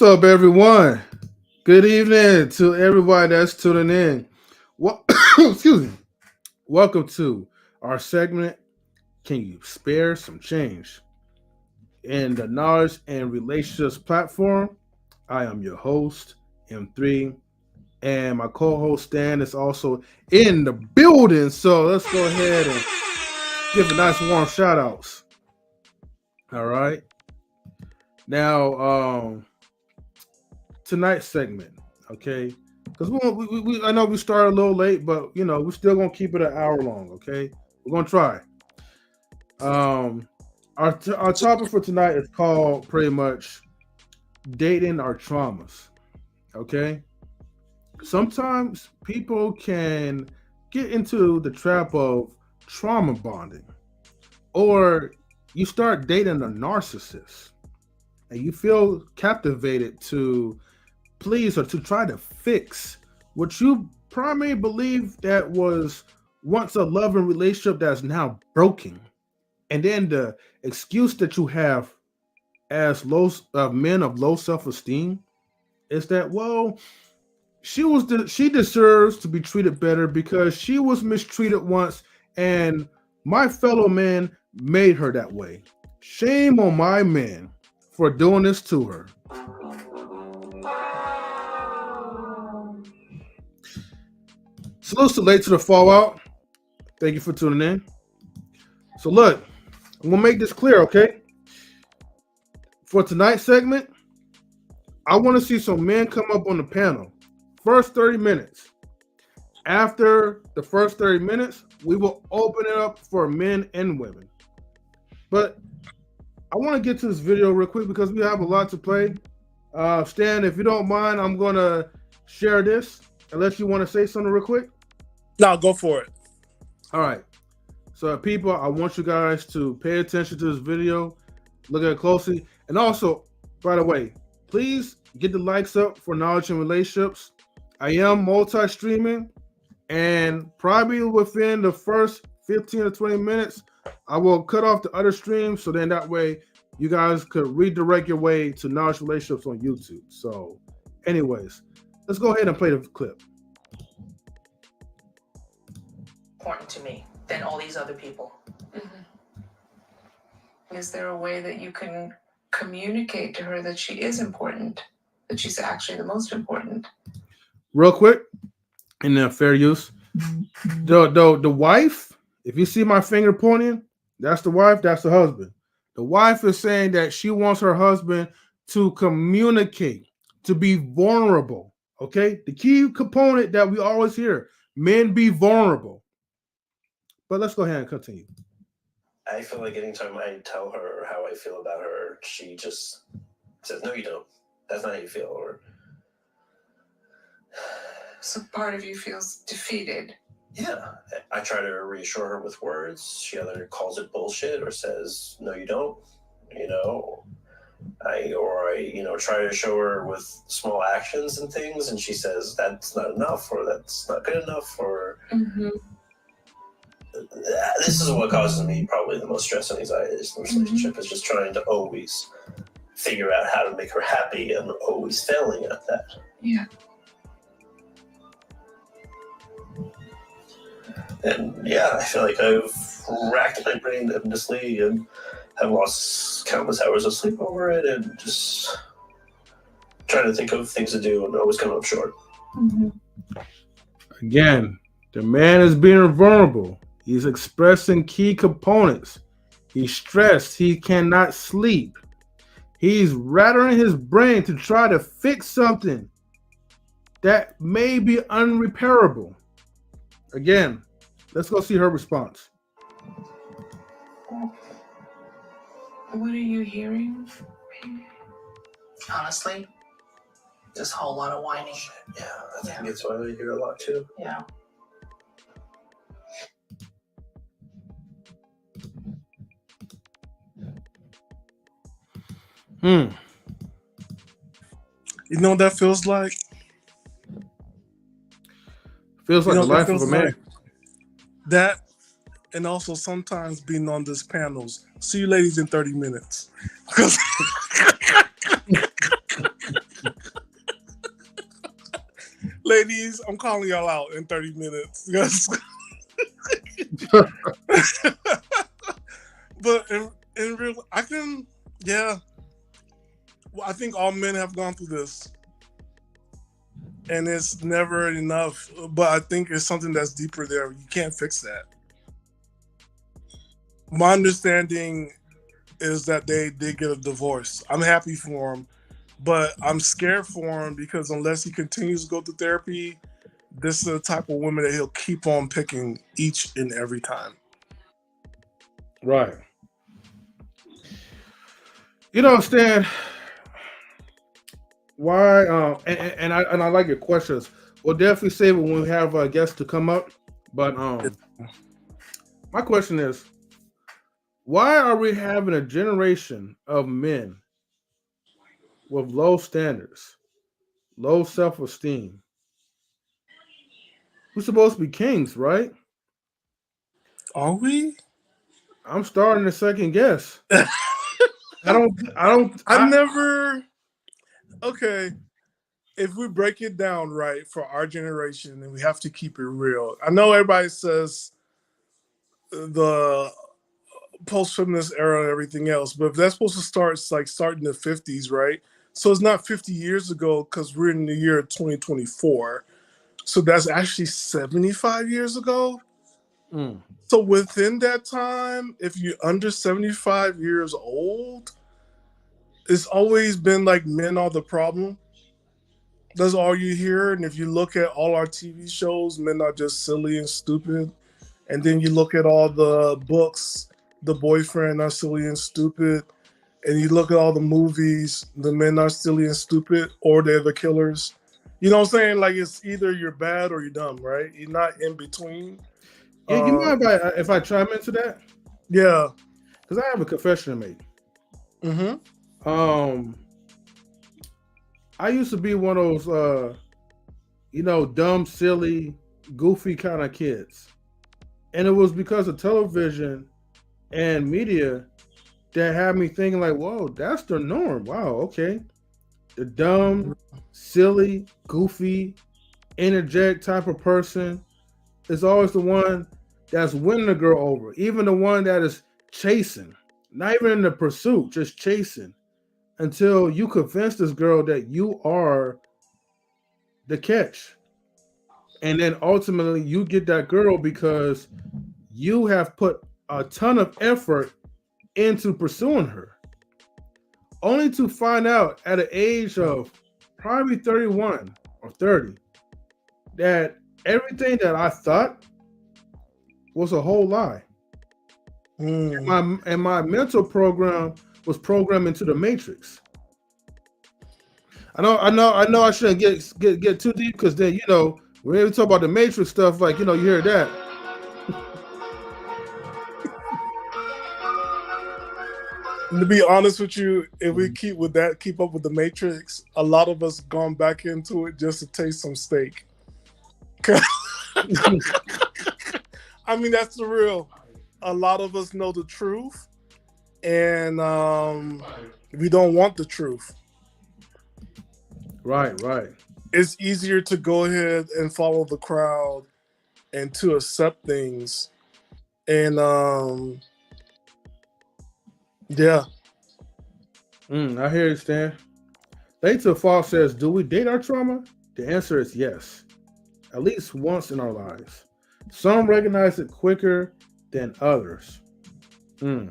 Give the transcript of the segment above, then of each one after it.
up, everyone? Good evening to everybody that's tuning in. Well, excuse me. Welcome to our segment. Can you spare some change? In the knowledge and relationships platform, I am your host, M3, and my co-host Stan is also in the building. So let's go ahead and give a nice warm shout outs. All right. Now, tonight's segment, okay? Because I know we started a little late, but we're still gonna keep it an hour long, okay? We're gonna try. Um, our topic for tonight is called pretty much dating our traumas, okay? Sometimes people can get into the trap of trauma bonding, or you start dating a narcissist, and you feel captivated to please or to try to fix what you primarily believe that was once a loving relationship that's now broken. And then the excuse that you have as men of low self-esteem is that, well, she deserves to be treated better because she was mistreated once, and my fellow man made her that way. Shame on my man for doing this to her. Salute late to the fallout. Thank you for tuning in. So look, I'm gonna make this clear, okay? For tonight's segment, I want to see some men come up on the panel. First 30 minutes. After the first 30 minutes, we will open it up for men and women. But I want to get to this video real quick because we have a lot to play. Stan, if you don't mind, I'm gonna share this unless you want to say something real quick. No, go for it. All right. So, people, I want you guys to pay attention to this video, look at it closely, and also, by the way, please get the likes up for Knowledge and Relationships. I am multi-streaming, and probably within the first 15 or 20 minutes, I will cut off the other streams, so then that way you guys could redirect your way to Knowledge Relationships on YouTube. So, anyways, let's go ahead and play the clip. Important to me than all these other people. Is there a way that you can communicate to her that she is important, that she's actually the most important? Real quick, and then fair use. The wife, if you see my finger pointing, that's the wife, that's the husband. The wife is saying that she wants her husband to communicate, to be vulnerable. Okay? The key component that we always hear, men be vulnerable. But let's go ahead and continue. I feel like anytime I tell her how I feel about her, she just says, "No, you don't. That's not how you feel." Or So part of you feels defeated. yeah, I try to reassure her with words. She either calls it bullshit or says, "No, you don't." I try to show her with small actions and things, and she says that's not enough, or that's not good enough, or. This is what causes me probably the most stress and anxiety in this relationship, is just trying to always figure out how to make her happy and always failing at that. Yeah. And yeah, I feel like I've racked my brain endlessly and have lost countless hours of sleep over it, and just trying to think of things to do and always come up short. Again, the man is being vulnerable. He's expressing key components. He's stressed. He cannot sleep. He's rattling his brain to try to fix something that may be unrepairable. Again, let's go see her response. What are you hearing? Honestly, just a whole lot of whining. Yeah, I think it's what I hear a lot too. Yeah. You know what that feels like? Feels like You the know what life that of a feels man. like? That, and also sometimes being on this panels. See you ladies in 30 minutes. 'Cause Ladies, I'm calling y'all out in 30 minutes. Yes. But in real, yeah. Well, I think all men have gone through this, and it's never enough. But I think it's something that's deeper there. You can't fix that. My understanding is that they did get a divorce. I'm happy for him, but I'm scared for him because unless he continues to go to therapy, this is the type of woman that he'll keep on picking each and every time. Right. You know, Stan, why? And I like your questions. We'll definitely save it when we have guests to come up. But my question is, why are we having a generation of men with low standards, low self-esteem? We're supposed to be kings, right? Are we? I'm starting to second guess. Okay. If we break it down right for our generation, and we have to keep it real. I know everybody says the post-feminist era and everything else, but if that's supposed to start in the 50s, right? So it's not 50 years ago because we're in the year 2024. So that's actually 75 years ago. Mm. So within that time, if you're under 75 years old, it's always been like men are the problem. That's all you hear. And if you look at all our TV shows, men are just silly and stupid. And then you look at all the books, the boyfriend are silly and stupid. And you look at all the movies, the men are silly and stupid, or they're the killers. You know what I'm saying? Like it's either you're bad or you're dumb, right? You're not in between. Yeah, you mind if I chime into that? Yeah. Because I have a confession to make. Mm-hmm. I used to be one of those, dumb, silly, goofy kind of kids. And it was because of television and media that had me thinking like, whoa, that's the norm. Wow, okay. The dumb, silly, goofy, energetic type of person is always the one that's winning the girl over. Even the one that is chasing. Not even in the pursuit, just chasing. Until you convince this girl that you are the catch. And then ultimately you get that girl because you have put a ton of effort into pursuing her. Only to find out at an age of probably 31 or 30 that everything that I thought was a whole lie. And my mental program was programmed into the matrix. I know I shouldn't get too deep because then when we talk about the matrix stuff, like you hear that. To be honest with you, if we keep up with the matrix, a lot of us gone back into it just to taste some steak. I mean, that's the real. A lot of us know the truth, and we don't want the truth. Right. It's easier to go ahead and follow the crowd and to accept things. And yeah. I hear you, Stan. Later Fall says, do we date our trauma? The answer is yes. At least once in our lives. Some recognize it quicker than others. Yeah,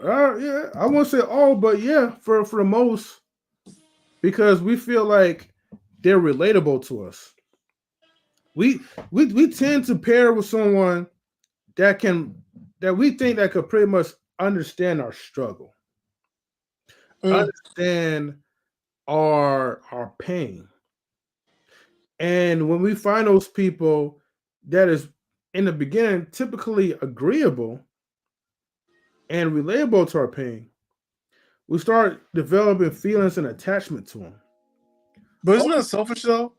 I won't say all, but yeah, for the most, because we feel like they're relatable to us. We tend to pair with someone that we think that could pretty much understand our struggle, understand our pain. And when we find those people that is in the beginning typically agreeable and relatable to our pain, we start developing feelings and attachment to them. But isn't that selfish though?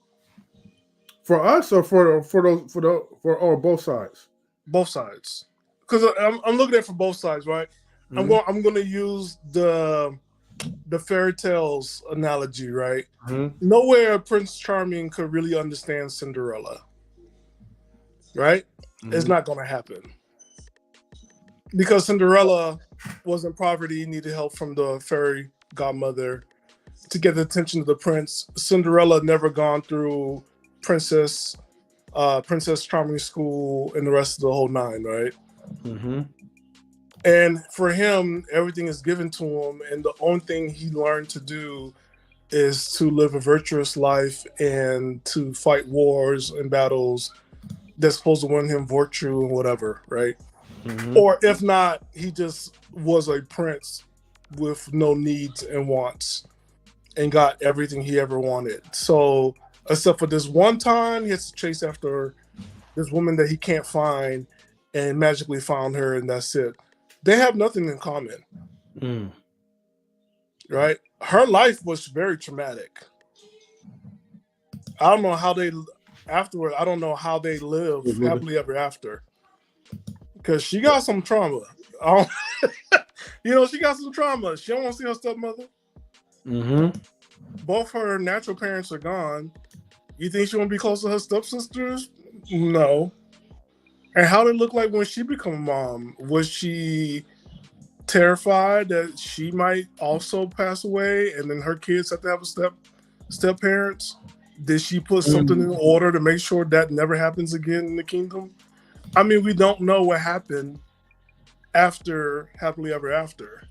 For us or for both sides? Both sides. Because I'm looking at it from both sides, right? Mm-hmm. I'm going to use the the fairy tales analogy, right? Mhm. Nowhere Prince Charming could really understand Cinderella, right? It's Mhm. not going to happen because Cinderella was in poverty, needed help from the fairy godmother to get the attention of the prince. Cinderella never gone through princess Princess Charming school and the rest of the whole nine, right? Mhm. And for him, everything is given to him, and the only thing he learned to do is to live a virtuous life and to fight wars and battles that's supposed to win him virtue and whatever, right? Mhm. Or if not, he just was a prince with no needs and wants and got everything he ever wanted. So, except for this one time, he has to chase after this woman that he can't find and magically found her, and that's it. They have nothing in common, Mm. right? Her life was very traumatic. I don't know how they afterward. I don't know how they live happily ever after because she got some trauma. I she got some trauma. She don't want to see her stepmother. Mhm. Both her natural parents are gone. You think she want to be close to her stepsisters? No. And how did it look like when she became a mom? Was she terrified that she might also pass away and then her kids have to have a step parents? Did she put something in order to make sure that never happens again in the kingdom? I mean, we don't know what happened after Happily Ever After.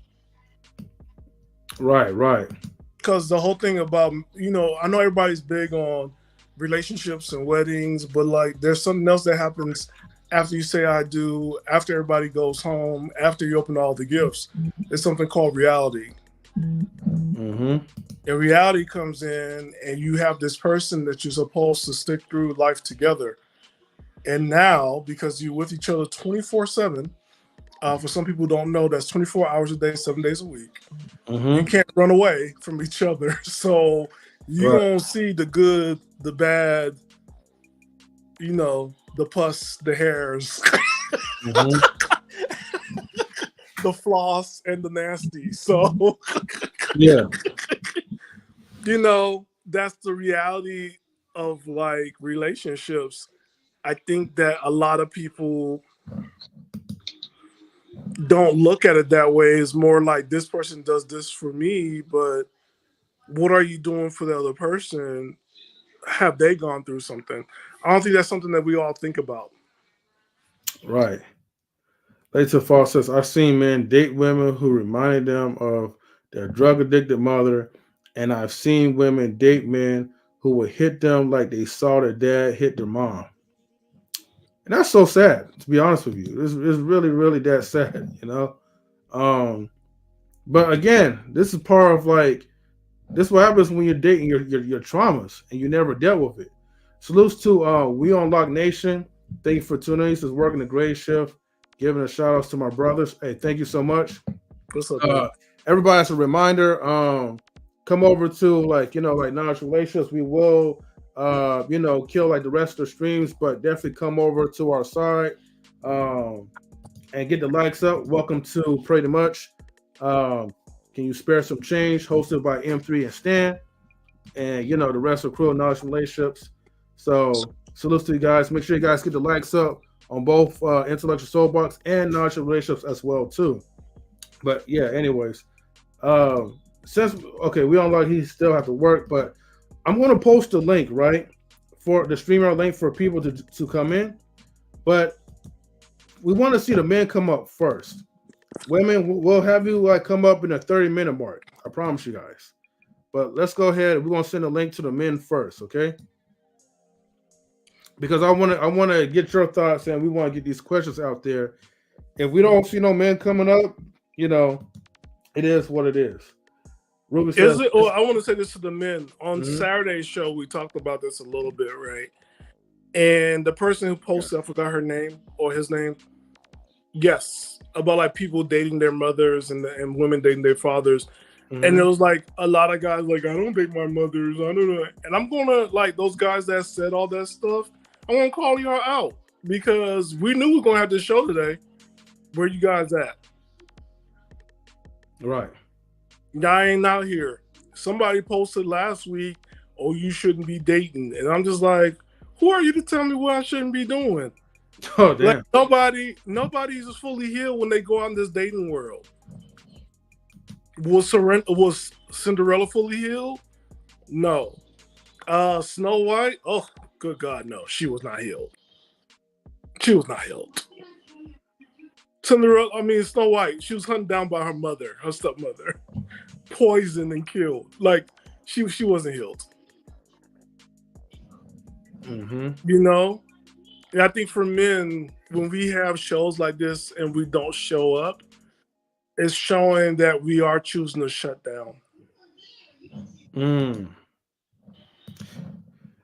Right, right. Because the whole thing about, I know everybody's big on relationships and weddings, but like there's something else that happens after you say I do, after everybody goes home, after you open all the gifts. There's something called reality. Mhm. And reality comes in and you have this person that you're supposed to stick through life together. And now, because you're with each other 24/7, for some people who don't know, that's 24 hours a day, 7 days a week. You Mhm. can't run away from each other. So you're Right. going to see the good, the bad, the pus, the hairs, Mhm. the floss, and the nasty. So, Yeah. that's the reality of like relationships. I think that a lot of people don't look at it that way. It's more like this person does this for me, but what are you doing for the other person? Have they gone through something? I don't think that's something that we all think about. Right. Later Fall says, I've seen men date women who reminded them of their drug addicted mother, and I've seen women date men who would hit them like they saw their dad hit their mom. And that's so sad, to be honest with you. It's really, really that sad. Um, but again, this is part of like this is what happens when you're dating your traumas and you never dealt with it. Salutes to We on Lock Nation. Thank you for tuning in. This is working a great shift. Giving a shout outs to my brothers. Hey, thank you so much. What's up, man? Everybody, as a reminder, come over to like knowledge relationships. We will kill like the rest of the streams, but definitely come over to our side and get the likes up. Welcome to Pretty Much. Can you spare some change? Hosted by M3 and Stan, and the rest of the crew of Knowledge Relationships. So salutes to you guys. Make sure you guys get the likes up on both Intellectual Soulbox and Knowledge Relationships as well too. But yeah, anyways, since we don't like he still have to work, but I'm gonna post a link right for the streamer link for people to come in, but we want to see the men come up first. Women, we'll have you like come up in a 30-minute mark. I promise you guys. But let's go ahead. We're gonna send a link to the men first, okay? Because I want to get your thoughts and we want to get these questions out there. If we don't see no men coming up, it is what it is. Ruby says, I want to say this to the men. On Mhm. Saturday's show, we talked about this a little bit, right? And the person who posted, I forgot her name or his name. Yes, about like people dating their mothers and women dating their fathers. Mhm. And there was like a lot of guys like, I don't date my mothers. I don't know. And I'm gonna like those guys that said all that stuff. I'm gonna call y'all out because we knew we were gonna have this show today. Where you guys at? Right. I ain't out here. Somebody posted last week, "Oh, you shouldn't be dating," and I'm just like, "Who are you to tell me what I shouldn't be doing?" Oh Like damn. nobody's fully healed when they go out in this dating world. Was Cinderella fully healed? No. Snow White? Oh, good God, no. She was not healed. She was not healed. Snow White, she was hunted down by her mother, her stepmother, poisoned and killed. Like, she wasn't healed. Mm-hmm. You know? And I think for men, when we have shows like this and we don't show up, it's showing that we are choosing to shut down. Mm.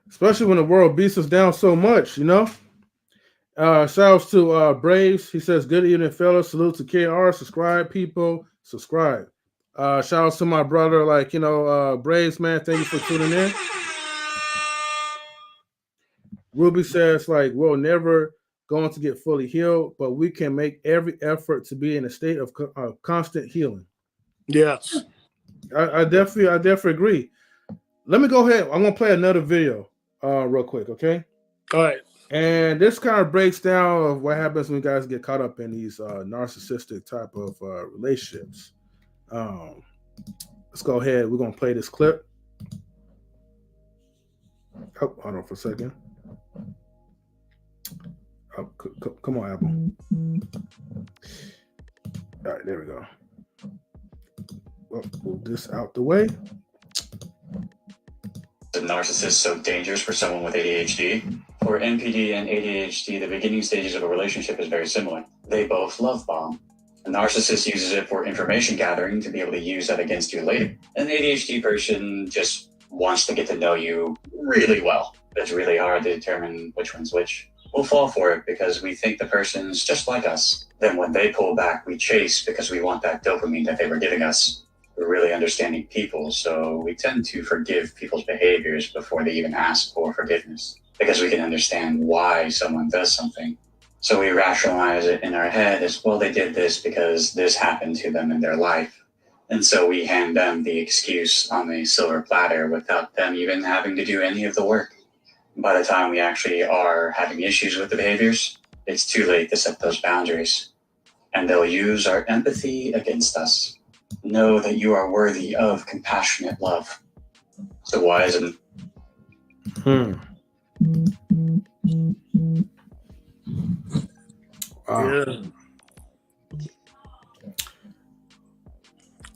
Especially when the world beats us down so much, you know. Shout outs to Braves. He says, "Good evening, fellas. Salute to KR. Subscribe, people. Subscribe." Shout outs to my brother, Braves, man. Thank you for tuning in. Ruby says, we're never going to get fully healed, but we can make every effort to be in a state of constant healing. Yes. I definitely agree. Let me go ahead. I'm gonna play another video, real quick, okay? All right. And this kind of breaks down of what happens when you guys get caught up in these narcissistic type of relationships. Let's go ahead. We're gonna play this clip. Oh, hold on for a second. Oh, come on, Apple. All right, there we go. Well, move this out the way. The narcissist so dangerous for someone with ADHD? For NPD and ADHD, the beginning stages of a relationship is very similar. They both love bomb. A narcissist uses it for information gathering to be able to use that against you later. An ADHD person just wants to get to know you really well. It's really hard to determine which one's which. We'll fall for it because we think the person's just like us. Then when they pull back, we chase because we want that dopamine that they were giving us. We're really understanding people, so we tend to forgive people's behaviors before they even ask for forgiveness, because we can understand why someone does something. So we rationalize it in our head as, well, they did this because this happened to them in their life. And so we hand them the excuse on a silver platter without them even having to do any of the work. By the time we actually are having issues with the behaviors, it's too late to set those boundaries. And they'll use our empathy against us. Know that you are worthy of compassionate love. So why isn't? Yeah.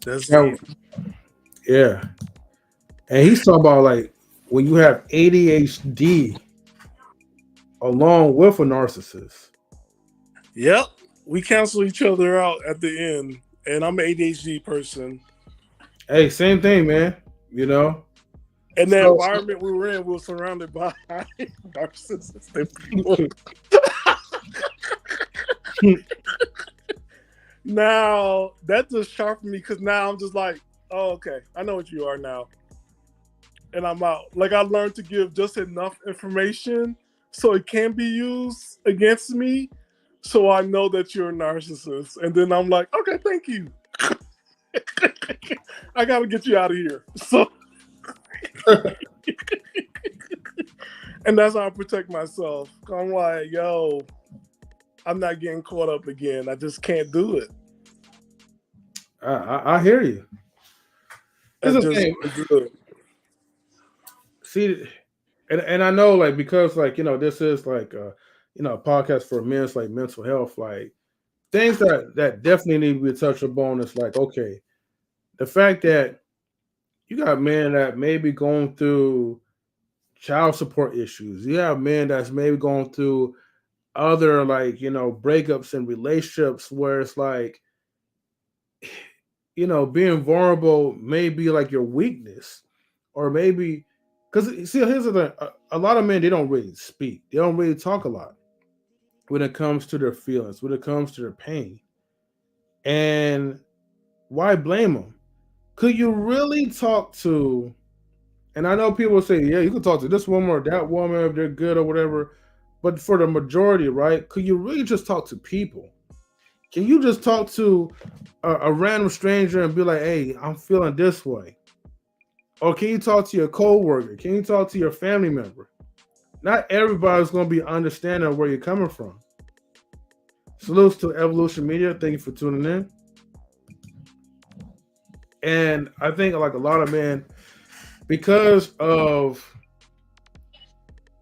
That's deep. Yeah. And he's talking about when you have ADHD along with a narcissist. Yep. We cancel each other out at the end. And I'm an ADHD person. Hey, same thing, man. You know? And the environment we were in, we were surrounded by narcissistic people. Now, that just sharpened me because now I'm just like, oh, okay, I know what you are now. And I'm out. I learned to give just enough information so it can be used against me. So I know that you're a narcissist. And then I'm like, okay, thank you. I got to get you out of here. So, and that's how I protect myself. I'm like, yo, I'm not getting caught up again. I just can't do it. I hear you. See, and I know because this is a podcast for men's mental health, things that definitely need to be touched upon is okay, the fact that you got men that may be going through child support issues. You have men that's maybe going through other breakups and relationships where it's being vulnerable may be your weakness, or maybe because see, here's the thing: a lot of men, they don't really speak, they don't really talk a lot when it comes to their feelings, when it comes to their pain. And why blame them? Could you really talk to? And I know people say, yeah, you can talk to this woman or that woman if they're good or whatever. But for the majority, right? Could you really just talk to people? Can you just talk to a random stranger and be like, "Hey, I'm feeling this way"? Or can you talk to your coworker? Can you talk to your family member? Not everybody's going to be understanding of where you're coming from. Salutes to Evolution Media. Thank you for tuning in. And I think like a lot of men, because of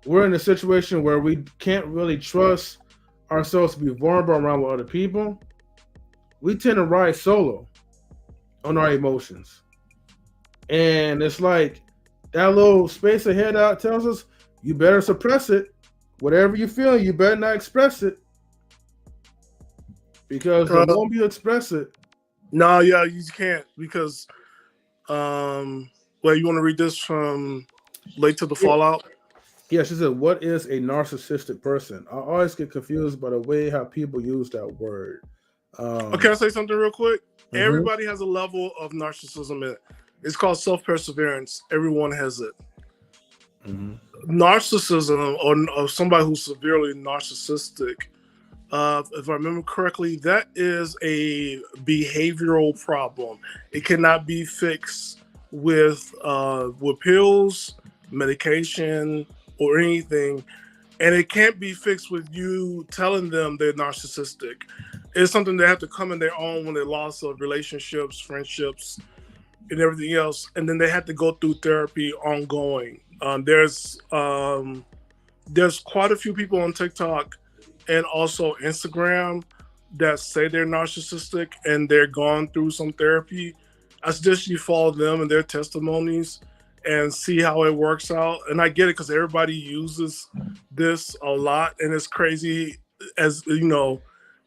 we're in a situation where we can't really trust ourselves to be vulnerable around with other people, we tend to ride solo on our emotions. And it's like that little space ahead out tells us you better suppress it. Whatever you feel, you better not express it. Because the more you express it. No, yeah, you can't because well, you want to read this from Late to the Fallout? Yeah, she said, "What is a narcissistic person?" I always get confused by the way how people use that word. Okay, I say something real quick. Mhm. Everybody has a level of narcissism in it. It's called self-perseverance. Everyone has it. Mhm. Narcissism or somebody who's severely narcissistic, if I remember correctly, that is a behavioral problem. It cannot be fixed with pills, medication, or anything, and it can't be fixed with you telling them they're narcissistic. It's something they have to come in their own when they lost of relationships, friendships, and everything else, and then they have to go through therapy ongoing. There's quite a few people on TikTok and also Instagram that say they're narcissistic and they're going through some therapy. I suggest you follow them and their testimonies and see how it works out. And I get it because everybody uses this a lot, and it's crazy as you know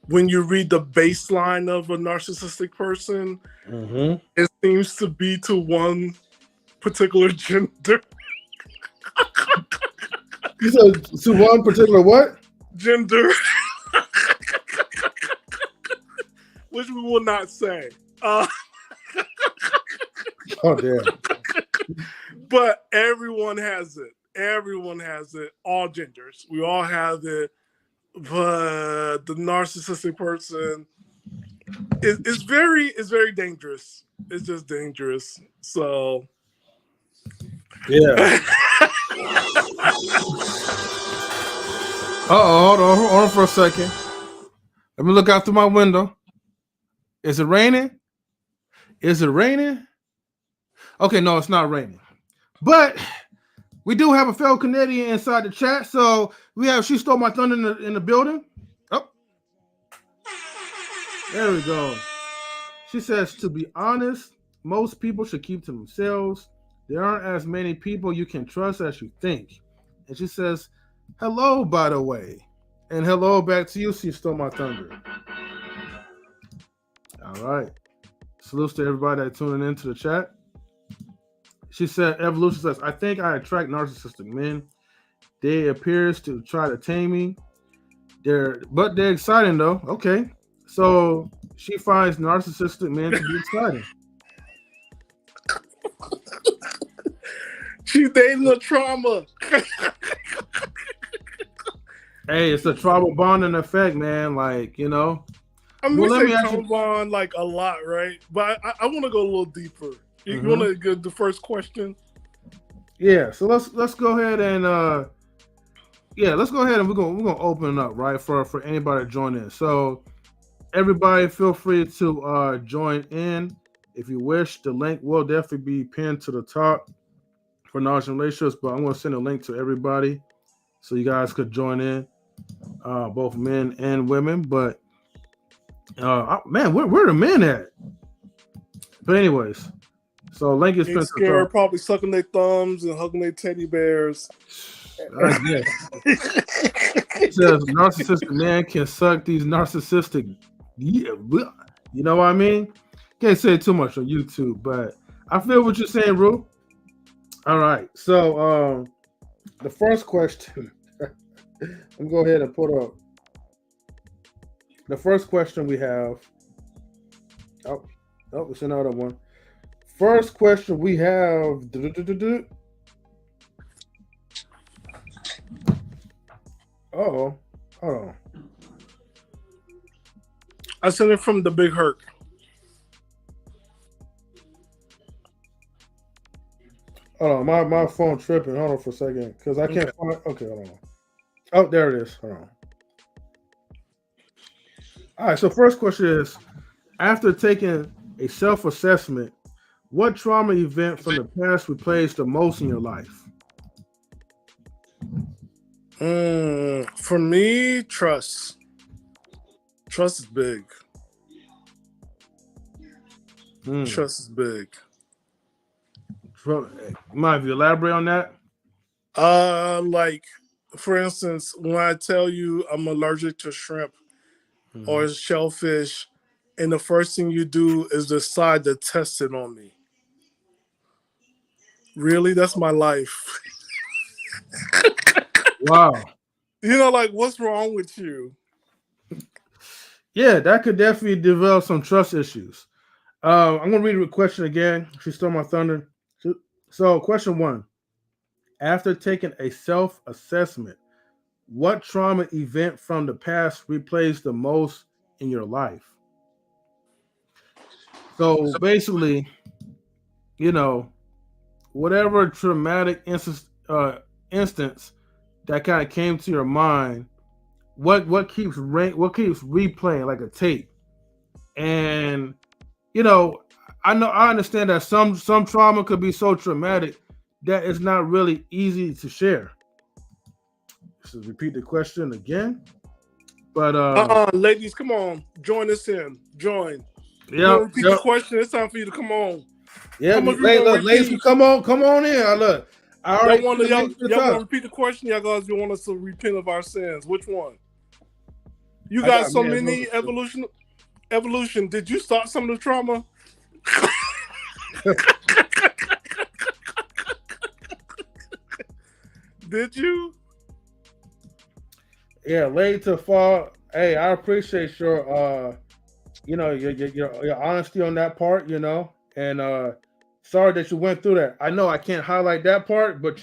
when you read the baseline of a narcissistic person, Mhm. it seems to be to one particular gender. You said to one particular what? Gender. Which we will not say. Oh damn. But everyone has it. Everyone has it. All genders. We all have it. But the narcissistic person is very dangerous. It's just dangerous. So Yeah. Hold on for a second. Let me look out through my window. Is it raining? Is it raining? Okay, no, it's not raining. But we do have a fellow Canadian inside the chat. So we have She Stole My Thunder in the building. Oh, there we go. She says, to be honest, most people should keep to themselves. There aren't as many people you can trust as you think. And she says, hello, by the way. And hello back to you, She Stole My Thunder. All right. Salutes to everybody that's tuning into the chat. She said, Evolution says, I think I attract narcissistic men. They appears to try to tame me. They're exciting though. Okay. So she finds narcissistic men to be exciting. she's dating a trauma. Hey, it's a trauma bonding effect, man. Like, you know. I mean, Well, we say trauma bond like a lot, right? But I want to go a little deeper. You want to get the first question? Yeah. So let's go ahead and let's go ahead and we're gonna open it up, right, for anybody to join in. So everybody, feel free to join in if you wish. The link will definitely be pinned to the top for Knowledge and Relationships, but I'm gonna send a link to everybody so you guys could join in, both men and women. But man, where the men at? But anyways, so link is pinned to the scared, top. probably sucking their thumbs and hugging their teddy bears. I guess. It says narcissistic man can suck these narcissistic. Yeah, you know what I mean? Can't say too much on YouTube, but I feel what you're saying, Rue. All right, so the first question. I'm go ahead and put up the first question we have. Oh, it's another one. First question we have. Oh, hold on. I sent it from the Big Hurt. Hold on, my phone tripping. Hold on for a second, because I can't find. Okay, hold on. Oh, there it is. Hold on. All right. So first question is: after taking a self-assessment, what trauma event from the past replays the most in your life? For me, trust. Trust is big. Trust is big. Mind if you elaborate on that? Like for instance, when I tell you I'm allergic to shrimp or shellfish, and the first thing you do is decide to test it on me. Really? That's my life. Wow. You know, like, what's wrong with you? Yeah, that could definitely develop some trust issues. I'm gonna read the question again. She stole my thunder. So, question 1: after taking a self-assessment, what trauma event from the past replays the most in your life? So basically, you know, whatever traumatic instance that kind of came to your mind, what keeps replaying like a tape. And I understand that some trauma could be so traumatic that it's not really easy to share. So repeat the question again. But ladies, come on, join us in. Join. You yeah, want to repeat the question? It's time for you to come on. yeah. How much you want to Ladies, repeat? come on in. Look, I already Y'all want to top. repeat the question? Y'all guys want us to repent of our sins? Which one? You I got got so me many evolution. Did you start some of the trauma? Did you? Yeah, late to fall. Hey, I appreciate your your honesty on that part, and sorry that you went through that. I know I can't highlight that part, but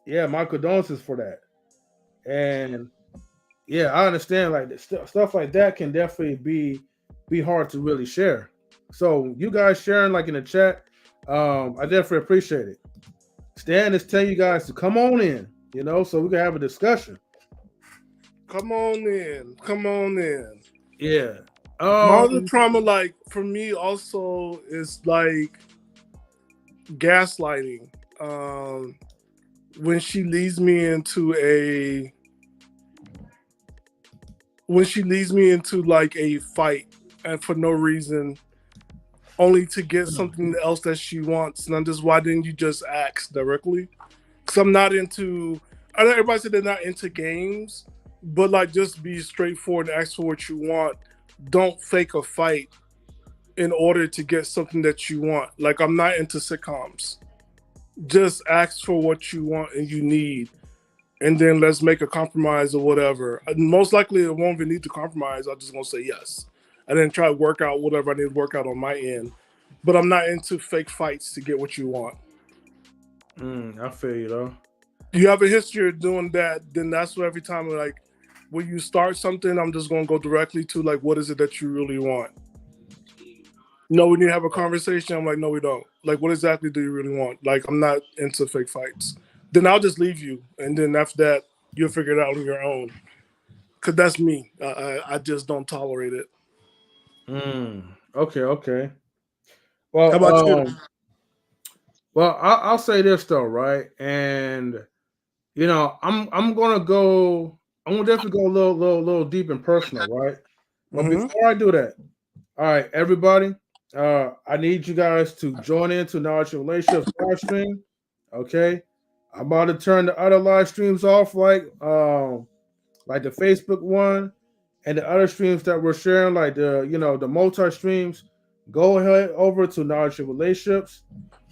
yeah, my condolences for that. And yeah, I understand like stuff like that can definitely be hard to really share. So you guys sharing like in the chat, I definitely appreciate it. Stan is telling you guys to come on in, so we can have a discussion. Come on in. Come on in. Yeah. My other trauma, like for me, also is like gaslighting. When she leads me into like a fight and for no reason, only to get something else that she wants, and I'm just, why didn't you just ask directly? Because I'm not into. I know everybody said they're not into games, but like just be straightforward and ask for what you want. Don't fake a fight in order to get something that you want. Like, I'm not into sitcoms. Just ask for what you want and you need, and then let's make a compromise or whatever. And most likely, it won't even need to compromise. I'm just gonna say yes, and then try to work out whatever I need to work out on my end. But I'm not into fake fights to get what you want. I feel you though. You have a history of doing that, then that's what every time, like, when you start something, I'm just gonna go directly to like, what is it that you really want? No, we need to have a conversation. I'm like, no, we don't. Like, what exactly do you really want? Like, I'm not into fake fights. Then I'll just leave you, and then after that, you'll figure it out on your own. Cause that's me. I just don't tolerate it. Okay. How about you? Well, I'll say this though, right? And I'm gonna go. I'm gonna definitely go a little deep and personal, right? But before I do that, all right, everybody, I need you guys to join into Knowledge and Relationships live stream. Okay, I'm about to turn the other live streams off, like the Facebook one and the other streams that we're sharing, like the multi streams. Go ahead over to Knowledge and Relationships.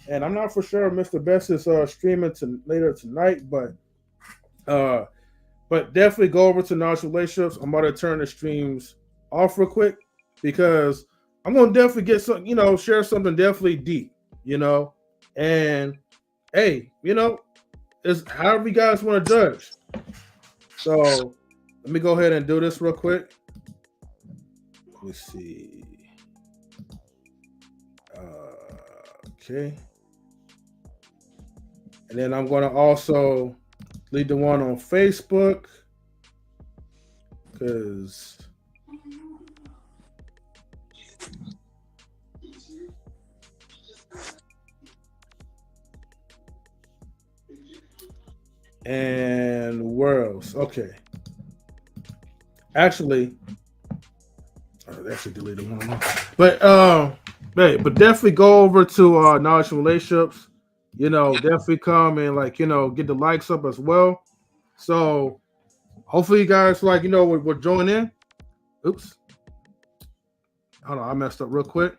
And I'm not for sure if Mr. Best is streaming later tonight, but definitely go over to Knowledge Relationships. I'm about to turn the streams off real quick because I'm gonna definitely get some, share something definitely deep, and hey, it's however you guys want to judge. So let me go ahead and do this real quick. Let me see. Okay. And then I'm going to also leave the one on Facebook because and where else? Okay. Actually, I actually deleted one of them. But definitely go over to Knowledge and Relationships. Definitely come and get the likes up as well. So hopefully you guys we're joining in. Oops. Hold on, I messed up real quick.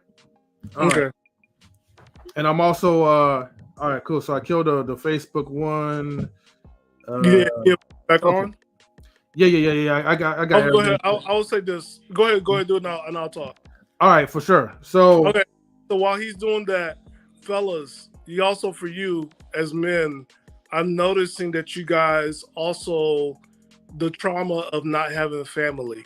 All Okay. right. And I'm also all right, cool. So I killed the Facebook one. Yeah, back okay. on. Yeah. I got. Oh, go ahead. I'll say this. Go ahead, do it now, and I'll talk. All right, for sure. So okay. So while he's doing that, fellas, you also for you as men, I'm noticing that you guys also the trauma of not having a family,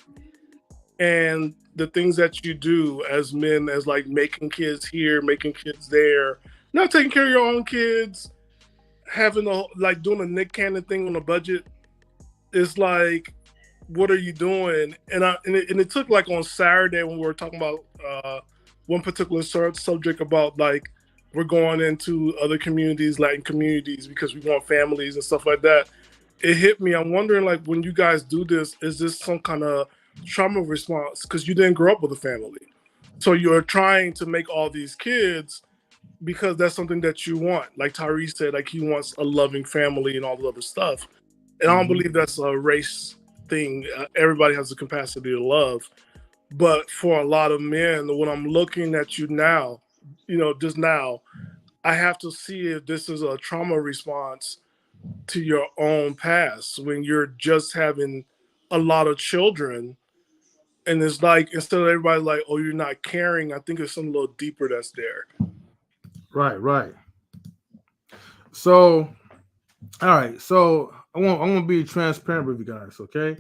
and the things that you do as men, as like making kids here, making kids there, not taking care of your own kids, having doing a Nick Cannon thing on a budget. It's like, what are you doing? And it took like on Saturday when we were talking about one particular subject about like we're going into other communities, Latin communities, because we want families and stuff like that. It hit me. I'm wondering, like, when you guys do this, is this some kind of trauma response? Because you didn't grow up with a family, so you're trying to make all these kids because that's something that you want. Like Tyrese said, like he wants a loving family and all the other stuff. And I don't believe that's a race thing. Everybody has the capacity to love. But for a lot of men, when I'm looking at you now, just now, I have to see if this is a trauma response to your own past when you're just having a lot of children. And it's like, instead of everybody like, oh, you're not caring, I think there's something a little deeper that's there. Right. So, all right. So I'm gonna be transparent with you guys, okay?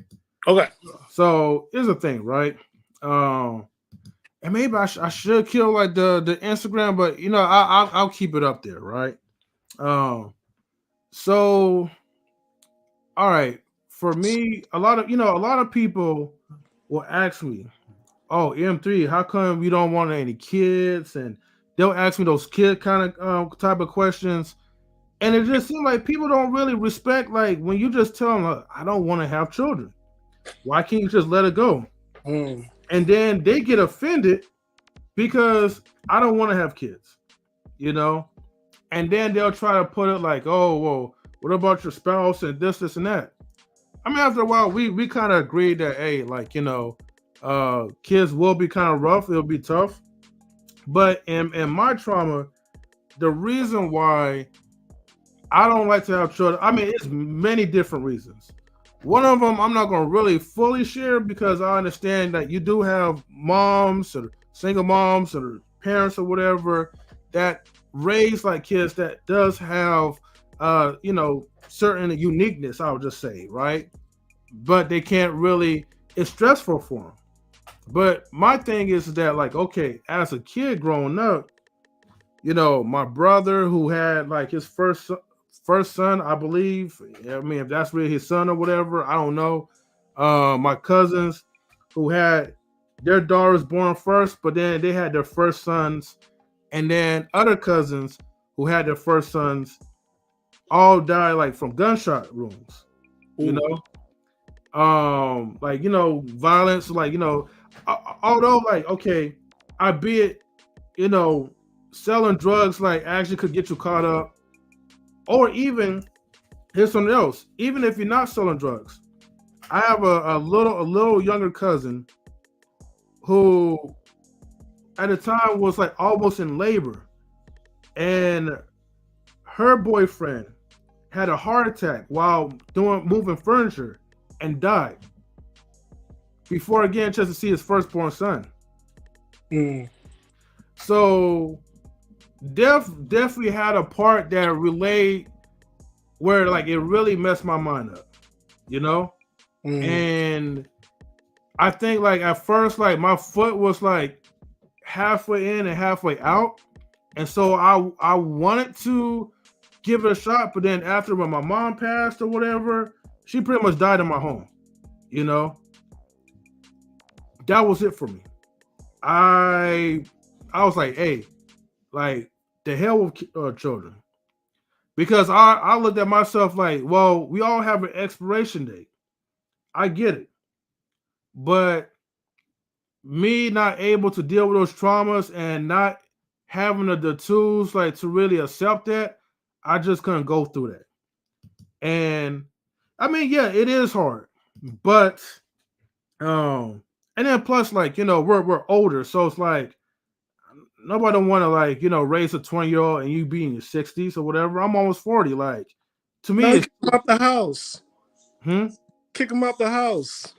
Okay. So here's the thing, right? And maybe I should kill like the Instagram, but I'll keep it up there, right? So all right, for me, a lot of people will ask me, "Oh, M3, how come you don't want any kids?" And they'll ask me those kid kind of type of questions, and it just seems like people don't really respect like when you just tell them, "I don't want to have children." Why can't you just let it go? And then they get offended because I don't want to have kids, and then they'll try to put it like, "Oh, well, what about your spouse and this and that?" I mean, after a while, we kind of agreed that, hey, like, kids will be kind of rough. It'll be tough. But in my trauma, the reason why I don't like to have children, I mean, it's many different reasons. One of them I'm not going to really fully share because I understand that you do have moms or single moms or parents or whatever that raise like kids that does have, certain uniqueness, I would just say, right? But they can't really, it's stressful for them. But my thing is that, like, okay, as a kid growing up, my brother who had like his first son, I believe. I mean, if that's really his son or whatever, I don't know. My cousins who had their daughters born first, but then they had their first sons, and then other cousins who had their first sons all died like from gunshot wounds. Violence, although like, okay, I be it, selling drugs like actually could get you caught up. Or even, here's something else. Even if you're not selling drugs, I have a little younger cousin who, at the time, was like almost in labor, and her boyfriend had a heart attack while moving furniture and died before again just to see his firstborn son. So definitely had a part that relayed where like it really messed my mind up, and I think like at first, like my foot was like halfway in and halfway out, and so I wanted to give it a shot, but then after when my mom passed or whatever, she pretty much died in my home. You know, that was it for me. I I was like, hey, like the hell with children, because I looked at myself like, well, we all have an expiration date. I get it, but me not able to deal with those traumas and not having the tools like to really accept that, I just couldn't go through that. And I mean, yeah, it is hard, but and then plus like we're older, so it's like nobody don't want to like raise a 20-year-old and you be in your 60s or whatever. I'm almost 40. Like to me, Now it's kick him out the house. hmm? Kick him out the house.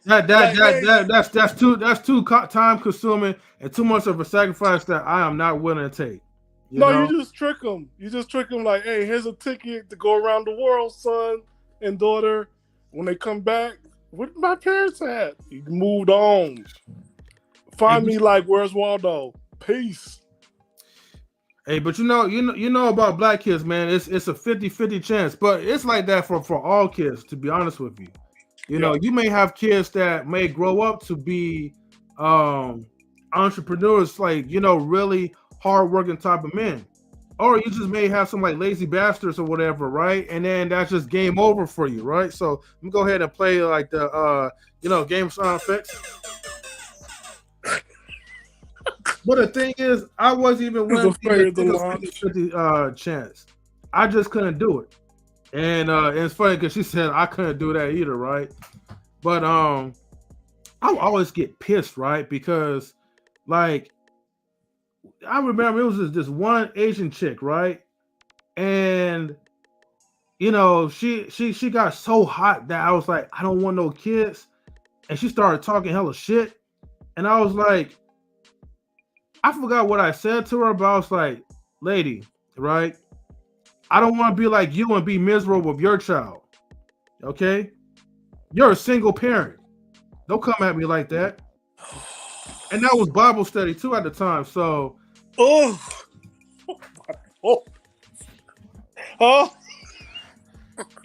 That's too time consuming and too much of a sacrifice that I am not willing to take. No, you just trick them. You just trick them like, hey, here's a ticket to go around the world, son and daughter. When they come back, where did my parents at? You moved on. Find me like, where's Waldo? Peace. Hey, but you know about black kids, man. It's a 50-50 chance, but it's like that for all kids. To be honest with you, you know, you may have kids that may grow up to be entrepreneurs, like really hardworking type of men, or you just may have some like lazy bastards or whatever, right? And then that's just game over for you, right? So let me go ahead and play like the game sound effects. But the thing is, I wasn't even willing to take a 50-50 chance. I just couldn't do it. And it's funny because she said I couldn't do that either, right? But I would always get pissed, right? Because like I remember it was this one Asian chick, right? And she got so hot that I was like, I don't want no kids. And she started talking hella shit. And I was like, I forgot what I said to her, but I was like, lady, right? I don't want to be like you and be miserable with your child. Okay? You're a single parent. Don't come at me like that. And that was Bible study too at the time. So oh.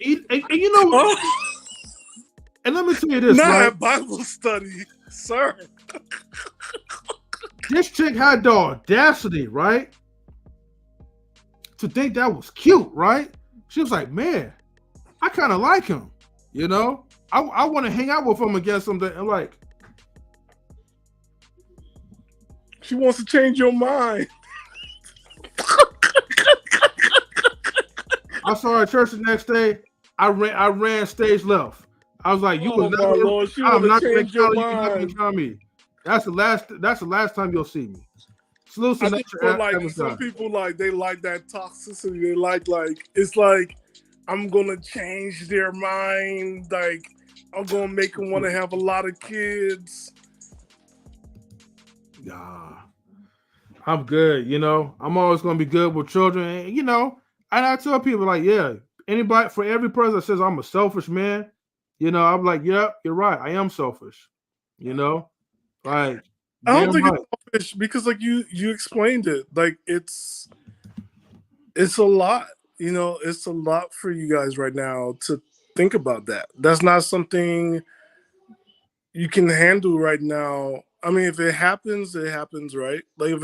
And you know what? And let me tell you this, not right? Bible study, sir. This chick had the audacity, right, to think that was cute, right? She was like, man, I kind of like him, I want to hang out with him against something. And like, she wants to change your mind. I saw her at church the next day. I ran stage left. I was like, you will never. Lord, I'm not going change your to mind. count me. That's the last time you'll see me. I think for like some people, like they like that toxicity. They like it's like I'm gonna change their mind. Like I'm gonna make them want to have a lot of kids. Nah, I'm good. I'm always gonna be good with children. And, and I tell people like, yeah, for every person that says I'm a selfish man, I'm like, yeah, you're right. I am selfish. Like, I don't think it's selfish because like you explained it. Like it's a lot. It's a lot for you guys right now to think about that. That's not something you can handle right now. I mean, if it happens, it happens, right? Like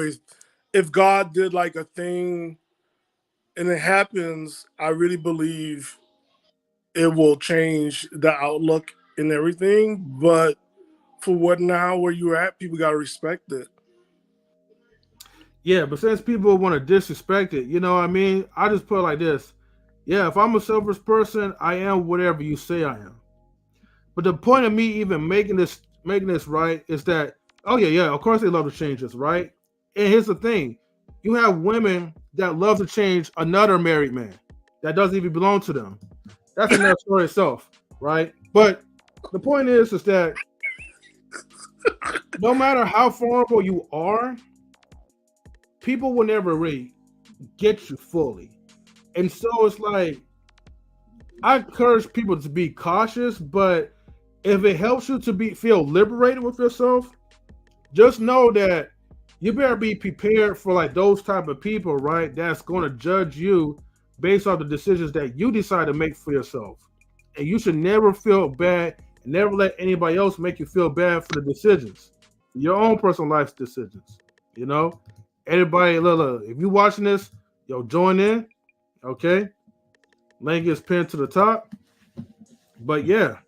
if God did like a thing and it happens, I really believe it will change the outlook and everything. But for where you're at, people gotta respect it. Yeah, but since people want to disrespect it, what I mean? I just put it like this. Yeah, if I'm a selfish person, I am whatever you say I am. But the point of me even making this right is that, oh yeah, of course they love to change us, right? And here's the thing. You have women that love to change another married man that doesn't even belong to them. That's another story itself, right? But the point is that no matter how vulnerable you are, people will never really get you fully. And so it's like, I encourage people to be cautious, but if it helps you to feel liberated with yourself, just know that you better be prepared for like those type of people, right? That's going to judge you based off the decisions that you decide to make for yourself. And you should never feel bad and never let anybody else make you feel bad for the decisions, your own personal life decisions. You know, everybody, look, if you watching this, yo, join in, okay? Link is pinned to the top. But yeah,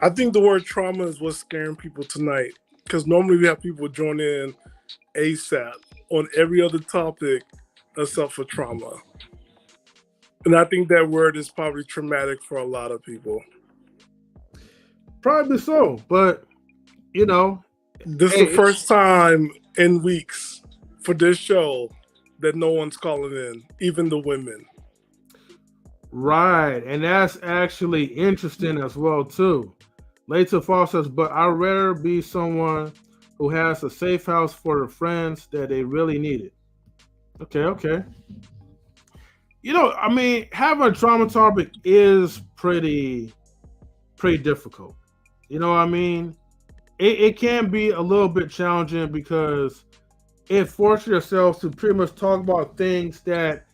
I think the word trauma is what's scaring people tonight. Because normally we have people join in ASAP on every other topic except for trauma. And I think that word is probably traumatic for a lot of people. probably so. But you know, This is the first time in weeks for this show that no one's calling in, even the women. right, and that's actually interesting as well too. Later Fall says, but I'd rather be someone who has a safe house for the friends that they really needed. Okay. You know, I mean, having a trauma topic is pretty difficult. You know what I mean? It can be a little bit challenging because it forces yourself to pretty much talk about things that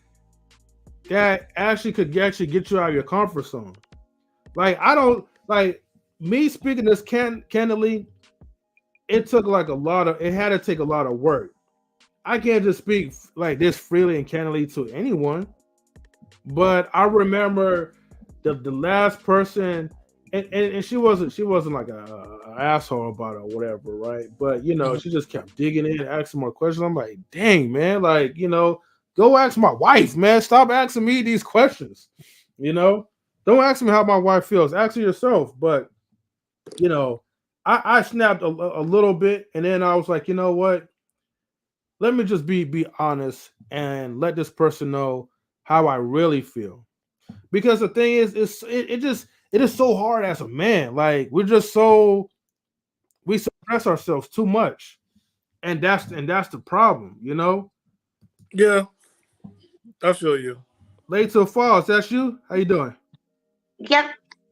actually could actually get you out of your comfort zone. Like I don't like me speaking this candidly. It took like it had to take a lot of work. I can't just speak like this freely and candidly to anyone. But I remember the last person, and she wasn't like a asshole about it or whatever, right? But you know, she just kept digging in, asking more questions. I'm like, dang man, like you know, go ask my wife, man. Stop asking me these questions. You know, don't ask me how my wife feels. Ask her yourself. But you know, I snapped a little bit, and then I was like, you know what? Let me just be honest and let this person know how I really feel. Because the thing is, it is so hard as a man. Like we suppress ourselves too much, and that's the problem. You know. Yeah, I feel you. Late to the falls. That's you. How you doing? Yep.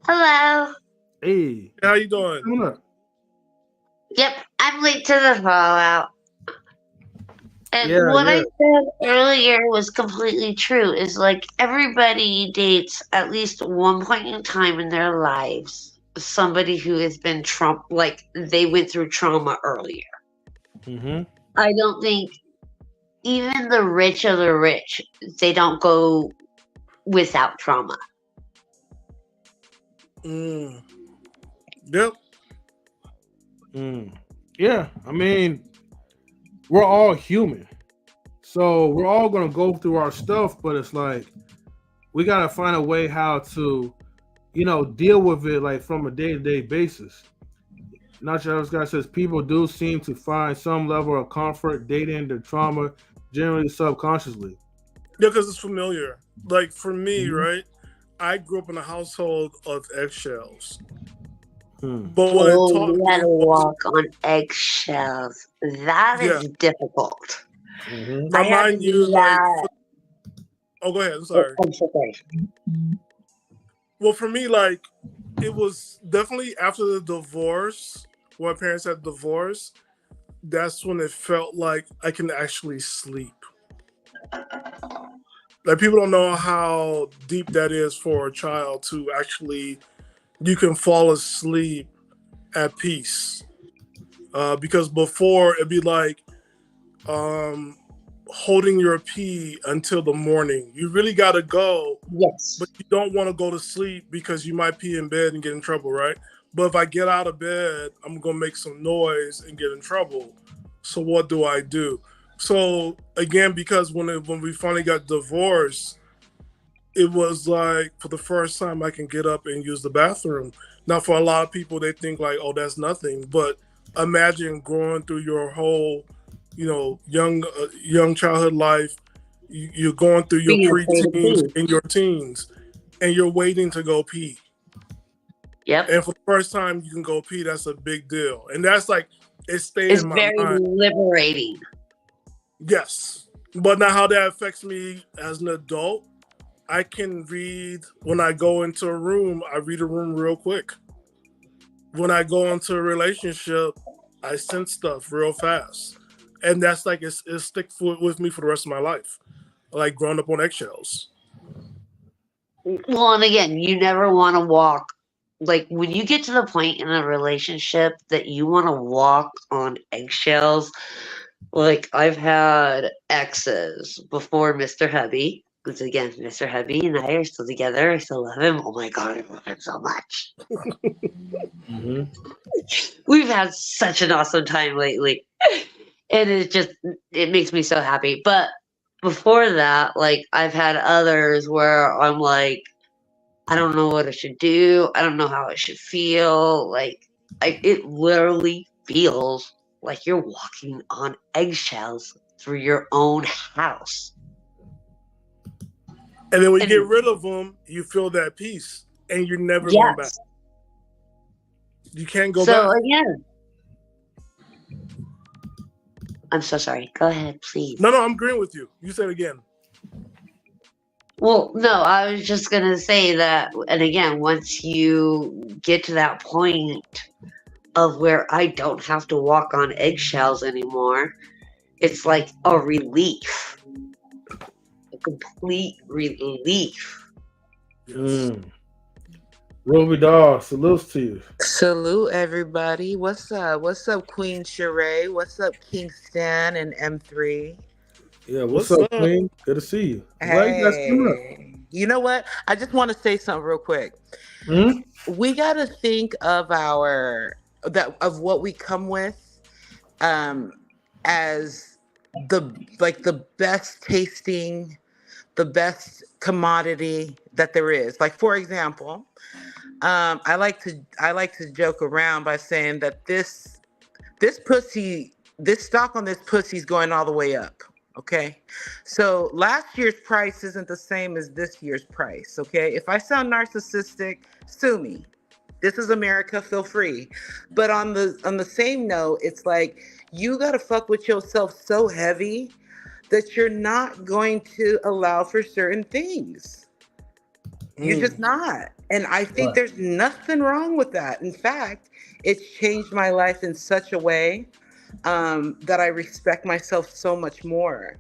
Hello. Hey, How you doing? coming up. Yep. I'm late to the fallout. And Yeah, what I yeah. said earlier was completely true. Is like everybody dates at least one point in time in their lives somebody who has been like they went through trauma earlier. Mm-hmm. I don't think even the rich of the rich, they don't go without trauma. Yep. Yeah, I mean, we're all human, so we're all gonna go through our stuff. But it's like we gotta find a way how to, you know, deal with it like from a day-to-day basis. Not sure this guy says people do seem to find some level of comfort dating their trauma, generally subconsciously. Yeah, because it's familiar. Like for me, Mhm. right? I grew up in a household of eggshells. Hmm. But what it Oh, taught you me gotta was, walk on eggshells. That yeah. is difficult. Mm-hmm. Now, I had to mind you, do like, that. oh, go ahead. I'm Oh, sorry. I'm so sorry. Well, for me, like, it was definitely after the divorce, when my parents had divorced, that's when it felt like I can actually sleep. Like, people don't know how deep that is for a child to actually, you can fall asleep at peace. Because before it'd be like holding your pee until the morning. You really got to go, Yes. but you don't want to go to sleep because you might pee in bed and get in trouble, right? But if I get out of bed, I'm going to make some noise and get in trouble. So what do I do? So again, because when we finally got divorced, it was like for the first time I can get up and use the bathroom. Now, for a lot of people, they think like, oh, that's nothing. But imagine going through your whole, young childhood life. You're going through your Being afraid of preteens pee. and your teens, and you're waiting to go pee. Yep. And for the first time you can go pee, that's a big deal. And that's like, it stayed It's in my very mind. liberating. Yes. But now how that affects me as an adult, I can read when I go into a room. I read a room real quick. When I go into a relationship, I sense stuff real fast, and that's like it's stick with me for the rest of my life. Like growing up on eggshells. Well, and again, you never want to walk. Like when you get to the point in a relationship that you want to walk on eggshells, like I've had exes before Mr. Hubby. Because again, Mr. Hubby and I are still together. I still love him. Oh my god, I love him so much. Hmm. We've had such an awesome time lately. And it makes me so happy. But before that, like I've had others where I'm like, I don't know what I should do. I don't know how I should feel. Like it literally feels like you're walking on eggshells through your own house. And then when you And get rid of them, you feel that peace, and you're never going back. yes. You can't go So back. again, I'm so sorry. Go ahead, please. No, I'm agreeing with you. You said again. Well, no, I was just gonna say that, and again, once you get to that point of where I don't have to walk on eggshells anymore, it's like a relief, a complete relief. Yes. Mm. Ruby Doll, salutes to you. Salute everybody. What's up? What's up, Queen Sheree? What's up, Kingston and M3? Yeah, what's What's up, up? Queen? Good to see you. I'm glad you guys came up. Hey. You know what? I just want to say something real quick. Mhm. We got to think of of what we come with as the best tasting, the best commodity that there is. Like for example, I like to joke around by saying that this stock on this pussy is going all the way up. Okay, so last year's price isn't the same as this year's price. Okay, if I sound narcissistic, sue me. This is America, feel free. But on the same note, it's like you gotta fuck with yourself so heavy that you're not going to allow for certain things. You're just not. And I think Right. there's nothing wrong with that. In fact, it's changed my life in such a way that I respect myself so much more.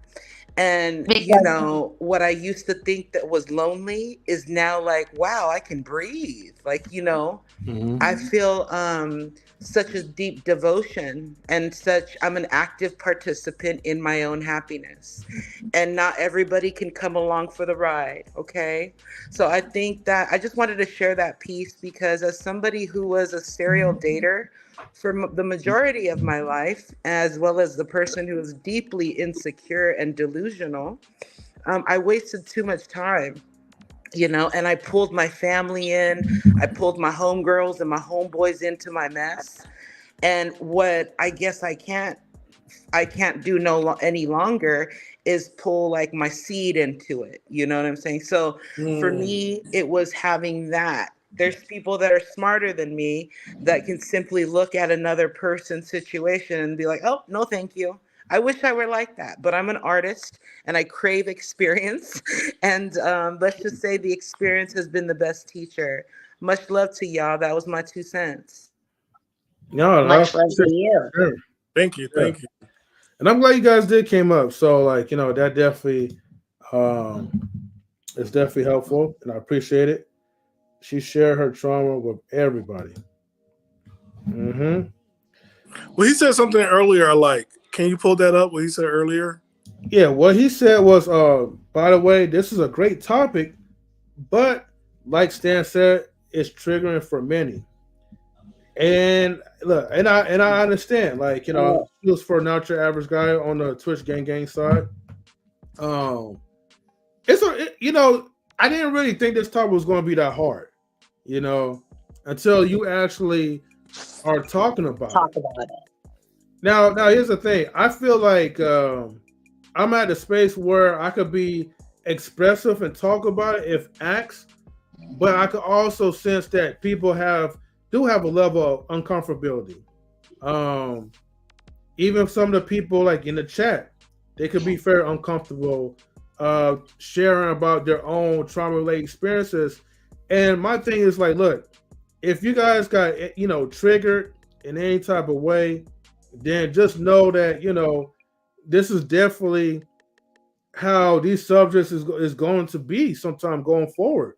And, Because what I used to think that was lonely is now like, wow, I can breathe. Like, Mhm. I feel such a deep devotion and I'm an active participant in my own happiness. And not everybody can come along for the ride, okay? So I think that I just wanted to share that piece because as somebody who was a serial dater for the majority of my life, as well as the person who was deeply insecure and delusional, I wasted too much time, and I pulled my family in, I pulled my homegirls and my homeboys into my mess. And what I guess I can't do any longer is pull like my seed into it. You know what I'm saying? So for me, it was having that. There's people that are smarter than me that can simply look at another person's situation and be like, oh, no, thank you. I wish I were like that, but I'm an artist and I crave experience. And let's just say the experience has been the best teacher. Much love to y'all. That was my 2 cents. No, I much love to appreciate you. it. Thank you. Yeah. Thank you. And I'm glad you guys did came up. So like, that definitely um it's definitely helpful and I appreciate it. She shared her trauma with everybody. Mm-hmm. Well, he said something earlier. I like. Can you pull that up? What he said earlier? Yeah, what he said was, by the way, this is a great topic, but like Stan said, it's triggering for many. And look, and I understand, like, it was for not your average guy on the Twitch gang side. I didn't really think this topic was going to be that hard, until you actually are talking about Talk it. about it. Now here's the thing. I feel like I'm at a space where I could be expressive and talk about it if asked, but I could also sense that people do have a level of uncomfortability. Even some of the people like in the chat, they could be very uncomfortable sharing about their own trauma related experiences. And my thing is like, look, if you guys got triggered in any type of way, then just know that this is definitely how these subjects is going to be sometime going forward,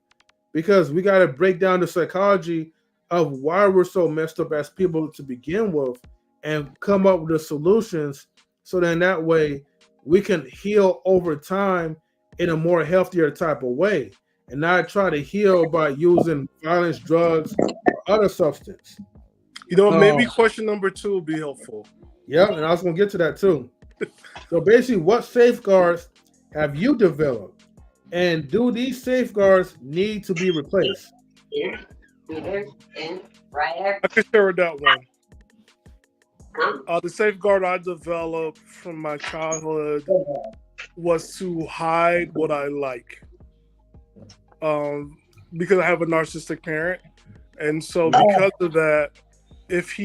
because we got to break down the psychology of why we're so messed up as people to begin with and come up with the solutions, so then that way we can heal over time in a more healthier type of way, and not try to heal by using violence, drugs, or other substance. Maybe question number 2 will be helpful. Yeah, and I was going to get to that too. So basically, what safeguards have you developed, and do these safeguards need to be replaced? I can share that one. The safeguard I developed from my childhood was to hide what I like. Because I have a narcissistic parent. And so because of that, if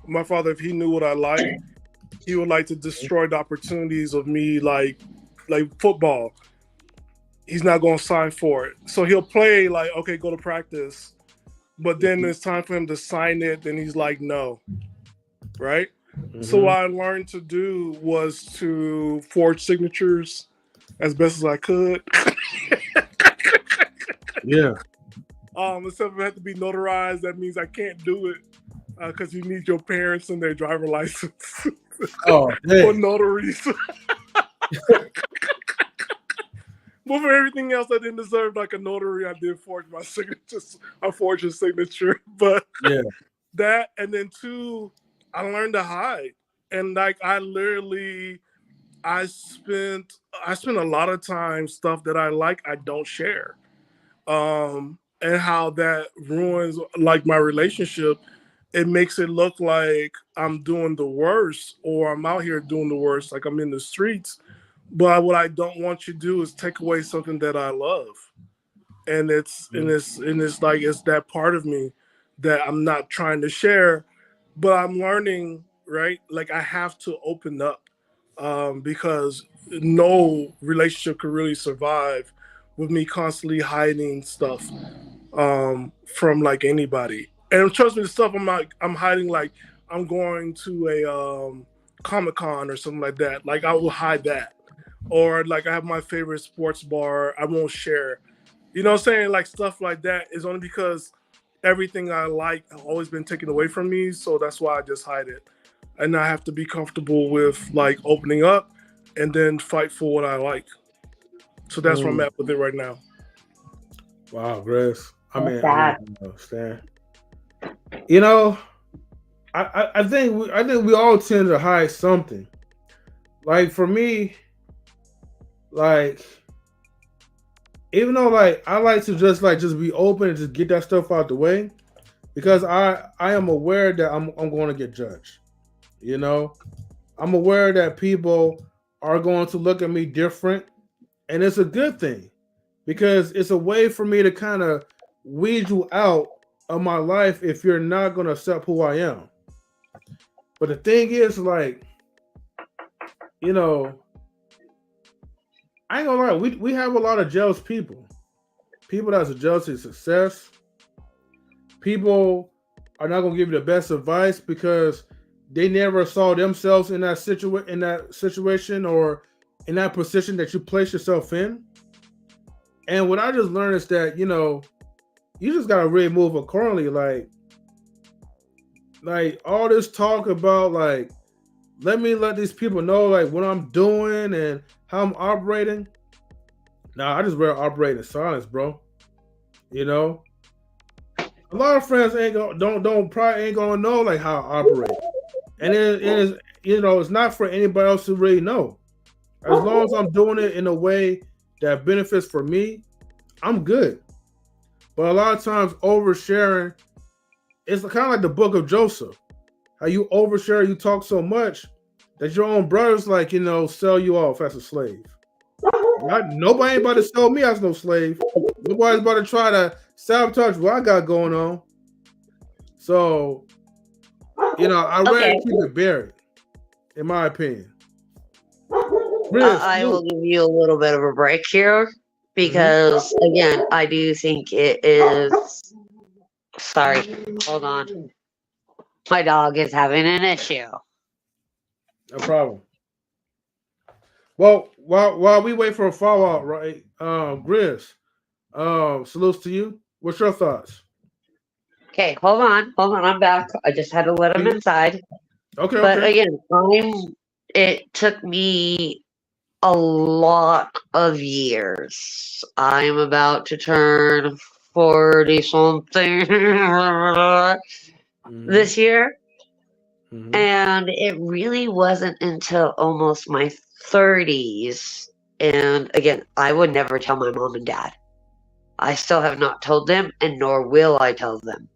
my father, if he knew what I liked, he would like to destroy the opportunities of me, like football. He's not going to sign for it. So he'll play like, okay, go to practice. But then it's time for him to sign it. Then he's like, no. Right? Mm-hmm. So what I learned to do was to forge signatures as best as I could. Yeah. Except if it had to be notarized, that means I can't do it because you need your parents and their driver license for notaries. But for everything else, I didn't deserve like a notary. I did forge my signature. I forged a signature, but that, and then 2, I learned to hide, and like I spent a lot of time stuff that I like I don't share, and how that ruins like my relationship. It makes it look like I'm doing the worst, or I'm out here doing the worst, like I'm in the streets. But what I don't want you to do is take away something that I love, and it's like it's that part of me that I'm not trying to share, but I'm learning, right? Like I have to open up, because no relationship could really survive with me constantly hiding stuff from like anybody. And trust me, the stuff I'm hiding, like I'm going to a Comic-Con or something like that. Like I will hide that. Or like I have my favorite sports bar, I won't share. You know what I'm saying? Like stuff like that is only because everything I like has always been taken away from me. So that's why I just hide it. And I have to be comfortable with like opening up and then fight for what I like. So that's where I'm at with it right now. Wow, Grace. I understand. I think we all tend to hide something. Like for me, like even though like I like to just be open and just get that stuff out the way, because I am aware that I'm going to get judged. I'm aware that people are going to look at me different, and it's a good thing, because it's a way for me to kind of weed you out of my life if you're not going to accept who I am. But the thing is, like, I ain't gonna lie, we have a lot of jealous people. People that's jealous of success. People are not gonna give you the best advice because they never saw themselves in that situation or in that position that you place yourself in. And what I just learned is that, you just gotta really move accordingly. Like all this talk about like, let these people know like what I'm doing and how I'm operating. Nah, I just rather operate in silence, bro. A lot of friends probably ain't gonna know like how I operate, and it is it's not for anybody else to really know. As long as I'm doing it in a way that benefits for me, I'm good. But a lot of times oversharing, it's kind of like the book of Joseph. How you overshare, you talk so much that your own brothers sell you off as a slave. Nobody ain't about to sell me as no slave. Nobody's about to try to sabotage what I got going on. So, I'd rather keep it buried, in my opinion. Chris, I will give you a little bit of a break here because, again, I do think it is. Sorry, hold on. My dog is having an issue. no problem. Well, while we wait for a fallout, right? Grizz, salutes to you. What's your thoughts? Okay, hold on. I'm back. I just had to let him inside. Okay, But okay. again, it took me a lot of years. I'm about to turn 40 something this year. And it really wasn't until almost my 30s. And again, I would never tell my mom and dad. I still have not told them, and nor will I tell them.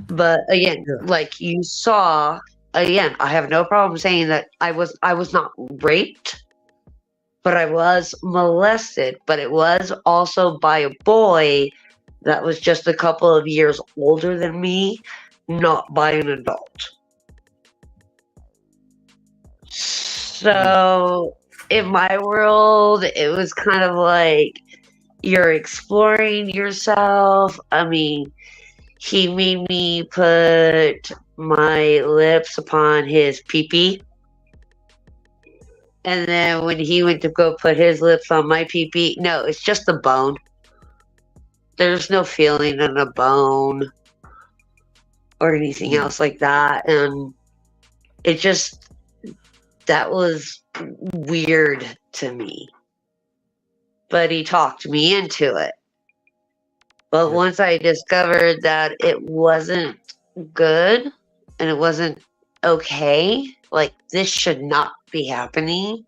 But again, Yeah. like you saw, again, I have no problem saying that I was not raped, but I was molested. But it was also by a boy that was just a couple of years older than me, not by an adult. So in my world, it was kind of like you're exploring yourself. I mean, he made me put my lips upon his pee-pee. And then when he went to go put his lips on my pee-pee, no, it's just a bone. There's no feeling in a bone or anything else like that. And it just, that was weird to me. But he talked me into it. But once I discovered that it wasn't good and it wasn't okay, like this should not be happening,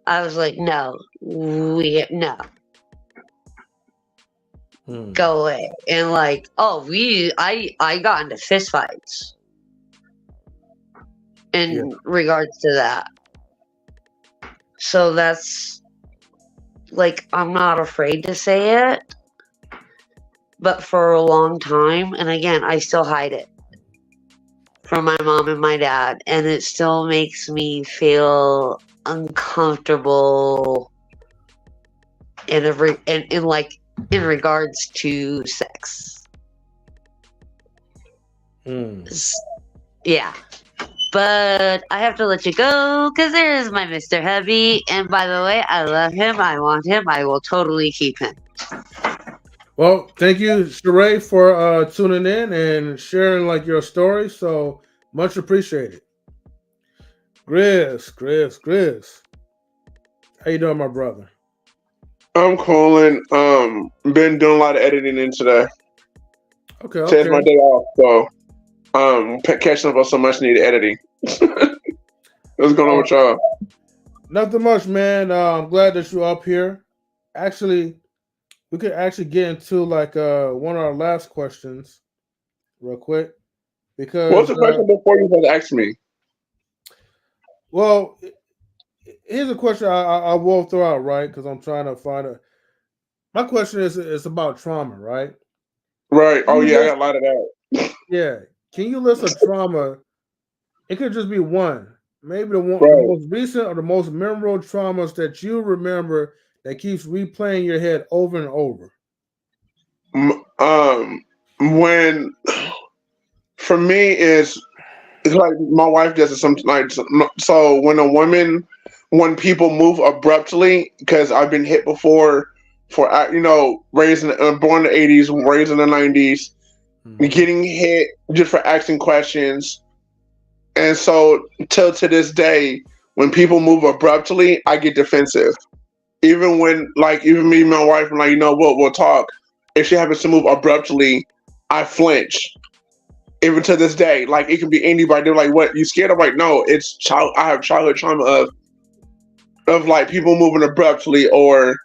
I was like, no, no. Go away. And like, I got into fist fights in regards to that. So that's like, I'm not afraid to say it, but for a long time, and again, I still hide it from my mom and my dad, and it still makes me feel uncomfortable in regards to sex. Yeah. But I have to let you go because there is my Mr. Heavy. And by the way, I love him. I want him. I will totally keep him. Well, thank you, Sheree, for tuning in and sharing like your story. So much appreciated. Grizz. How you doing, my brother? I'm calling. Been doing a lot of editing in today. Okay. Today's my day off, so catching up on so much needed editing. What's going on with y'all? Nothing much, man. I'm glad that you're up here. Actually, we could actually get into like one of our last questions real quick. Because what's the question before you guys ask me? Well, here's a question I will throw out, right? Because I'm trying to find a. My question is about trauma, right? Right. Oh yeah, I got a lot of that. Yeah. Can you list a trauma? It could just be one. Maybe the most recent or the most memorable traumas that you remember that keeps replaying your head over and over. When for me it's like my wife does it sometimes. Like, so when people move abruptly, because I've been hit before for raised born in the 80s, raised in the 90s, getting hit just for asking questions. And so till to this day, when people move abruptly, I get defensive. Even when even me and my wife, I'm like, we'll talk. If she happens to move abruptly, I flinch. Even to this day, like it can be anybody. They're like, "What? You scared?" I'm like, "No, it's child. I have childhood trauma of like people moving abruptly, or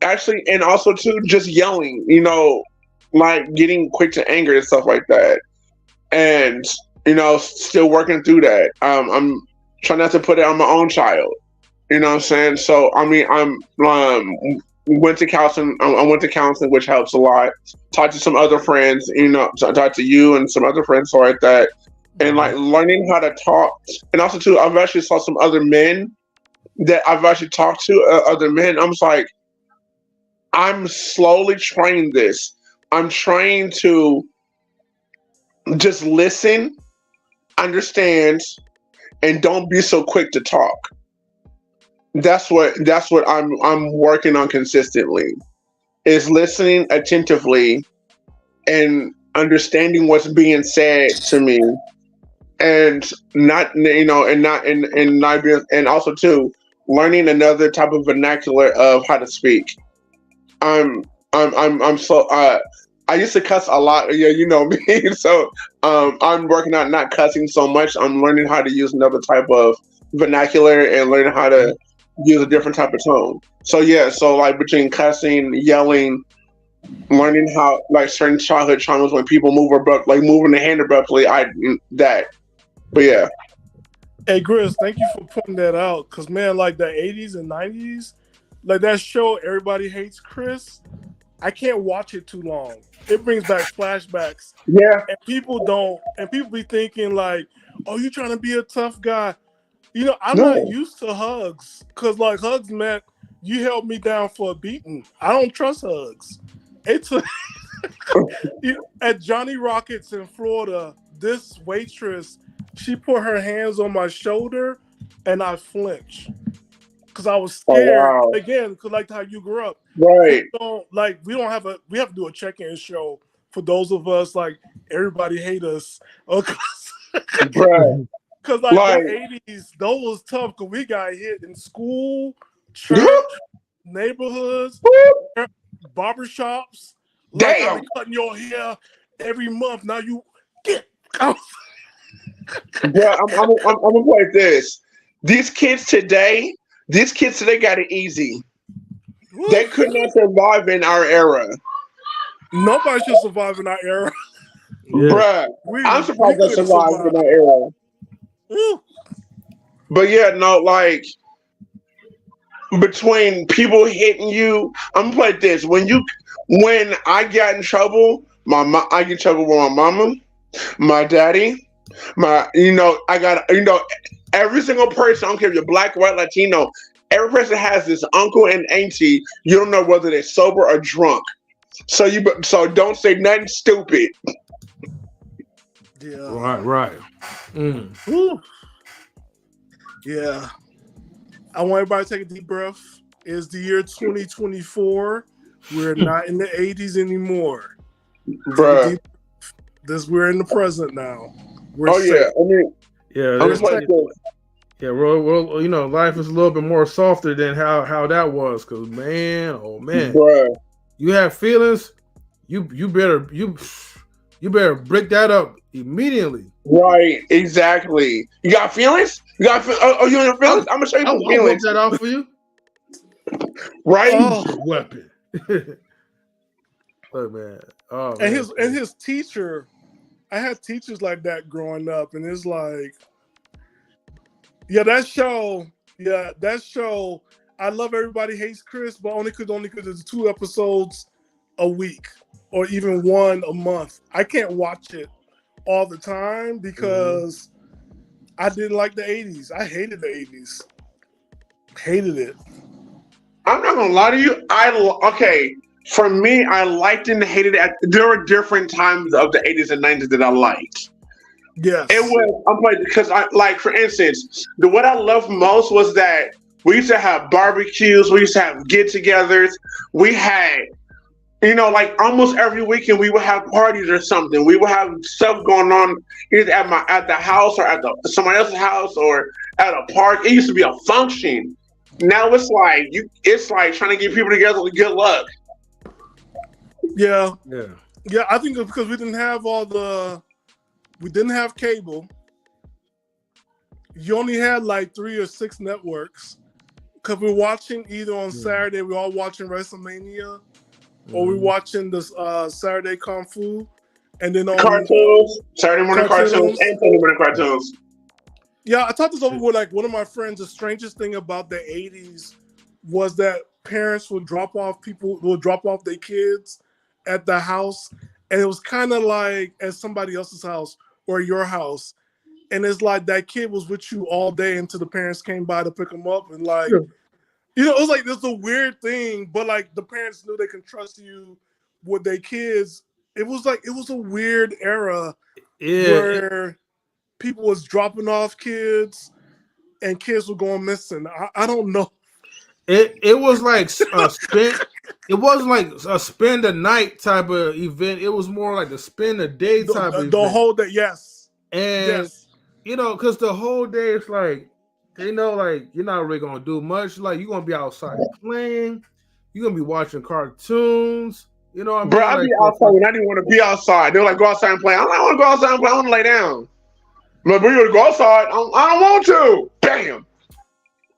actually, and also too, just yelling. Like getting quick to anger and stuff like that. And still working through that. I'm trying not to put it on my own child. You know what I'm saying? So I mean, went to counseling. I went to counseling, which helps a lot. Talked to some other friends, talked to you and some other friends like that. and like learning how to talk. And also too, I've actually saw some other men that I've actually talked to, other men. I'm just like, I'm slowly trying this. I'm trying to just listen, understand, and don't be so quick to talk. That's what I'm working on consistently. Is listening attentively and understanding what's being said to me, and not and not being, and also too learning another type of vernacular of how to speak. I'm so I used to cuss a lot. Yeah, you know me. So I'm working on not cussing so much. I'm learning how to use another type of vernacular and learning how to use a different type of tone. So yeah, so like between cussing, yelling, learning how like certain childhood traumas when people move abrupt, like moving the hand abruptly. That. But yeah, Hey, Chris, thank you for pointing that out. Because, man, like the 80s and 90s, like that show, Everybody Hates Chris, I can't watch it too long. It brings back flashbacks. yeah, And people be thinking, like, oh, you trying to be a tough guy. You know, I'm not no, used to hugs. Because, like, hugs meant you held me down for a beating. I don't trust hugs. It's at Johnny Rockets in Florida, this waitress, she put her hands on my shoulder and I flinched because I was oh scared. wow, Again, because like how you grew up, right, we have to do a check-in show for those of us like everybody hate us. bruh, Because like them like 80s, those was tough because we got hit in school, church, neighborhoods, barbershops. Like I'll damn, be cutting your hair every month. Now you get out. bruh. I'm gonna play this. These kids today got it easy. They could not survive in our era, Nobody should survive in our era. Yeah. bruh. I'm We surprised they couldn't survived in survive. our era. Woo. But yeah, no, like between people hitting you, I'm gonna play this. When I got in trouble, I get in trouble with my mama, my daddy, I got every single person. I don't care if you're black, white, Latino. Every person has this uncle and auntie. You don't know whether they're sober or drunk. So don't say nothing stupid. Yeah. Right. Mm. Woo. Yeah. I want everybody to take a deep breath. It's the year 2024. We're not in the 80s anymore. Take a Bruh. deep we're in the present now. We're Oh safe. yeah. I mean, Yeah, I'm just like this. yeah. Well, life is a little bit more softer than how that was. Cause man, oh man, Bruh. you have feelings, you better break that up immediately. Right, exactly. You got feelings? You got you in your feelings? I'm gonna show you some I'll work feelings. that out for you. Right? Oh, Weapon. Look, man. Oh and man. his teacher, I had teachers like that growing up, and it's like, that show. I love Everybody Hates Chris, but only because there's 2 episodes a week or even 1 a month. I can't watch it all the time because I didn't like the 80s. I hated the 80s. Hated it. I'm not gonna lie to you. Okay. For me, I liked and hated it. There were different times of the 80s and 90s that I liked. Yes. It was I'm like because I like for instance, what I loved most was that we used to have barbecues, we used to have get-togethers, we had like almost every weekend we would have parties or something. We would have stuff going on either at the house or at somebody else's house or at a park. It used to be a function. Now it's like trying to get people together with good luck. Yeah. Yeah. Yeah, I think it's because we didn't have cable. You only had like 3 or 6 networks. Because we're watching either on Saturday, we're all watching WrestleMania, or we're watching this Saturday Kung Fu, and then on Cartoons, Saturday morning cartoons, and Sunday morning cartoons. Yeah, I talked this over with like one of my friends. The strangest thing about the 80s was that parents would drop off their kids at the house, and it was kind of like at somebody else's house or your house. and it's like that kid was with you all day until the parents came by to pick him up, and like, Yeah. you know, it was like this a weird thing, but like the parents knew they can trust you with their kids. It was a weird era where people was dropping off kids and kids were going missing. I don't know. It was like a spend. It wasn't like a spend the night type of event. It was more like the spend the day type of event. The whole day, yes. And Yes. you know, because the whole day it's like they know like you're not really gonna do much. Like you're gonna be outside playing, you're gonna be watching cartoons. You know what I mean? Bro, I'd like, be outside when I didn't want to be outside. They were like, go outside and play. I don't want to go outside and play. I want to lay down. But we would go outside. I don't want to. Bam.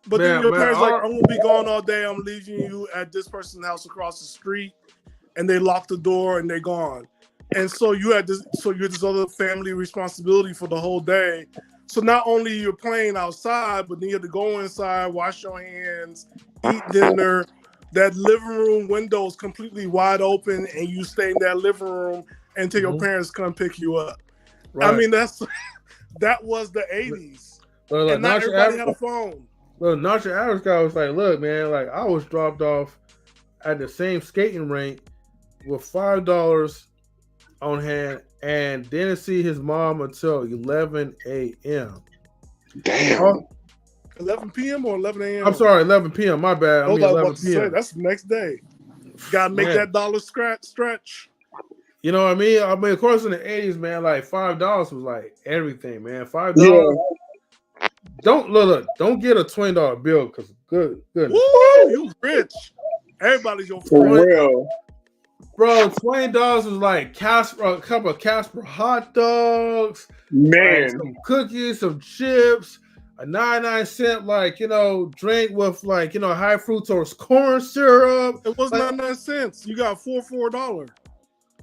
But Man, then your parents man, like, I'm gonna be gone all day. I'm leaving you at this person's house across the street, and they lock the door and they're gone. And so you had this other family responsibility for the whole day. So not only you're playing outside, but then you have to go inside, wash your hands, eat dinner. That living room window is completely wide open, and you stay in that living room until your parents come pick you up. Right. I mean, that was the 80s. Well, like, and not everybody had a phone. Well, not your average guy was like, look, man, like I was dropped off at the same skating rink with $5 on hand and didn't see his mom until 11 a.m. Damn. 11 p.m. or 11 a.m.? I'm sorry, 11 p.m. My bad. I mean 11 p.m. That's the next day. Gotta make that dollar stretch. You know what I mean? I mean, of course, in the 80s, man, like $5 was like everything, man. $5. Yeah. Don't get a $20 bill because goodness. Woo, you rich. Everybody's your For friend. real. Bro, $20 was like a couple of Casper hot dogs, Man. like some cookies, some chips, a 99-cent drink with high fructose corn syrup. It was 99 cents. You got $4.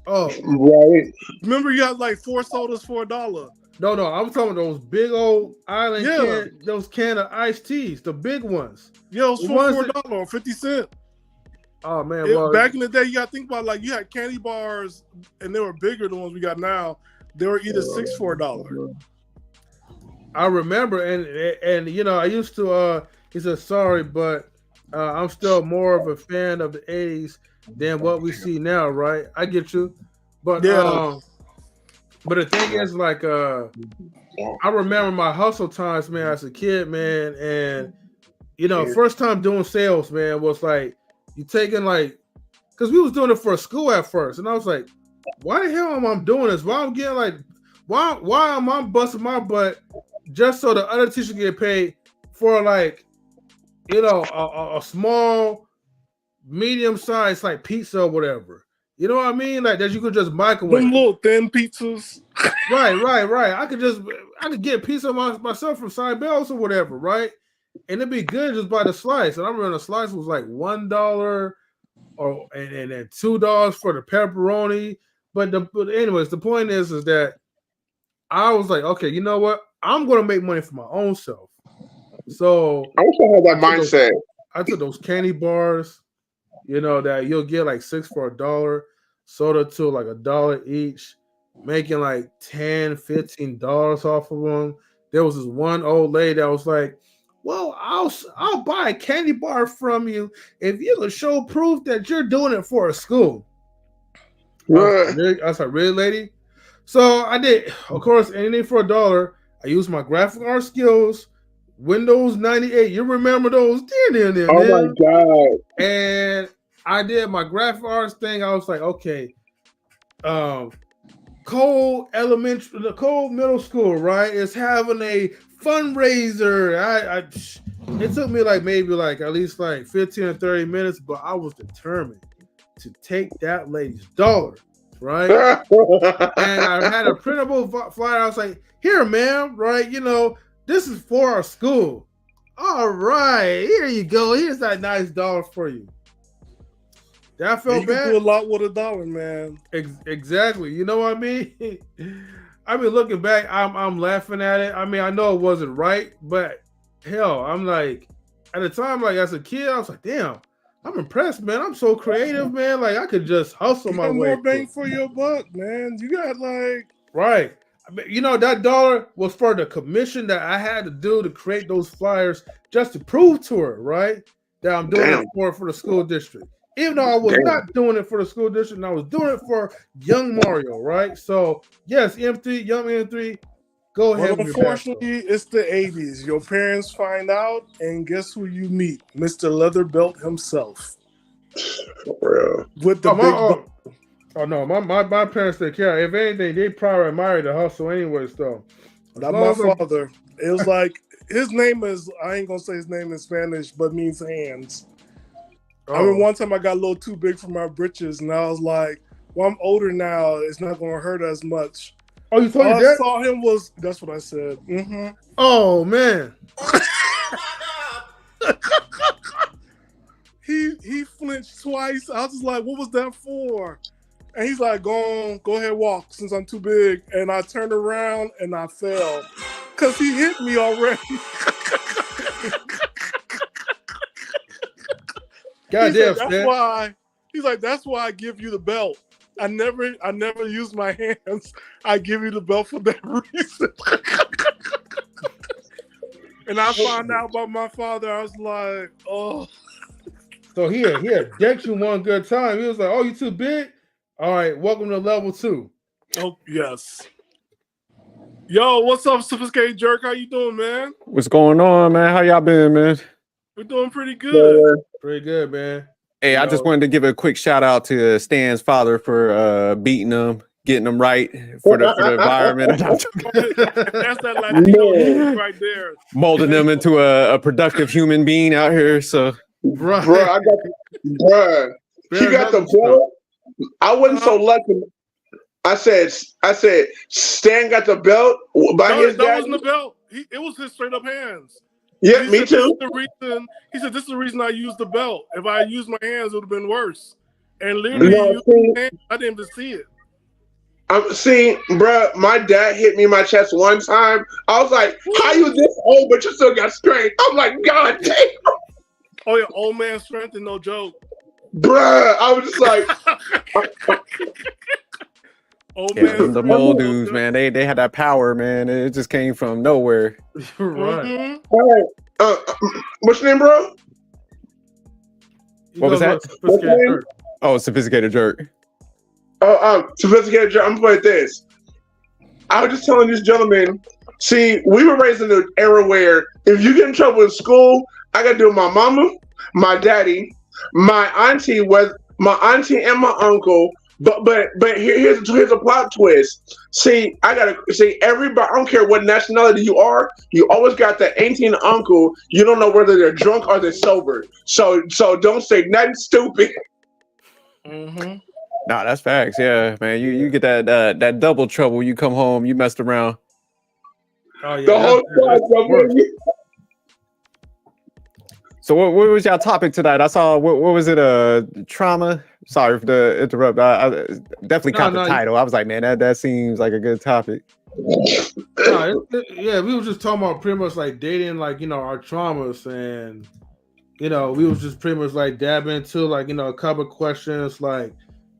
Oh, right. Remember, you got like 4 sodas for $1. No, I'm talking those big old island those can of iced teas, the big ones. Yeah, it was for $4 or 50 cents. Oh man, back in the day, you got to think about like you had candy bars, and they were bigger than the ones we got now. They were either $6 or $1. I remember, and I used to. He said, "Sorry, but I'm still more of a fan of the '80s than what we see now." Right? I get you, but but the thing is, like, I remember my hustle times, man, as a kid, man, and first time doing sales, man, was like. You taking because we was doing it for school at first, and I was like, "Why the hell am I doing this? Why I'm getting why am I busting my butt just so the other teacher get paid for a small, medium size pizza or whatever? You know what I mean? Like that you could just microwave. Them little thin pizzas. Right. I could get pizza myself from Sibel's or whatever, right? And it'd be good just by the slice. And I remember the slice was like $1 and then $2 for the pepperoni. But anyways, the point is that I was like, okay, you know what? I'm gonna make money for my own self. So I also have that mindset. I took those candy bars, that you'll get like 6 for $1, soda to like $1 each, making like $10-15 off of them. There was this one old lady that was like, well, I'll buy a candy bar from you if you can show proof that you're doing it for a school. I was like, really, lady? So I did. Of course, anything for $1. I used my graphic art skills, Windows 98. You remember those? Oh my God. And I did my graphic arts thing. I was like, okay, Cole Middle School, right, is having a fundraiser. It took me maybe at least 15 or 30 minutes, but I was determined to take that lady's dollar, right? And I had a printable flyer. I was like, here, ma'am, right? This is for our school. All right, here you go. Here's that nice dollar for you. That felt bad. You can do a lot with $1, man. Exactly. You know what I mean? I mean, looking back, I'm laughing at it. I mean, I know it wasn't right, but hell, I'm like, at the time, as a kid, I was like, damn, I'm impressed, man. I'm so creative, man. I could just hustle my way. More bang for your buck, man. You got right. You know, that dollar was for the commission that I had to do to create those flyers just to prove to her, right, that I'm doing Damn. it for the school district. Even though I was Damn. not doing it for the school district, and I was doing it for young Mario, right? So, yes, M3, young M3, go ahead But with your backstory. unfortunately, it's the 80s. Your parents find out, and guess who you meet? Mr. Leather Belt himself. For real. With the big butt. Oh no, my parents take care. If anything, they probably admire the hustle anyways, though. Not my father. It was like, his name is, I ain't gonna say his name in Spanish, but means hands. I mean, one time I got a little too big for my britches, and I was like, well, I'm older now, it's not gonna hurt as much. Oh, you told All your I dad? saw him was, that's what I said. Mm-hmm. Oh, man. He flinched twice. I was just like, what was that for? And he's like, go ahead, walk, since I'm too big. And I turned around and I fell. Because he hit me already. Goddamn, that's why. He's like, that's why I give you the belt. I never use my hands. I give you the belt for that reason. And I found out about my father. I was like, oh. So he had decked you one good time. He was like, oh, you too big? All right, welcome to level 2. Oh, yes. Yo, what's up, Sophisticated Jerk? How you doing, man? What's going on, man? How y'all been, man? We're doing pretty good. Pretty good, man. Hey, I just wanted to give a quick shout out to Stan's father for beating him, getting him right for the environment. That's that Latino right there. Molding him into a productive human being out here. So, right. Bruh, he got the belt. I wasn't so lucky. I said, Stan got the belt by his dad. That wasn't the belt. It was his straight up hands. Yeah, me too. He said, this is the reason I used the belt. If I used my hands, it would have been worse. And literally, I didn't even see it. See, bruh, my dad hit me in my chest one time. I was like, how you this old, but you still got strength? I'm like, God damn. Oh, yeah, old man strength and no joke. Bruh, I was just like... the mole dudes, man, they had that power, man. It just came from nowhere. Right. Mm-hmm. All right. What's your name, bro? What was that? Sophisticated jerk. Sophisticated jerk. I'm gonna put it this. I was just telling this gentleman. See, we were raised in an era where if you get in trouble in school, I gotta deal with my mama, my daddy, my auntie and my uncle. But here's a plot twist. See, I gotta see everybody. I don't care what nationality you are. You always got that auntie and uncle. You don't know whether they're drunk or they're sober. So don't say nothing stupid. Mm-hmm. Nah, that's facts. Yeah, man. You get that double trouble. You come home, you messed around. Oh yeah. The whole time. So what was y'all topic tonight? I saw what was it? Trauma. Sorry for the interrupt. I definitely caught the title. I was like, man, that seems like a good topic. Yeah, we were just talking about pretty much like dating, like, you know, our traumas, and you know, we was just pretty much like dabbing into like, you know, a couple of questions like,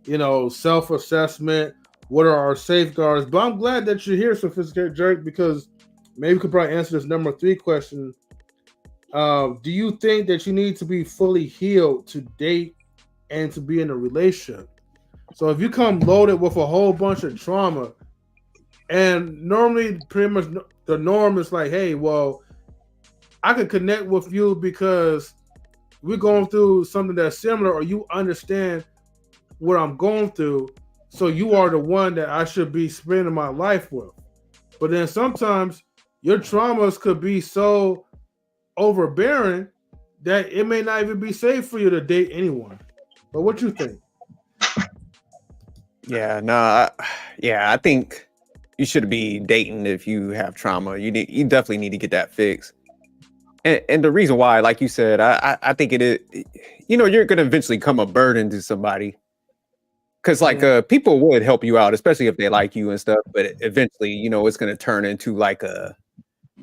you know, self-assessment. What are our safeguards? But I'm glad that you're here, Sophisticated Jerk, because maybe we could probably answer this number 3 question. Do you think that you need to be fully healed to date and to be in a relationship? So if you come loaded with a whole bunch of trauma, and normally pretty much the norm is like, hey, well, I can connect with you because we're going through something that's similar, or you understand what I'm going through, so you are the one that I should be spending my life with. But then sometimes your traumas could be so overbearing that it may not even be safe for you to date anyone. But what you think? I think you should be dating if you have trauma. You definitely need to get that fixed. And the reason why, like you said, I think it is, you know, you're gonna eventually become a burden to somebody. Because like people would help you out, especially if they like you and stuff. But eventually, you know, it's gonna turn into like a,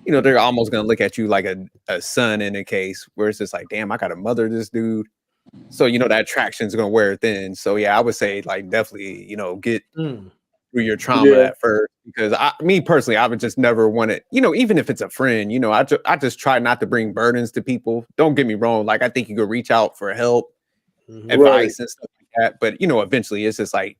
you know, they're almost gonna look at you like a son in a case where it's just like, damn, I gotta mother this dude. So, you know, that attraction is gonna wear thin. So yeah, I would say like definitely, you know, get through your trauma Yeah. at first. Because me personally, I would just never want to, even if it's a friend, I just try not to bring burdens to people. Don't get me wrong. Like, I think you could reach out for help, Mhm. advice and stuff like that. But, eventually it's just like,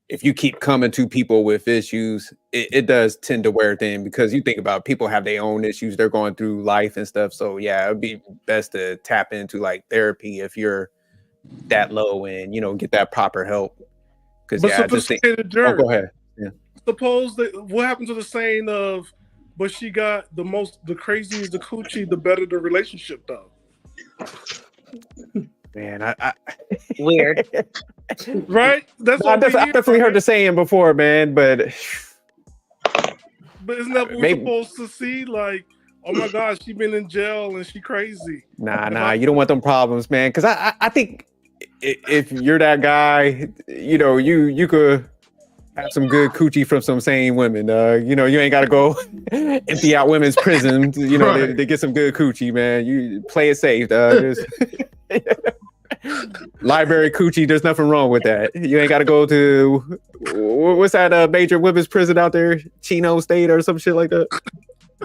if you keep coming to people with issues, it does tend to wear thin, because you think about people have their own issues. They're going through life and stuff. So yeah, it'd be best to tap into like therapy if you're that low and, get that proper help. Because But yeah, I just think, sophisticated oh, jerk. go ahead. Yeah. Suppose that what happened to the saying of, but she got the crazier the coochie, the better the relationship though. Man, I Weird. Right? That's I what we hear. definitely heard the saying before, man, but isn't that what we're supposed to see? Like, oh my gosh, she been in jail and she crazy. Nah, you don't want them problems, man. Because I think if you're that guy, you could have some good coochie from some sane women. You ain't got to go empty out women's prisons, to get some good coochie, man. You play it safe, dog. Library coochie, there's nothing wrong with that. You ain't got to go to, what's that major women's prison out there? Chino State or some shit like that?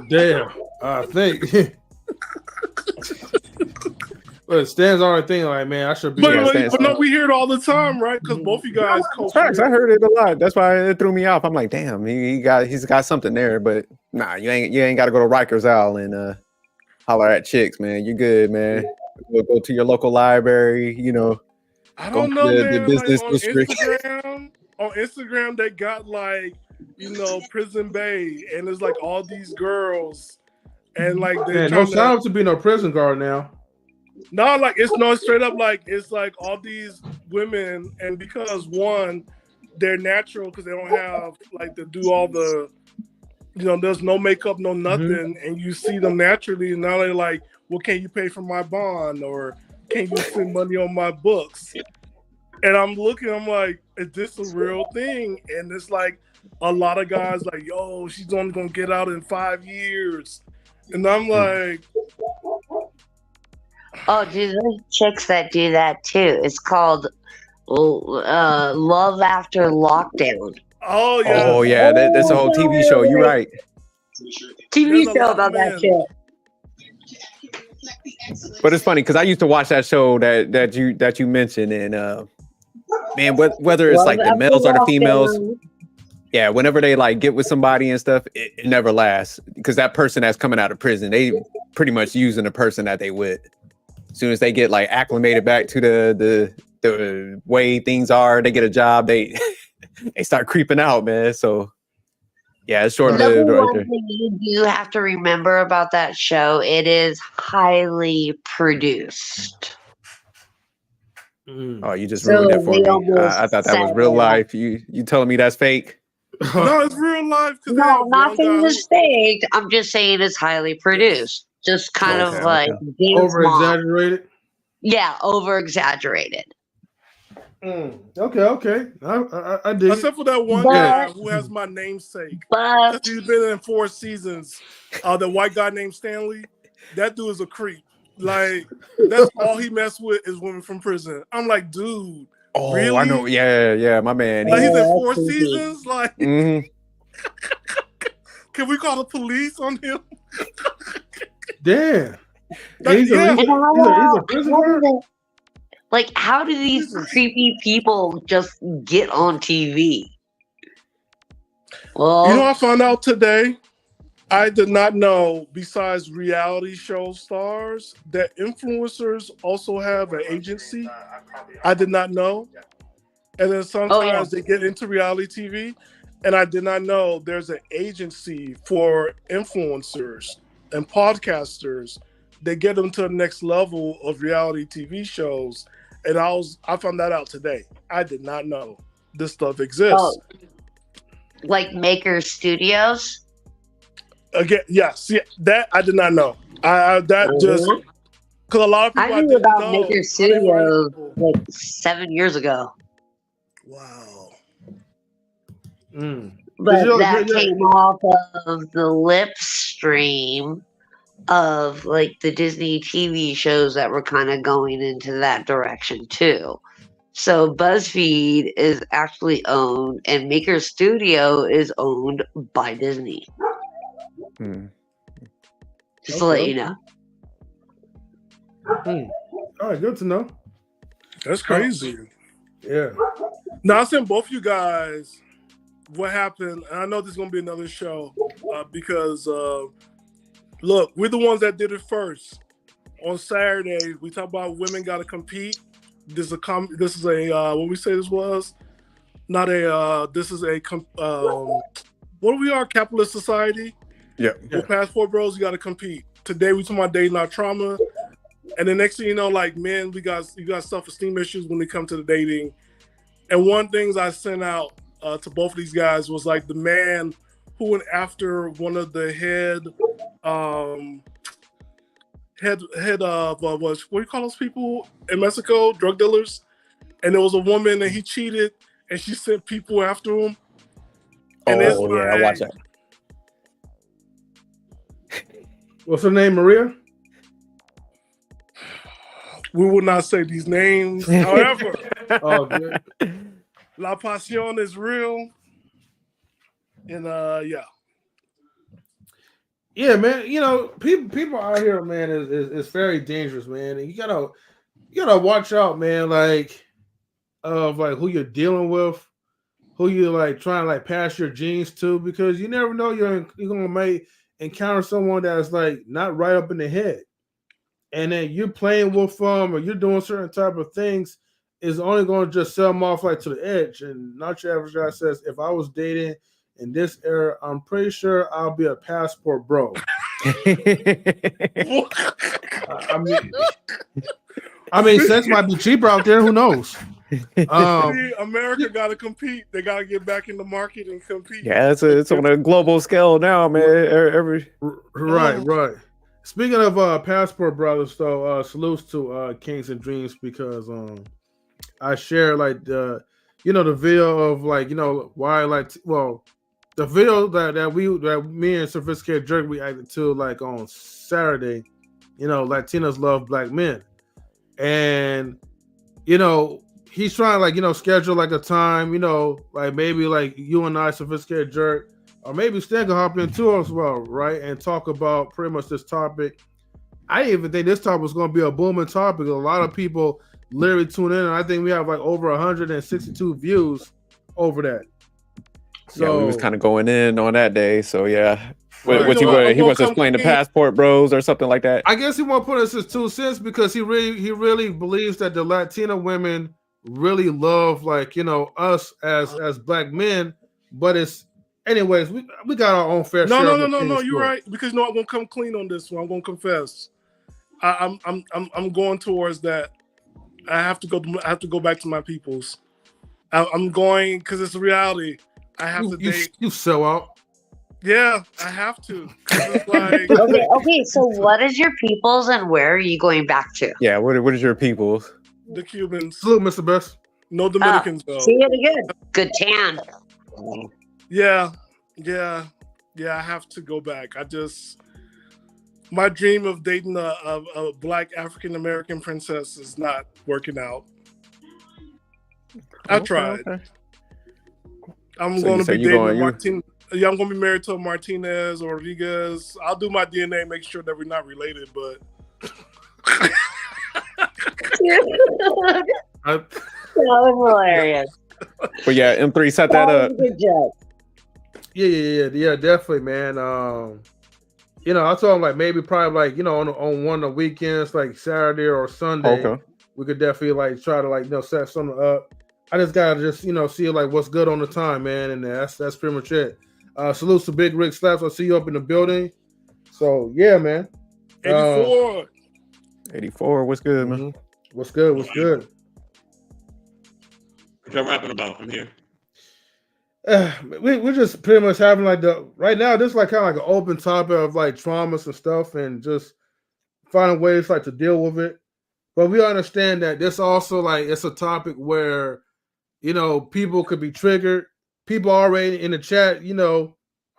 Damn, I think. But it stands on the thing like, man, I should be. But no, we hear it all the time, right? Because both you guys coach. Facts, I heard it a lot. That's why it threw me off. I'm like, damn, he's got something there. But nah, you ain't got to go to Rikers Island and holler at chicks, man. You good, man. Go to your local library. I don't know, the man. business Like district. on Instagram, they got like Prison Bay, and there's like all these girls, and like they're no sign up to be no prison guard now. No, like it's no straight up like it's like all these women, and because one, they're natural because they don't have like to do all the, there's no makeup, no nothing, and you see them naturally, and now they're like, well, can you pay for my bond or can you spend money on my books? And I'm looking, I'm like, is this a real thing? And it's like a lot of guys like, yo, she's only gonna get out in 5 years, and I'm like. Oh, dude, there's chicks that do that too. It's called Love After Lockdown. Oh yeah. Oh yeah, that's a whole TV show. You're right. TV show about that shit. But it's funny because I used to watch that show that you mentioned, and man, whether it's like the males or the females, yeah, whenever they like get with somebody and stuff, it never lasts because that person that's coming out of prison, they pretty much using the person that they with. As soon as they get like acclimated back to the way things are, they get a job, they start creeping out, man. So yeah, it's short lived right there. Thing you do have to remember about that show, it is highly produced. Oh, you just ruined it for me. I thought that was real life. You telling me that's fake? No, it's real life. No, not saying it's fake. I'm just saying it's highly produced. Just kind of like over exaggerated. Yeah, over exaggerated. Okay. I did. Except for that one guy who has my namesake. But he's been in 4 seasons. The white guy named Stanley. That dude is a creep. Like that's all he messed with is women from prison. I'm like, dude. Oh, really? I know. Yeah, my man. Like, he's in 4 seasons. Like, mm-hmm. Can we call the police on him? Damn. He's a prison guard? Like, how do these creepy people just get on TV? Well, I found out today. I did not know, besides reality show stars, that influencers also have an agency. I did not know. And then sometimes they get into reality TV, and I did not know there's an agency for influencers and podcasters. They get them to the next level of reality TV shows. And I found that out today. I did not know this stuff exists. Oh, like Maker Studios? Again, yes, that I did not know. Just because a lot of people I knew about Maker Studios like 7 years ago. Wow. But that came off of the lip stream of like the Disney TV shows that were kind of going into that direction too. So BuzzFeed is actually owned, and Maker Studio is owned by Disney. Just to let you know. All right, good to know. That's crazy. Yeah. Now I sent both you guys what happened, and I know this is gonna be another show because look, we're the ones that did it first. On Saturday, we talk about women got to compete. This is a what we say this was not a this is a what we are, capitalist society. Yeah. With Passport Bros, you got to compete. Today we talking about dating our trauma, and the next thing you know, like men, you got self-esteem issues when it comes to the dating. And one things I sent out to both of these guys was like the man who went after one of the head of what do you call those people in Mexico, drug dealers, and there was a woman and he cheated and she sent people after him. And I watched that. What's her name, Maria? We will not say these names. However, good. La Pasión is real. And yeah. Yeah, man. You know, people out here, man, is very dangerous, man. And you gotta watch out, man, like of like who you're dealing with, who you're like trying to like pass your genes to, because you never know you're gonna encounter someone that's like not right up in the head. And then you're playing with them or you're doing certain type of things is only going to just sell them off like to the edge. And not your average guy says, if I was dating in this era, I'm pretty sure I'll be a passport bro. I mean, sex might be cheaper out there. Who knows? See, America got to compete. They got to get back in the market and compete. Yeah, it's on a global scale now, man. Right. Speaking of passport brothers, though, salutes to Kings and Dreams, because I share like the video of like why the video that me and Sophisticated Jerk reacted to like on Saturday. Latinas love black men, and he's trying to like schedule like a time, like maybe like you and I, Sophisticated Jerk. Or maybe Stan can hop in too as well, right? And talk about pretty much this topic. I didn't even think this topic was going to be a booming topic. A lot of people literally tune in, and I think we have like over 162 views over that. So we was kind of going in on that day. So yeah, he wants to explain the passport bros or something like that. I guess he won't put us his 2 cents because he really believes that the Latina women really love like us as black men, but it's. Anyways, we got our own fair share. No. You're right, because I'm gonna come clean on this one. I'm gonna confess. I'm going towards that. I have to go back to my peoples. I'm going because it's a reality. I have to date. You sell out. Yeah, I have to. It's like, okay. So what is your peoples and where are you going back to? Yeah, what is your peoples? The Cubans. Salute, Mr. Best. No Dominicans though. See it again. Good tan. Yeah. I have to go back. My dream of dating a black African American princess is not working out. I tried. Okay. I'm going to be dating Martin. Yeah, I'm going to be married to a Martinez or Rodriguez. I'll do my DNA, make sure that we're not related, but. That was hilarious. But yeah, M3 set that up. Good job. Yeah, definitely, man. I told him like maybe probably like on one of the weekends, like Saturday or Sunday, okay, we could definitely like try to like set something up. I just gotta see like what's good on the time, man, and that's pretty much it. Salutes to Big Rick Slaps. I see you up in the building. So yeah, man. 84. What's good, man? What's good? What y'all rapping about? I'm here. We're just pretty much having like right now this is like kind of like an open topic of like traumas and stuff, and just finding ways like to deal with it. But we understand that this also like it's a topic where people could be triggered. People already in the chat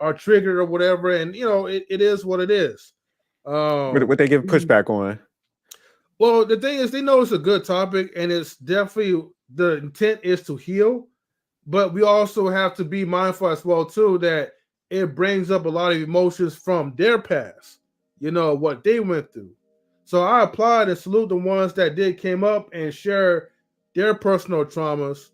are triggered or whatever, and it is what it is. What they give pushback on? Well, the thing is, they know it's a good topic, and it's definitely the intent is to heal, but we also have to be mindful as well too that it brings up a lot of emotions from their past, what they went through. So I applaud and salute the ones that did came up and share their personal traumas,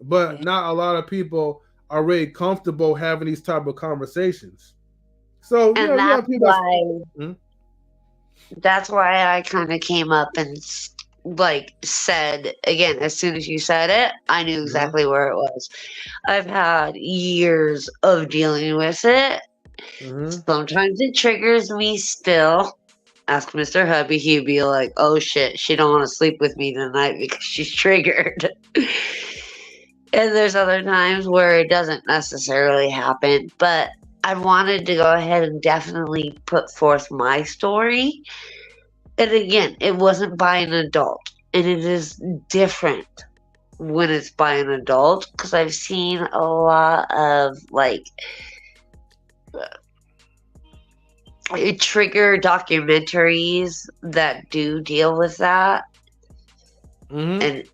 but not a lot of people are really comfortable having these type of conversations. So And you have people that's why I kind of came up and like said again, as soon as you said it, I knew exactly where it was. I've had years of dealing with it. Sometimes it triggers me still. Ask Mr. Hubby, he'd be like, oh shit, she don't want to sleep with me tonight because she's triggered. And there's other times where it doesn't necessarily happen, but I wanted to go ahead and definitely put forth my story. And again, it wasn't by an adult, and it is different when it's by an adult because I've seen a lot of like trigger documentaries that do deal with that. And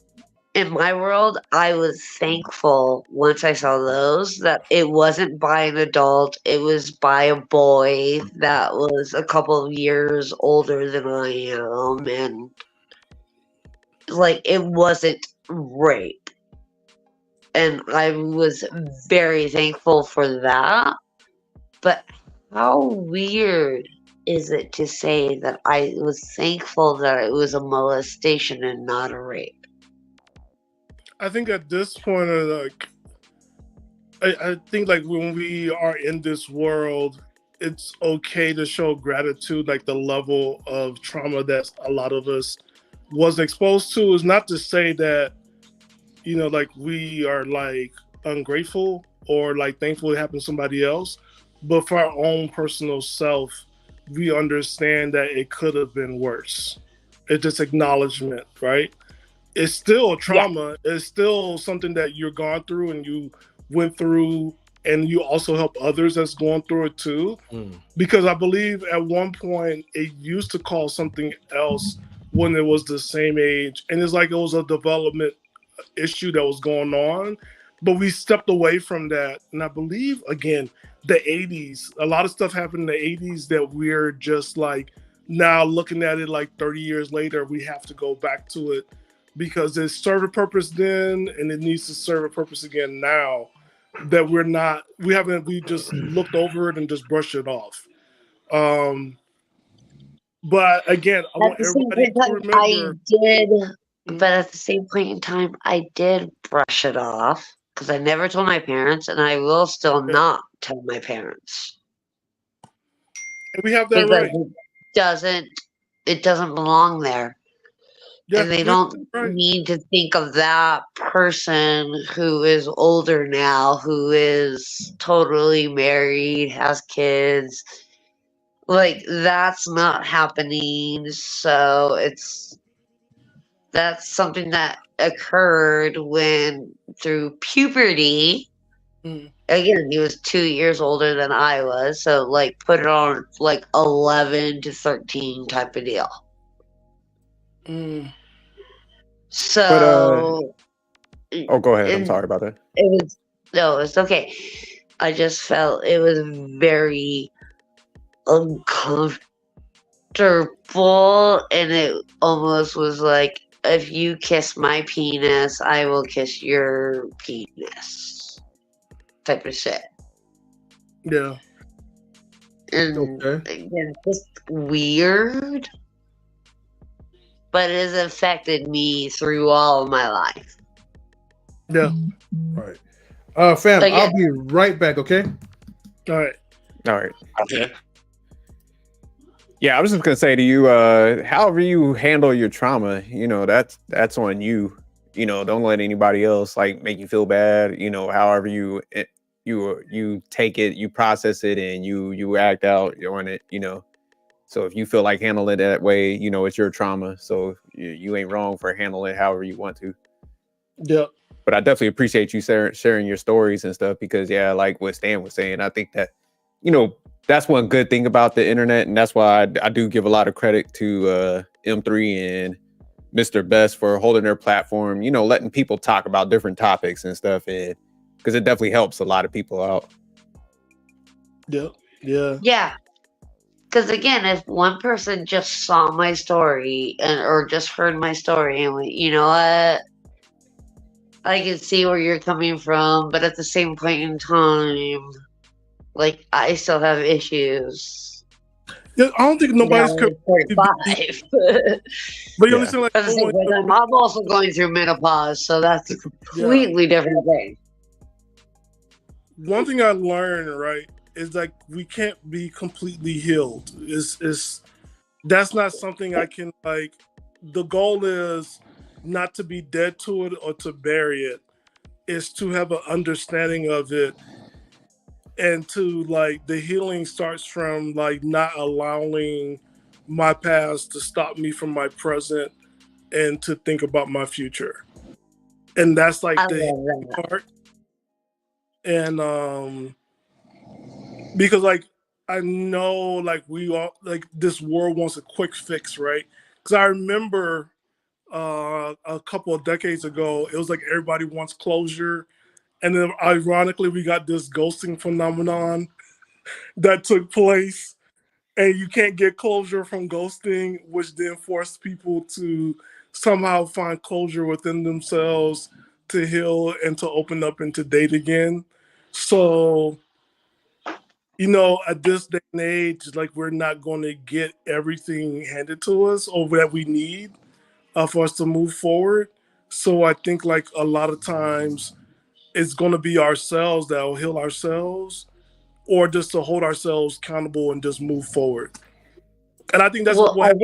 in my world, I was thankful once I saw those that it wasn't by an adult, it was by a boy that was a couple of years older than I am, and like it wasn't rape. And I was very thankful for that. But how weird is it to say that I was thankful that it was a molestation and not a rape? I think at this point, I think like when we are in this world, it's okay to show gratitude, like the level of trauma that a lot of us was exposed to. Is not to say that, like we are like ungrateful or like thankful it happened to somebody else, but for our own personal self, we understand that it could have been worse. It's just acknowledgement, right? It's still a trauma. Yeah. It's still something that you're gone through and you went through, and you also help others that's going through it too. Because I believe at one point it used to call something else when it was the same age, and it's like it was a development issue that was going on, but we stepped away from that. And I believe again, the 80s, a lot of stuff happened in the 80s that we're just like now looking at it like 30 years later, we have to go back to it because it served a purpose then and it needs to serve a purpose again now, that we just looked over it and just brushed it off. But again, I want everybody to remember. But at the same point in time, I did brush it off because I never told my parents, and I will still not tell my parents. And we have that right. It doesn't belong there. Yeah, and they don't need to think of that person who is older now, who is totally married, has kids. Like, that's not happening. So that's something that occurred through puberty. Again, he was 2 years older than I was. So, like, put it on, like, 11 to 13 type of deal. So, go ahead. I'm sorry about that. It's okay. I just felt it was very uncomfortable, and it almost was like, if you kiss my penis, I will kiss your penis type of shit. Yeah. And again, just weird. But it has affected me through all of my life. Yeah. Right. Fam, I'll be right back, okay? All right. Okay. Yeah, I was just gonna say to you, however you handle your trauma, that's on you. Don't let anybody else like make you feel bad. However you take it, you process it, and you act out on it. So if you feel like handling it that way, it's your trauma. So you ain't wrong for handling it however you want to. Yeah. But I definitely appreciate you sharing your stories and stuff because, yeah, like what Stan was saying, I think that, that's one good thing about the internet. And that's why I do give a lot of credit to M3 and Mr. Best for holding their platform, you know, letting people talk about different topics and stuff, because it definitely helps a lot of people out. Yeah. Yeah. Yeah. Because again, if one person just saw my story or just heard my story and went, you know what, I can see where you're coming from, but at the same point in time, like I still have issues. Yeah, I don't think nobody's Now I'm 45. But you Yeah. understand, like, At the same point, I'm also going through menopause, so that's a completely different thing. one thing I learned, right, is like we can't be completely healed. Is that's not something I can like. The goal is not to be dead to it or to bury it. Is to have an understanding of it, and to like the healing starts from like not allowing my past to stop me from my present and to think about my future. And that's like I the love healing that. part. And because like I know like we all like this world wants a quick fix, right? Because I remember a couple of decades ago, it was like everybody wants closure, and then ironically we got this ghosting phenomenon that took place, and you can't get closure from ghosting, which then forced people to somehow find closure within themselves to heal and to open up and to date again. So you know, at this day and age, like we're not going to get everything handed to us or that we need for us to move forward. So I think like a lot of times it's going to be ourselves that will heal ourselves, or just to hold ourselves accountable and just move forward. And I think that's Well, what.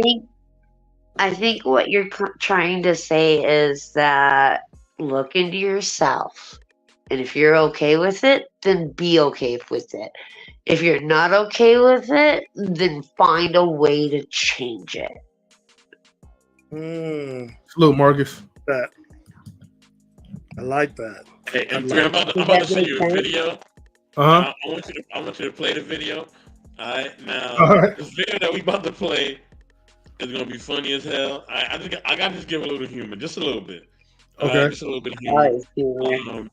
I think what you're trying to say is that look into yourself, and if you're okay with it, then be okay with it. If you're not okay with it, then find a way to change it. Salute, Marcus. That I like that. Hey, I I'm like about that. to send you a video. Uh-huh. I want you to play the video. All right, now All right. this video that we about to play is gonna be funny as hell. I think I gotta just give a little humor, just a little bit. All Okay. right, just a little bit of humor.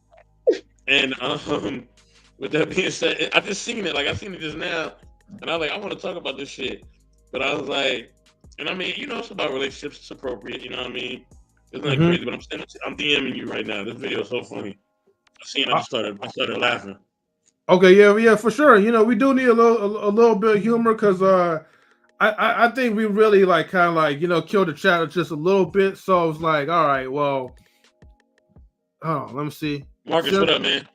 And with that being said, I just seen it. Like I seen it just now, and I was like, I want to talk about this shit. But I was like, and I mean, you know, it's about relationships. It's appropriate. You know what I mean? It's not crazy, but I'm DMing you right now. This video is so funny. I seen. I started laughing. Okay, yeah, for sure. You know, we do need a little bit of humor because I think we really like kind of like, you know, killed the chat just a little bit. So it's like, all right, well, let me see. Marcus, what up, man?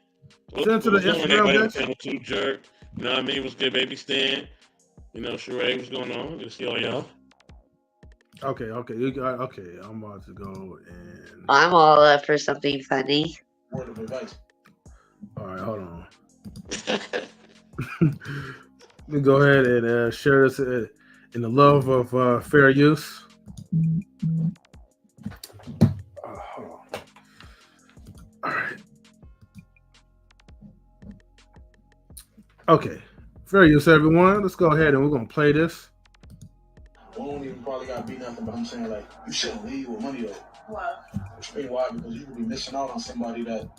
Send to the What's going on, Instagram, everybody on guys. the panel too, Jerk? You know what I mean? What's good, baby Stan? You know, Sheree, what's going on? Good to see all y'all. Okay. Okay, I'm about to go and I'm all up for something funny. word of advice. All right, hold on. Let me go ahead and share this in the love of fair use. Hold on. All right. Okay. Fair use, everyone. Let's go ahead and we're going to play this. We don't even probably got to be nothing, but I'm saying, like, you shouldn't leave with money, though. Why? Explain why, because you could be missing out on somebody that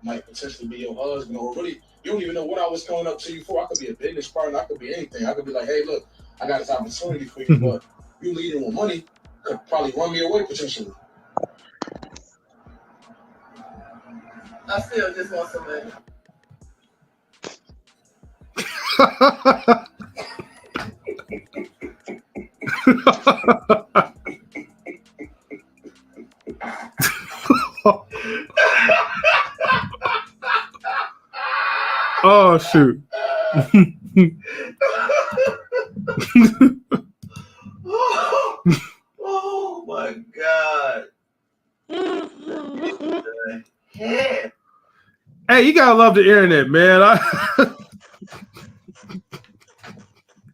might potentially be your husband, or really, you don't even know what I was coming up to you for. I could be a business partner. I could be anything. I could be like, hey, look, I got this opportunity for you, but you leading with money could probably run me away potentially. I still just want some money. Oh shoot. Oh my god. Yeah. Hey, you gotta love the internet, man.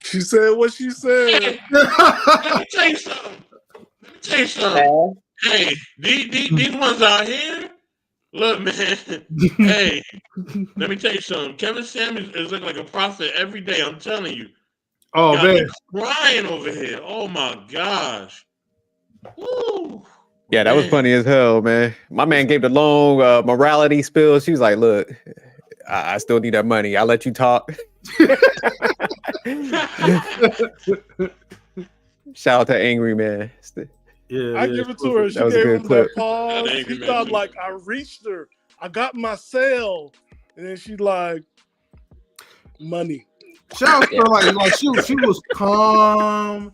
She said what she said. Let me tell you something. Hey, these ones out here, look, man. Hey, let me tell you something. Kevin Samuels is looking like a prophet every day. I'm telling you. Oh Got man, me crying over here. Oh my gosh. Woo! Yeah, that was Man. funny as hell, man. My man gave the long morality spill. She was like, "Look, I still need that money. I'll let you talk." Shout out to Angry Man. Yeah, I give it to her. She That was a gave good him clip. that pause. Angry He man thought too. like I reached her. I got my sale, and then she like money. Shout out to her, like she was calm.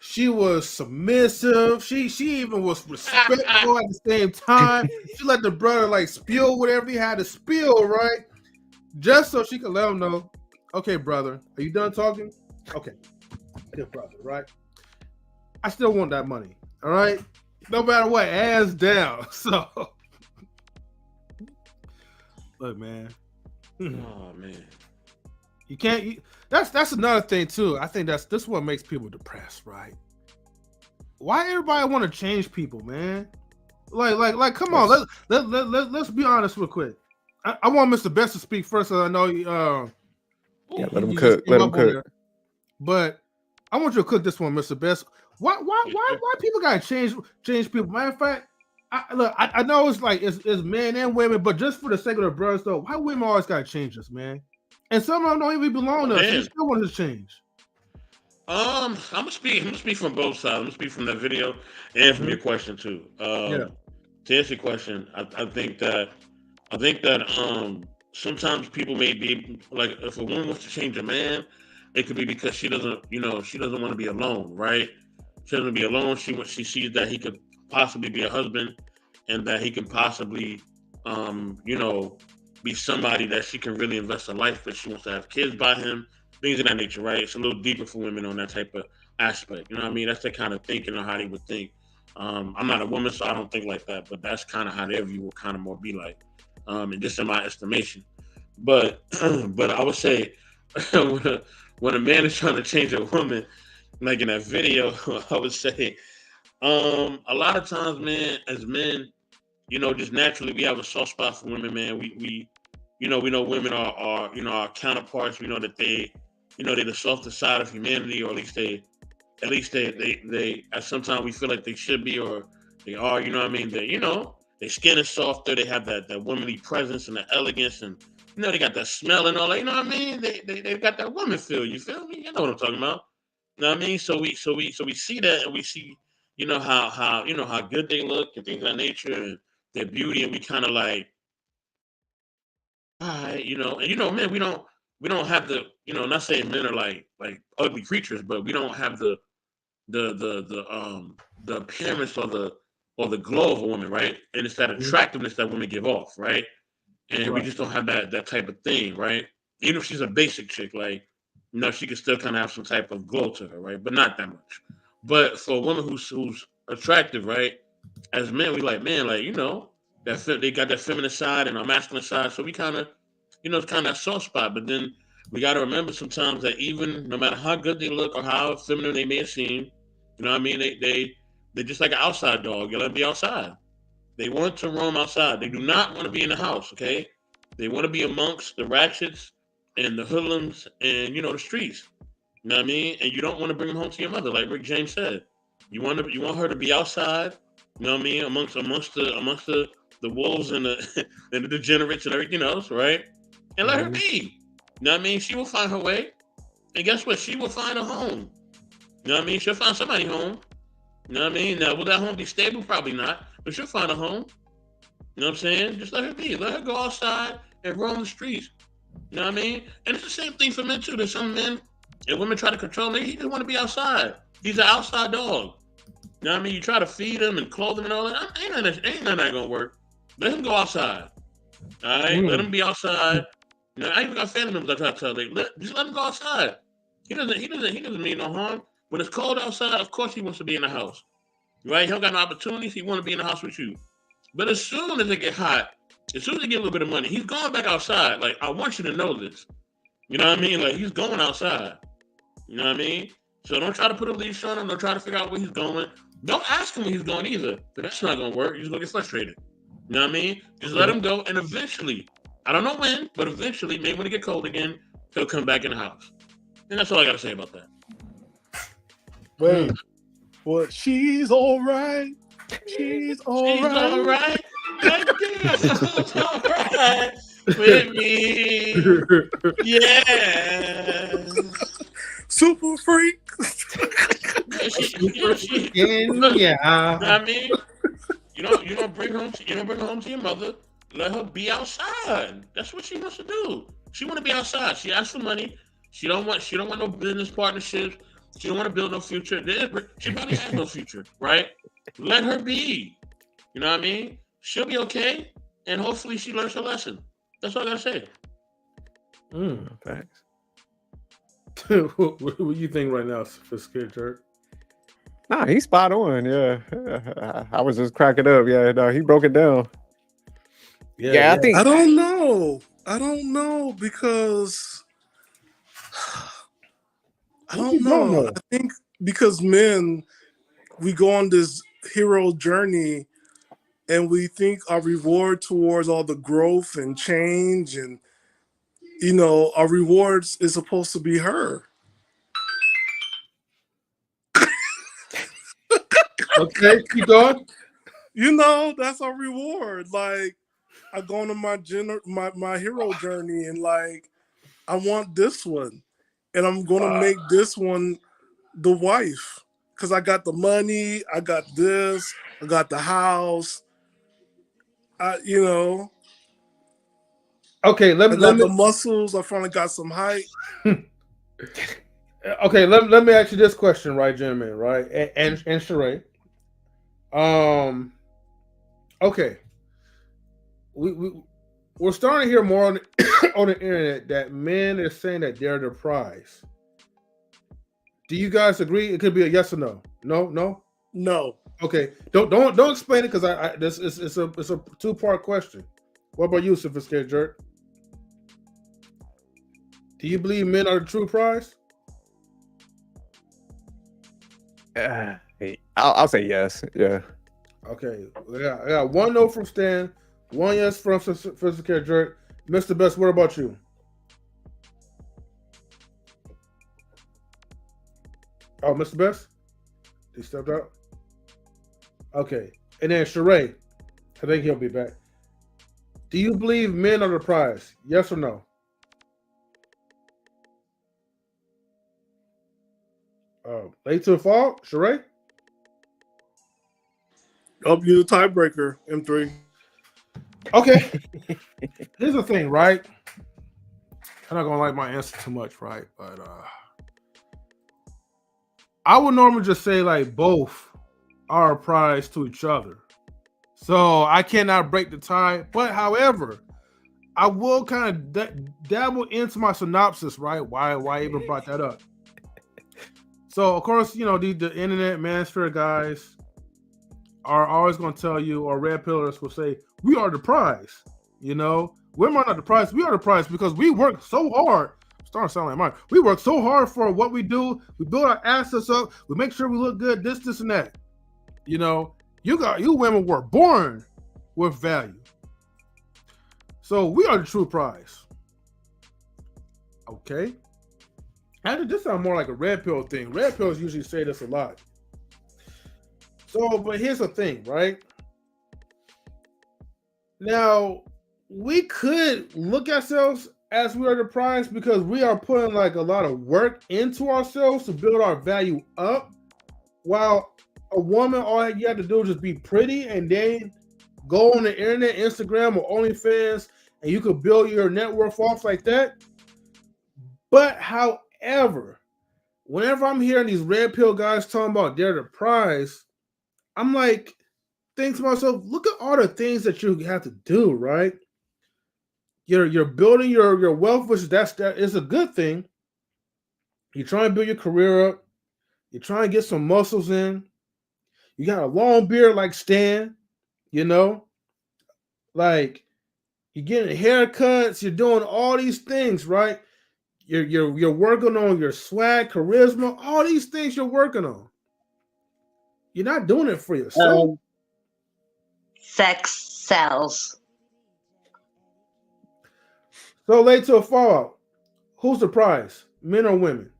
She was submissive. She even was respectful at the same time. She let the brother like spill whatever he had to spill, right? Just so she could let him know, okay, brother, are you done talking? Okay, good brother, right? I still want that money, all right? No matter what, ass down. So, look, man. Oh man. You can't. That's another thing too. I think this what makes people depressed, right? Why everybody want to change people, man? Like, come on, let's be honest real quick. I want Mr. Best to speak first, because I know Yeah, let him you cook. just came Let him up on cook. there. But I want you to cook this one, Mr. Best. Why people gotta change people? Matter of fact, I know it's like it's men and women, but just for the sake of the brothers, though, why women always gotta change us, man? And some of them don't even belong to us. You Man. still want to change. I'm gonna speak from both sides. I'm gonna speak from that video and from your question too. Yeah. To answer your question, I think that sometimes people may be like, if a woman wants to change a man, it could be because she doesn't want to be alone, right? She doesn't want to be alone. She sees that he could possibly be a husband, and that he can possibly be somebody that she can really invest her life with. She wants to have kids by him, things of that nature, right? It's a little deeper for women on that type of aspect. You know what I mean? That's the kind of thinking or how they would think. I'm not a woman, so I don't think like that, but that's kind of how their view will kind of more be like, and just in my estimation. But but I would say when a man is trying to change a woman, like in that video, I would say a lot of times, man, as men, just naturally we have a soft spot for women, man. We know women are our counterparts. We know that they're the softer side of humanity, or at least they sometimes we feel like they should be, or they are. You know what I mean? Their skin is softer. They have that womanly presence and the elegance, and they got that smell and all that. You know what I mean? They've got that woman feel. You feel me? You know what I'm talking about? You know what I mean? So we see that, and we see how good they look and things of that nature, and their beauty, and we kind of like, all right, and man, we don't have the, not saying men are like ugly creatures, but we don't have the appearance or the glow of a woman, right? And it's that attractiveness that women give off, right? And we Right. just don't have that type of thing, right? Even if she's a basic chick, like, she can still kind of have some type of glow to her, right? But not that much. But for a woman who's attractive, right? As men, we like, man, like, they got that feminine side and our masculine side, so we kind of, it's kind of that soft spot. But then we got to remember sometimes that even no matter how good they look or how feminine they may seem, you know what I mean? They're just like an outside dog. You let them be outside. They want to roam outside. They do not want to be in the house. Okay, they want to be amongst the ratchets and the hoodlums and the streets. You know what I mean? And you don't want to bring them home to your mother, like Rick James said. You want her to be outside. You know what I mean? Amongst the wolves and the and the degenerates and everything else, right? And let her be. You know what I mean? She will find her way. And guess what? She will find a home. You know what I mean? She'll find somebody home. You know what I mean? Now, will that home be stable? Probably not. But she'll find a home. You know what I'm saying? Just let her be. Let her go outside and roam the streets. You know what I mean? And it's the same thing for men too. There's some men and women try to control him. He just want to be outside. He's an outside dog. You know what I mean? You try to feed him and clothe him and all that. Ain't none of that gonna work. Let him go outside. All right? Let him be outside. I even got family members I try to tell them, just let him go outside. He doesn't mean no harm. When it's cold outside, of course he wants to be in the house. Right? He don't got no opportunities. He want to be in the house with you. But as soon as it get hot, as soon as he get a little bit of money, he's going back outside. Like, I want you to know this. You know what I mean? Like, he's going outside. You know what I mean? So don't try to put a leash on him. Don't try to figure out where he's going. Don't ask him where he's going either. Because that's not going to work. You're just going to get frustrated. You know what I mean? Just let him go. And eventually, I don't know when, but eventually, maybe when it get cold again, he'll come back in the house. And that's all I got to say about that. Wait, What? She's all right. She's all She's right. all right. God damn, she's all right with me. Yeah. Super freak. Yeah. I mean, you don't bring home to your mother. Let her be outside. That's what she wants to do. She want to be outside. She asks for money. She don't want no business partnerships. She don't want to build no future. She probably has no future, right? Let her be. You know what I mean? She'll be okay, and hopefully she learns her lesson. That's all I gotta say. Thanks. what do you think right now, Sophisticated Jerk? Nah, he's spot on. Yeah, I was just cracking up. Yeah, no, he broke it down. Yeah, I think I don't know. I don't know because I don't know. I think because men, we go on this hero journey and we think our reward towards all the growth and change and our rewards is supposed to be her. Okay, keep going. That's our reward. Like I go on my hero journey and like I want this one. And I'm gonna make this one the wife. Cause I got the money, I got this, I got the house. Okay, I got the muscles. I finally got some height. Okay, let me ask you this question, right, gentlemen, right, and Sheree. Okay, we're starting to hear more on on the internet that men are saying that they're the prize. Do you guys agree? It could be a yes or no. No. Okay, don't explain it because this is it's a 2-part question. What about you, Sophisticated Jerk? Do you believe men are the true prize? I'll say yes. Yeah. Okay, I got 1 no from Stan, 1 yes from Sophisticated Jerk. Mr. Best, what about you? Oh, Mr. Best? He stepped out? Okay, and then Sheree, I think he'll be back. Do you believe men are the prize? Yes or no? Late to the fall, Sheree? Up you the tiebreaker, M3. Okay. Here's the thing, right? I'm not gonna like my answer too much, right? But I would normally just say like both are a prize to each other. So I cannot break the tie. But however, I will kind of dabble into my synopsis, right? Why I even brought that up. So of course, the internet manosphere guys are always going to tell you, or red pillars will say, we are the prize. Women are not the prize. We are the prize because we work so hard. Starting to sound like mine. We work so hard for what we do. We build our assets up. We make sure we look good. This, and that. You women were born with value. So we are the true prize. Okay. Actually, this sounds more like a red pill thing. Red pills usually say this a lot. So, but here's the thing, right? Now, we could look at ourselves as we are the prize because we are putting like a lot of work into ourselves to build our value up. While a woman, all you have to do is just be pretty and then go on the internet, Instagram or OnlyFans, and you could build your net worth off like that. But however, whenever I'm hearing these red pill guys talking about they're the prize, I'm like, think to myself, look at all the things that you have to do, right? You're building your wealth, which that is a good thing. You're trying to build your career up. You're trying to get some muscles in. You got a long beard like Stan, like you're getting haircuts. You're doing all these things, right? You're working on your swag, charisma, all these things you're working on. You're not doing it for yourself. Sex sells. So late to a fallout. Who's the prize? Men or women?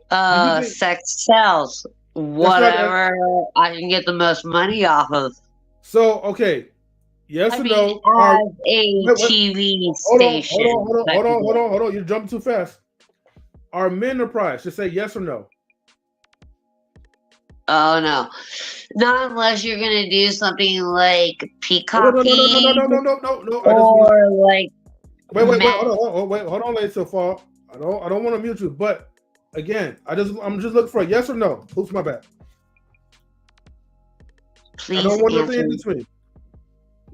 Sex sells. That's not. Whatever I can get the most money off of. So okay, yes I or mean, no? Are as a wait, TV hold on, station type of deal. hold on. You're jumping too fast. Are men the prize? Just say yes or no. Oh no. Not unless you're gonna do something like No, peacocking no. I just want. or like Wait. men. Hold on, late so far. I don't want to mute you, but again, I'm just looking for a yes or no. Oops, my bad. I Please don't want answer. nothing in between.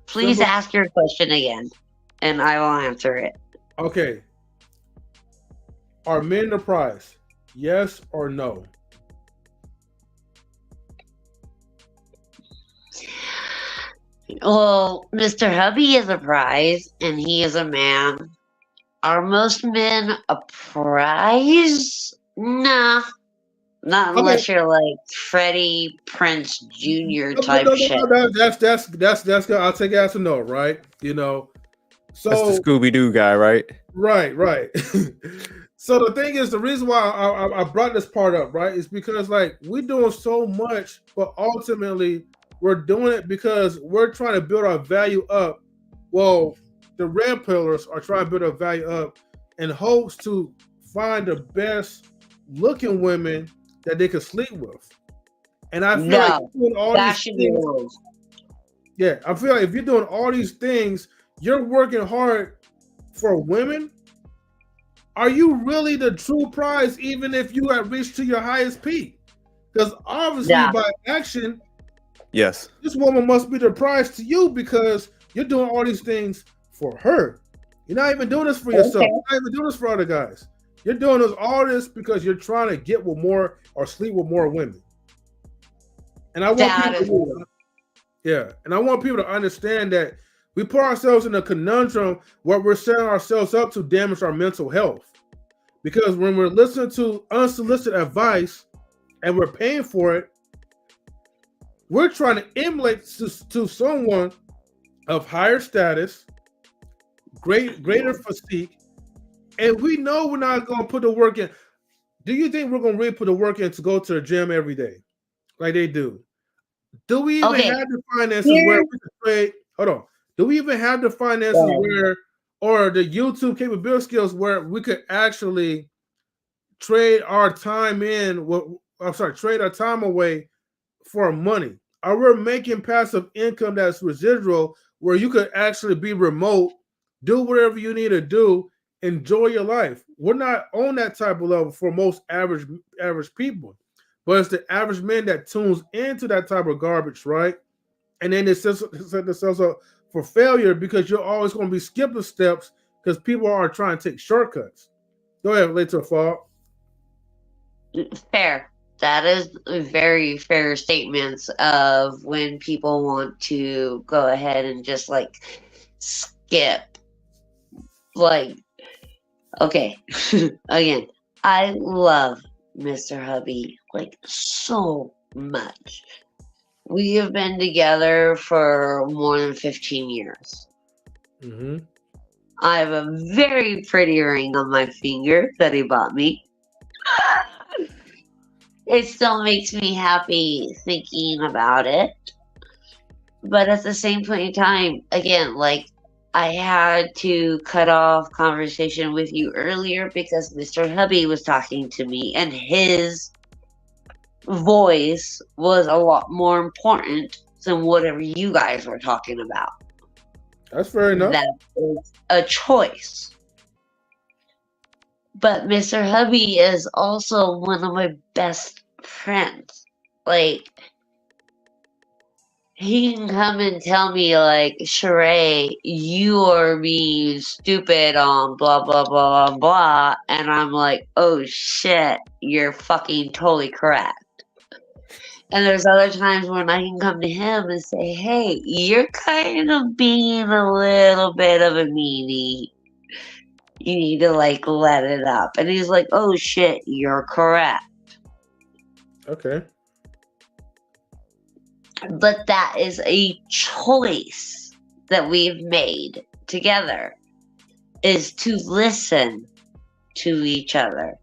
Please Simple. ask your question again, and I will answer it. Okay. Are men the prize? Yes or no? Well, Mr. Hubby is a prize, and he is a man. Are most men a prize? Nah. Not Okay. unless you're like Freddie Prince Jr. No, type shit. that's good. I'll take it as a no, right? You know. So That's the Scooby Doo guy, right? right. So the thing is, the reason why I brought this part up, right, is because like we're doing so much, but ultimately we're doing it because we're trying to build our value up. Well, the red pillars are trying to build our value up in hopes to find the best looking women that they can sleep with. And I feel like No, doing all that these should be things, rules. yeah, I feel like if you're doing all these things, you're working hard for women. Are you really the true prize, even if you have reached to your highest peak? Because obviously, Yeah. by action, Yes. this woman must be the prize to you because you're doing all these things for her. You're not even doing this for yourself. Okay. You're not even doing this for other guys. You're doing all this because you're trying to get with more or sleep with more women. And I want That is people, rules. yeah, and I want people to understand that we put ourselves in a conundrum where we're setting ourselves up to damage our mental health. Because when we're listening to unsolicited advice and we're paying for it, we're trying to emulate to someone of higher status, greater physique, and we know we're not going to put the work in. Do you think we're going to really put the work in to go to the gym every day like they do? Do we even Okay. have the finances where we can trade? Hold on. Do we even have the finances where, or the YouTube capability skills where we could actually trade our time trade our time away for money? Are we making passive income that's residual where you could actually be remote, do whatever you need to do, enjoy your life? We're not on that type of level for most average people, but it's the average man that tunes into that type of garbage, right? And then it set themselves up for failure because you're always going to be skipping steps because people are trying to take shortcuts. Go ahead, later, Fall. Fair. That is very fair statements of when people want to go ahead and just like skip. Like, okay, again, I love Mr. Hubby like so much. We have been together for more than 15 years. Mm-hmm. I have a very pretty ring on my finger that he bought me. It still makes me happy thinking about it. But at the same point in time, again, like I had to cut off conversation with you earlier because Mr. Hubby was talking to me and his voice was a lot more important than whatever you guys were talking about. That's fair enough. That is a choice. But Mr. Hubby is also one of my best friends. Like, he can come and tell me, like, Sheree, you are being stupid on blah, blah, blah, blah, blah. And I'm like, oh shit, you're fucking totally correct. And there's other times when I can come to him and say, hey, you're kind of being a little bit of a meanie. You need to, like, let it up. And he's like, oh shit, you're correct. Okay. But that is a choice that we've made together, is to listen to each other.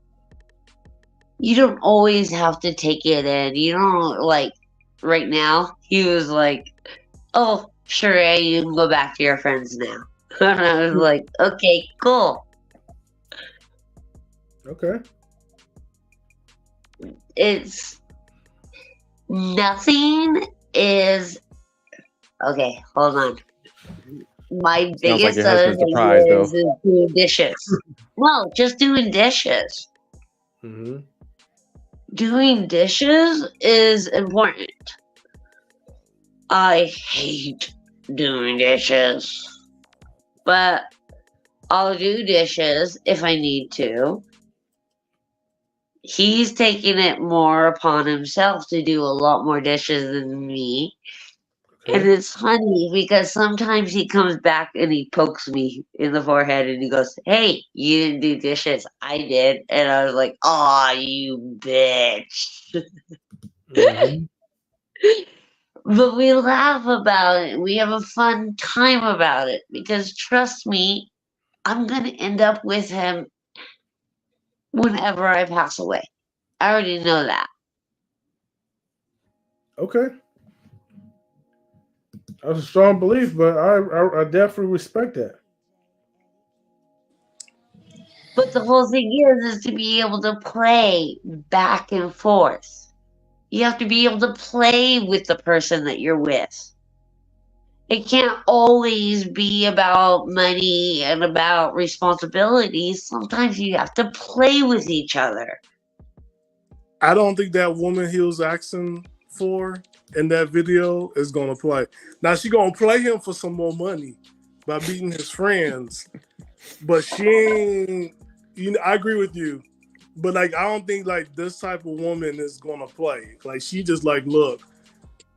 you don't always have to take it in. You don't like right now. He was like, "Oh, sure, yeah, you can go back to your friends now." And I was like, "Okay, cool." Okay. It's nothing is okay. Hold on. My Sounds like biggest your other husband's thing surprised though. is doing dishes. No, just doing dishes. Mm-hmm. Doing dishes is important. I hate doing dishes, but I'll do dishes if I need to. He's taking it more upon himself to do a lot more dishes than me. And Okay. it's funny because sometimes he comes back and he pokes me in the forehead and he goes, "Hey, you didn't do dishes. I did." And I was like, "Aw, you bitch." Mm-hmm. But we laugh about it. We have a fun time about it because trust me, I'm going to end up with him whenever I pass away. I already know that. Okay. That's a strong belief, but I definitely respect that. But the whole thing is to be able to play back and forth. You have to be able to play with the person that you're with. It can't always be about money and about responsibilities. Sometimes you have to play with each other. I don't think that woman he was asking for in that video is gonna play. Now she gonna play him for some more money by beating his friends, but she ain't. You know, I agree with you, but like I don't think like this type of woman is gonna play. Like she just like, look,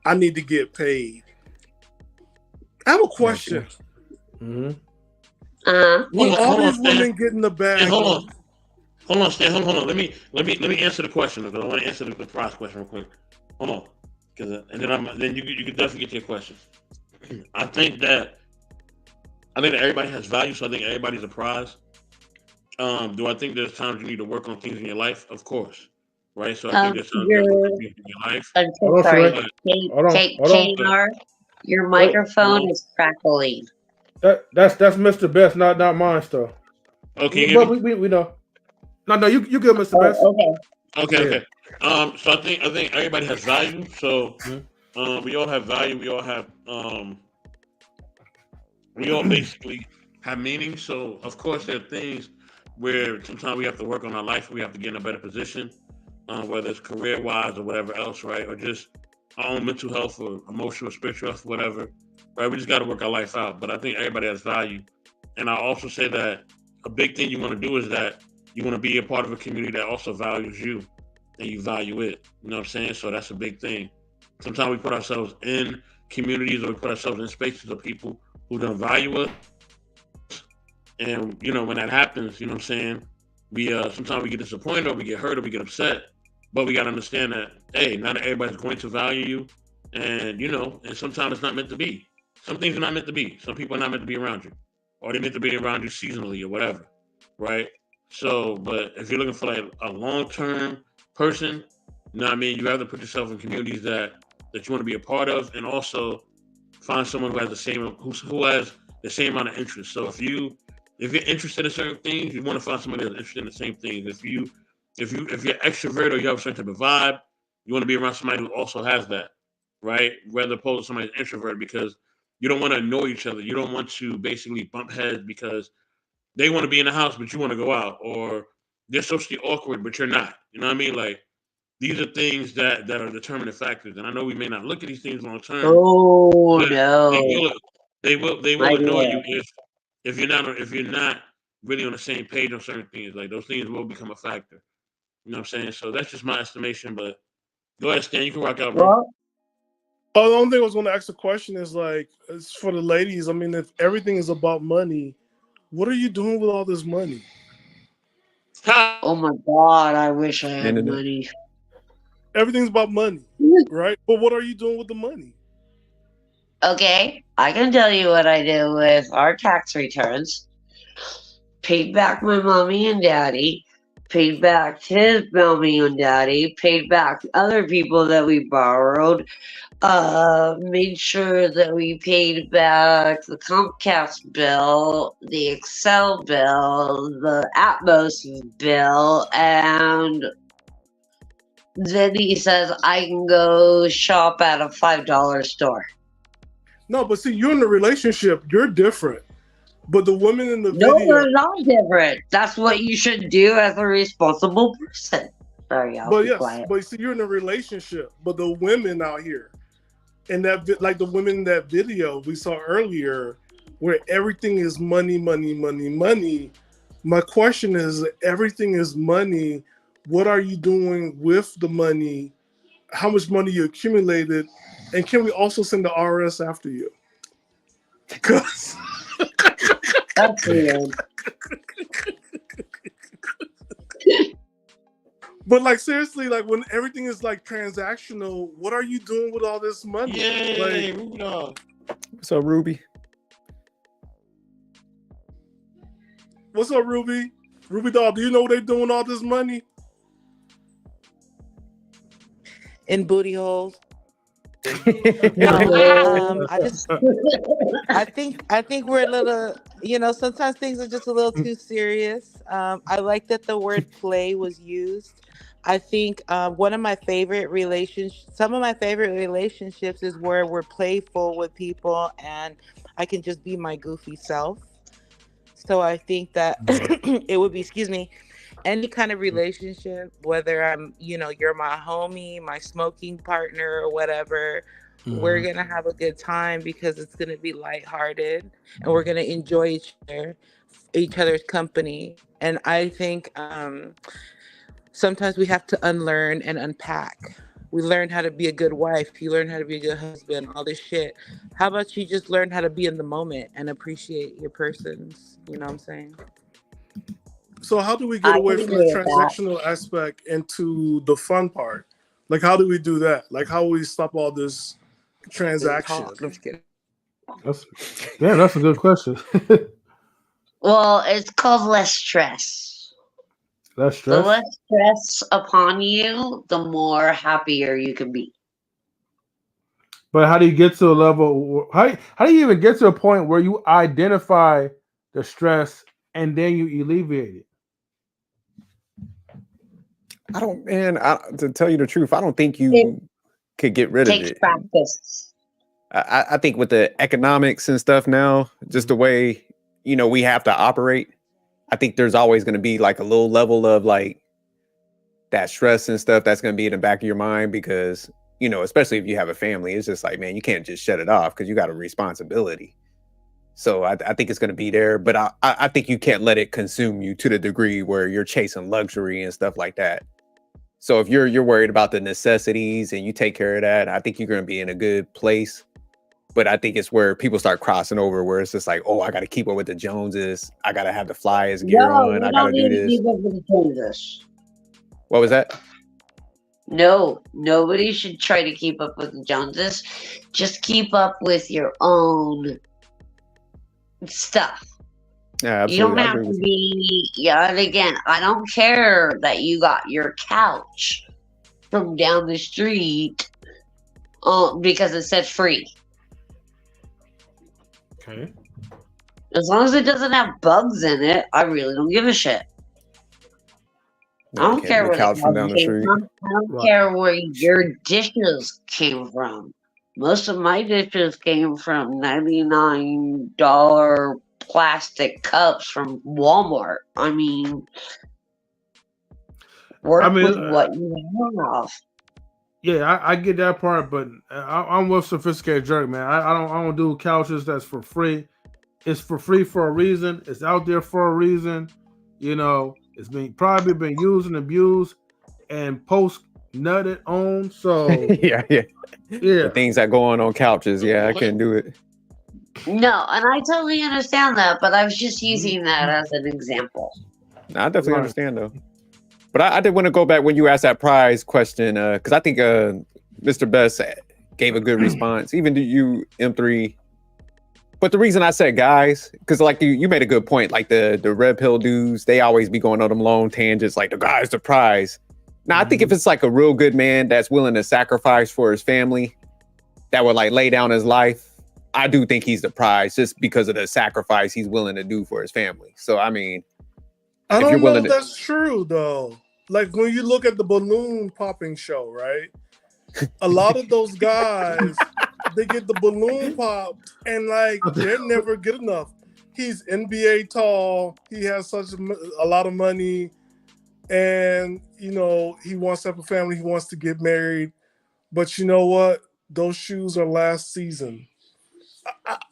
I need to get paid. I have a question. Gotcha. Mm-hmm. When all Hold on, these Stan. women get in the Stan, bag hold of, on. Hold on, Stan. Hold on. Let me answer the question. Because I want to answer the prize question real quick. Hold on. And then you can definitely get to your question. I think that everybody has value, so I think everybody's a prize. Do I think there's times you need to work on things in your life? Of course, right? So I think there's times you got to work You're on things in your life. I'm so Hold on, sorry. Shalay. But, Hold on. Hold on. but, KR, your Wait. microphone is crackling. That's Mr. Best, not mine, though. oh, can you hear But me? we know. No, you good, Mr. Best. Oh, okay. Okay, Yeah. okay. So I think everybody has value. So, Mm-hmm. we all have value. We all basically have meaning. So, of course, there are things where sometimes we have to work on our life. We have to get in a better position, whether it's career wise or whatever else, right? Or just our own mental health or emotional, spiritual health, whatever, right? We just got to work our life out. But I think everybody has value. And I also say that a big thing you want to do is that you want to be a part of a community that also values you and you value it. You know what I'm saying? So that's a big thing. Sometimes we put ourselves in communities or we put ourselves in spaces of people who don't value us. And when that happens, what I'm saying, we sometimes we get disappointed or we get hurt or we get upset. But we gotta understand that, hey, not everybody's going to value you. And and sometimes it's not meant to be. Some things are not meant to be. Some people are not meant to be around you. Or they're meant to be around you seasonally or whatever. Right? So, but if you're looking for like a long term person, you know what I mean, you have to put yourself in communities that you want to be a part of, and also find someone who has the same amount of interest. So if you're interested in certain things, you want to find somebody that's interested in the same things. If you're extrovert or you have a certain type of vibe, you want to be around somebody who also has that, right? Rather opposed to somebody that's introvert, because you don't want to annoy each other. You don't want to basically bump heads because they want to be in the house but you want to go out, or they're socially awkward but you're not. You know what I mean? Like, these are things that are determining factors. And I know we may not look at these things long term, Oh but they no, will my annoy dear. you if you're not really on the same page on certain things. Like, those things will become a factor. You know what I'm saying? So that's just my estimation. But go ahead, Stan. You can rock out, bro. Well, oh, the only thing I was going to ask the question is like, it's for the ladies. I mean, if everything is about money, what are you doing with all this money? oh my God, I wish I had Internet. money. Everything's about money, right? But what are you doing with the money? Okay, I can tell you what I do with our tax returns. Paid back my mommy and daddy. paid back his mommy and daddy, paid back other people that we borrowed, made sure that we paid back the Comcast bill, the Excel bill, the Atmos bill, and then he says I can go shop at a $5 store. No, but see, you're in a relationship. You're different. But the women in the No, video, we're not different. That's what you should do as a responsible person. Sorry, I'll but be yes, quiet. but see, you're in a relationship. But the women out here, and like the women in that video we saw earlier, where everything is money, money, money, money. My question is, everything is money. What are you doing with the money? How much money you accumulated? And can we also send the RS after you? Because That's weird. But like seriously, like when everything is like transactional, what are you doing with all this money? Yay, Like, moving on. What's up, Ruby? what's up, Ruby? Ruby doll, do you know what they're doing with all this money? In booty holes. No. I think we're a little, sometimes things are just a little too serious. I like that the word play was used. I think some of my favorite relationships is where we're playful with people and I can just be my goofy self. So I think that it would be, any kind of relationship, whether I'm, you're my homie, my smoking partner or whatever, we're going to have a good time because it's going to be lighthearted and we're going to enjoy each other's company. And I think sometimes we have to unlearn and unpack. We learn how to be a good wife. You learn how to be a good husband, all this shit. How about you just learn how to be in the moment and appreciate your persons? You know what I'm saying? So how do we get away from the transactional aspect into the fun part? Like, how do we do that? Like, how do we stop all this transaction? I'm just kidding. That's a good question. Well, it's called less stress. Less The stress. less stress upon you, the more happier you can be. But how do you get to a level? How do you even get to a point where you identify the stress and then you alleviate it? To tell you the truth, I don't think you could get rid of Takes it. practice. I think with the economics and stuff now, just the way, we have to operate, I think there's always going to be like a little level of like that stress and stuff that's going to be in the back of your mind because, especially if you have a family, it's just like, man, you can't just shut it off because you got a responsibility. So I think it's going to be there, but I think you can't let it consume you to the degree where you're chasing luxury and stuff like that. So if you're worried about the necessities and you take care of that, I think you're going to be in a good place. But I think it's where people start crossing over, where it's just like, oh, I got to keep up with the Joneses. I got to have the flyers gear on. I got to do this. Keep up with the Joneses. What was that? No, nobody should try to keep up with the Joneses. Just keep up with your own stuff. Yeah, absolutely. You don't have to be, and again, I don't care that you got your couch from down the street because it said free. Okay. As long as it doesn't have bugs in it, I really don't give a shit. I don't care where the couch came from. I don't care where your dishes came from. Most of my dishes came from $99 plastic cups from Walmart. I mean, work with what you have. Yeah, I get that part, but I'm with Sophisticated Jerk, man. I don't do couches that's for free. It's for free for a reason. It's out there for a reason. It's probably been used and abused and post nutted on. So yeah. The things that go on couches. Yeah, I can't do it. No, and I totally understand that, but I was just using that as an example. No, I definitely understand though. But I did want to go back when you asked that prize question, because I think Mr. Best gave a good response. Even to you, M3, But the reason I said guys, because like you made a good point. Like the red pill dudes, they always be going on them long tangents. Like the guy's the prize. Now I think if it's like a real good man that's willing to sacrifice for his family, that would like lay down his life, I do think he's the prize just because of the sacrifice he's willing to do for his family. So I mean, I if you're don't know willing if to, that's true though. Like when you look at the balloon popping show, right? A lot of those guys, they get the balloon popped, and like they're never good enough. He's NBA tall. He has such a lot of money, and you know he wants to have a family. He wants to get married, but you know what? Those shoes are last season. but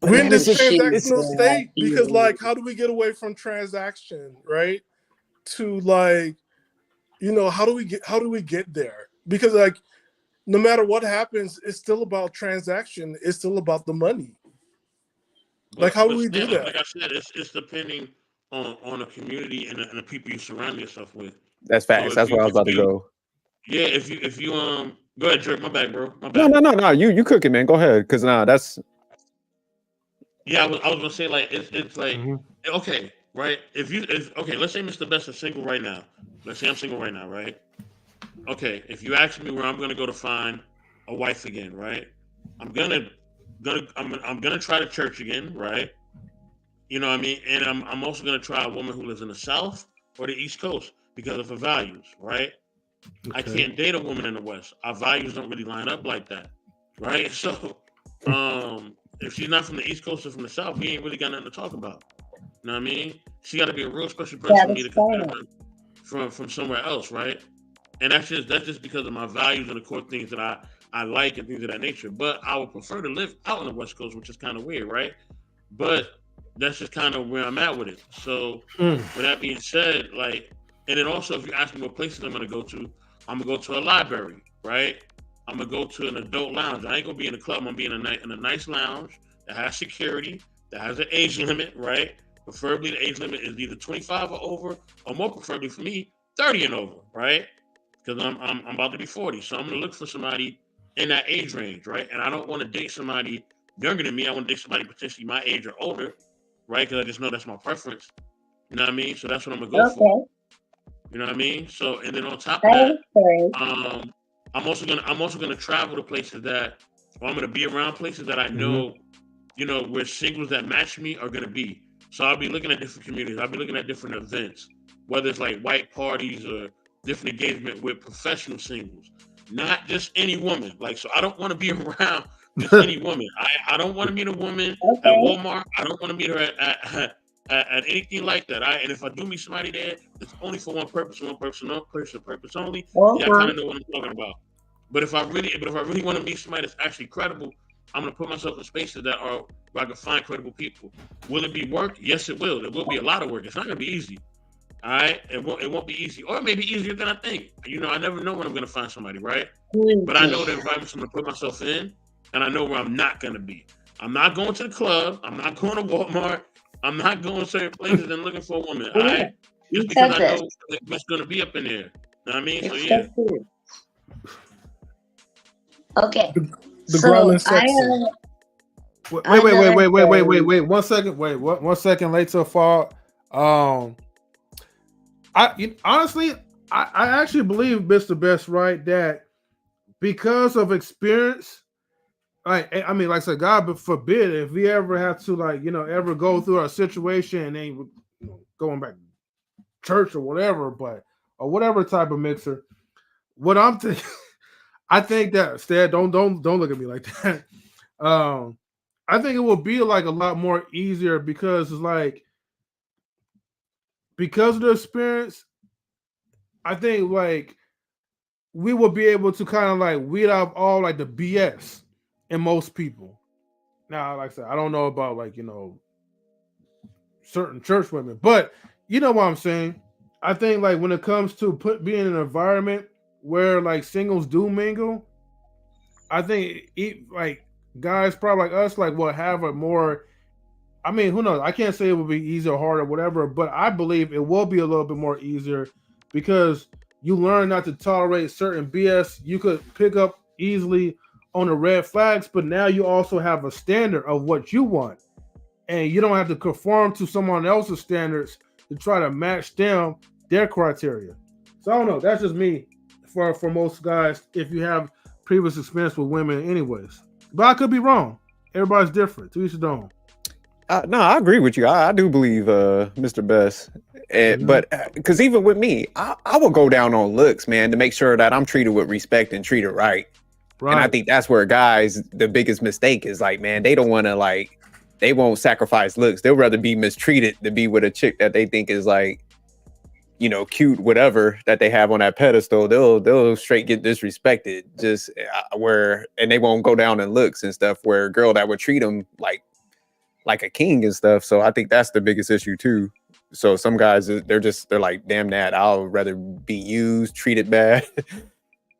We're in man, this it's transactional state because, like, how do we get away from transaction, right? To like, you know, how do we get there? Because like, no matter what happens, it's still about transaction. It's still about the money. Like, how do we do that? Like I said, it's depending on the community and the people you surround yourself with. that's So facts. That's where I was about to go. yeah, if you go ahead, Jerk. My bad, bro. My No, bad. no. You cooking, man. Go ahead, because that's Yeah, I was gonna say like it's like okay, right? If okay, let's say Mr. Best is single right now. Let's say I'm single right now, right? Okay, if you ask me where I'm gonna go to find a wife again, right? I'm gonna try the church again, right? You know what I mean? And I'm also gonna try a woman who lives in the South or the East Coast because of her values, right? I can't date a woman in the West. Our values don't really line up like that, right? So, if she's not from the East Coast or from the South, we ain't really got nothing to talk about. You know what I mean? She got to be a real special person for me to consider her from somewhere else, right? And that's just because of my values and the core things that I like and things of that nature. But I would prefer to live out on the West Coast, which is kind of weird, right? But that's just kind of where I'm at with it. So, with that being said, like, and then also if you ask me what places I'm gonna go to, I'm gonna go to a library, right? I'm gonna go to an adult lounge. I ain't gonna be in a club. I'm gonna be in a nice lounge that has security, that has an age limit, right? Preferably the age limit is either 25 or over, or more preferably for me, 30 and over, right? Because I'm about to be 40, so I'm gonna look for somebody in that age range, right? And I don't want to date somebody younger than me. I want to date somebody potentially my age or older, right? Because I just know that's my preference. You know what I mean? So that's what I'm gonna go for. You know what I mean? So and then on top of that, I'm also gonna travel to places that, or I'm gonna be around places that I know, you know, where singles that match me are gonna be. So I'll be looking at different communities. I'll be looking at different events, whether it's like white parties or different engagement with professional singles, not just any woman. Like, so I don't want to be around just any woman. I don't want to meet a woman at Walmart. I don't want to meet her at anything like that. And if I do meet somebody there, it's only for one purpose only. Yeah, I kind of know what I'm talking about. But if I really want to meet somebody that's actually credible, I'm gonna put myself in spaces that are where I can find credible people. Will it be work? Yes, it will. It will be a lot of work. It's not gonna be easy. All right, it won't be easy, or it may be easier than I think. You know, I never know when I'm gonna find somebody, right? But I know the environment I'm gonna put myself in, and I know where I'm not gonna be. I'm not going to the club. I'm not going to Walmart. I'm not going to certain places and looking for a woman. All right, just because I know what's gonna be up in there. You know what I mean? So yeah. Okay. The growling section. Wait. 1 second. Wait, what? 1 second late to fall. Honestly, I actually believe Mr. Best right that because of experience, like I mean, like I said, God forbid if we ever have to ever go through a situation and then going back to church or whatever, or whatever type of mixer. What I'm thinking, I think that Stead, don't look at me like that. I think it will be like a lot more easier because it's like because of the experience. I think like we will be able to kind of like weed out all like the BS in most people. Now, like I said, I don't know about like certain church women, but you know what I'm saying. I think like when it comes to being in an environment where like singles do mingle, I think like guys probably like us like will have a more. I mean, who knows? I can't say it will be easier or hard or whatever, but I believe it will be a little bit more easier because you learn not to tolerate certain BS you could pick up easily on the red flags, but now you also have a standard of what you want, and you don't have to conform to someone else's standards to try to match their criteria. So I don't know. That's just me. For most guys, if you have previous experience with women, anyways, but I could be wrong. Everybody's different. To each his own. No, I agree with you. I do believe Mr. Best. But because even with me, I will go down on looks, man, to make sure that I'm treated with respect and treated right. And I think that's where guys, the biggest mistake is like, man, they don't want to they won't sacrifice looks. They'll rather be mistreated than be with a chick that they think is like, cute, whatever that they have on that pedestal. They'll straight get disrespected just and they won't go down in looks and stuff, where a girl that would treat them like a king and stuff. So I think that's the biggest issue too. So some guys, they're like, damn that, I'll rather be used, treated bad,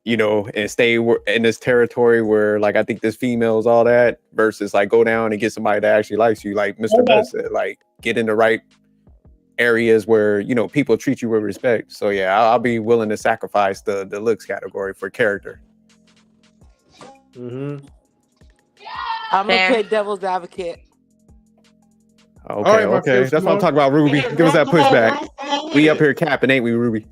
and stay in this territory where like I think this female's all that, versus like go down and get somebody that actually likes you, like Mr. Best said, like get in the right areas where people treat you with respect. So yeah, I'll be willing to sacrifice the looks category for character. I'm gonna play devil's advocate. Okay. That's what I'm talking about, Ruby. Give us that pushback. We up here capping, ain't we, Ruby?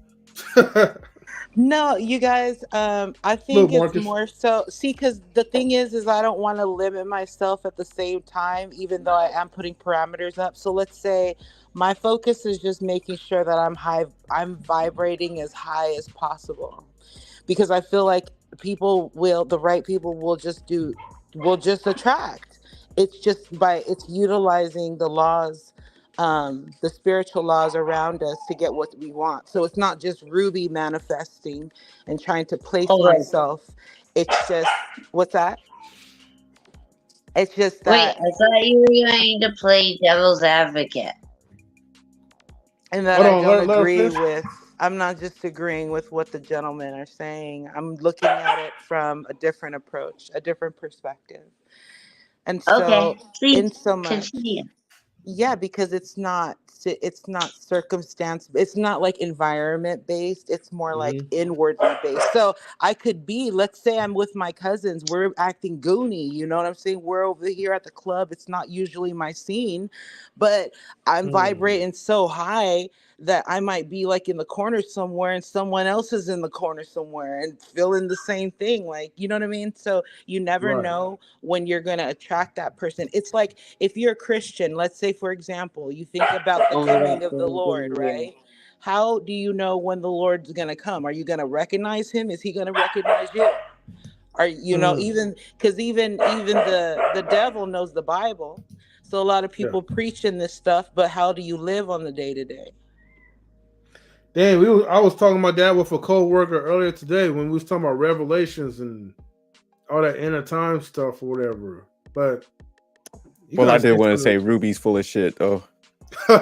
No, you guys, I think it's more so, because the thing is I don't want to limit myself at the same time, even though I am putting parameters up. So let's say my focus is just making sure that I'm vibrating as high as possible, because I feel like the right people will just attract. It's utilizing the laws, the spiritual laws around us to get what we want. So it's not just Ruby manifesting and trying to place myself. It's just, what's that? It's just that. Wait, I thought you were going to play devil's advocate. And that I'm not just agreeing with what the gentlemen are saying. I'm looking at it from a different approach, a different perspective. And so, in so much, continue. Yeah, because it's not circumstance. It's not like environment based. It's more like inwardly based. So I could be, let's say I'm with my cousins. We're acting goony. You know what I'm saying? We're over here at the club. It's not usually my scene, but I'm vibrating so high that I might be like in the corner somewhere and someone else is in the corner somewhere and feeling the same thing. Like, you know what I mean? So you never know when you're going to attract that person. It's like if you're a Christian, let's say, for example, you think about the coming of the Lord, right? How do you know when the Lord's going to come? Are you going to recognize him? Is he going to recognize you? Are even the devil knows the Bible. So a lot of people preaching this stuff, but how do you live on the day to day? Damn, I was talking about that with a co-worker earlier today when we was talking about Revelations and all that end of time stuff or whatever. But I did want to say Ruby's full of shit though. Hey,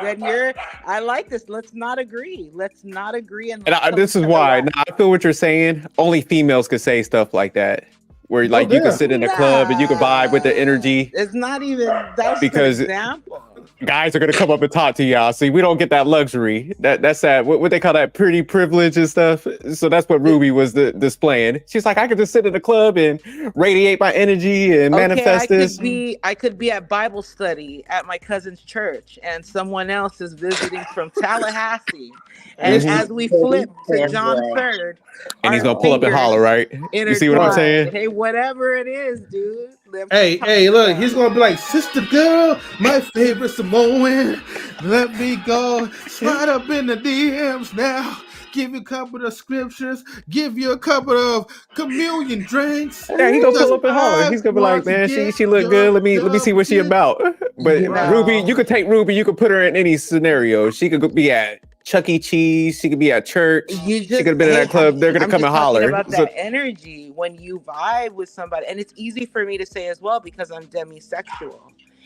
then I like this. Let's not agree. And this is why. I feel what you're saying. Only females could say stuff like that. Where you can sit in a club and you can vibe with the energy. It's not even that's because an example. Guys are gonna come up and talk to y'all. See, we don't get that luxury. That's that what they call that pretty privilege and stuff. So that's what Ruby was displaying. She's like, I could just sit in the club and radiate my energy and manifest this. I could be at Bible study at my cousin's church, and someone else is visiting from Tallahassee. And as we flip to John 3rd, and he's gonna pull up and holler, right? You see what I'm saying? Hey, whatever it is, dude. Hey, look, he's gonna be like, sister girl, my favorite Samoan. Let me go. Slide up in the DMs now. Give you a couple of scriptures. Give you a couple of communion drinks. Yeah, he's gonna pull up and holler. He's gonna be like, man, she look good. Let me see what she about. But Ruby, you could take Ruby. You could put her in any scenario. She could be at Chuck E. Cheese. She could be at church. She could have been in that club. They're gonna come and holler. About that energy when you vibe with somebody, and it's easy for me to say as well because I'm demisexual.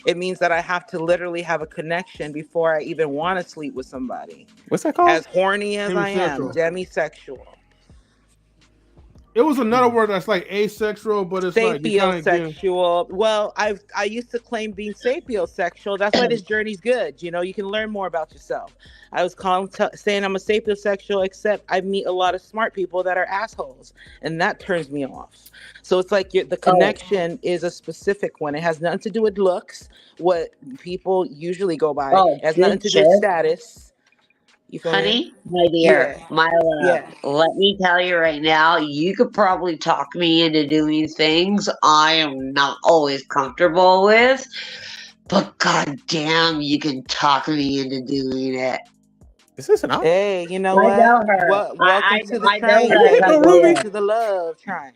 It means that I have to literally have a connection before I even want to sleep with somebody. What's that called? As horny as I am, demisexual. It was another word that's like asexual, but it's like you kind of getting. Sapiosexual. Well, I used to claim being sapiosexual. That's why this journey's good. You know, you can learn more about yourself. I was saying I'm a sapiosexual, except I meet a lot of smart people that are assholes, and that turns me off. So it's like the connection is a specific one. It has nothing to do with looks, what people usually go by. Oh, It has nothing good to do with shit. status. You feel me? Honey, my dear, Yeah. my love, Yeah. let me tell you right now, you could probably talk me into doing things I am not always comfortable with, but goddamn, you can talk me into doing it. Is this an op? Hey, you know I know what? her. Welcome to the I know train, her, baby. my Welcome dear. to the love train.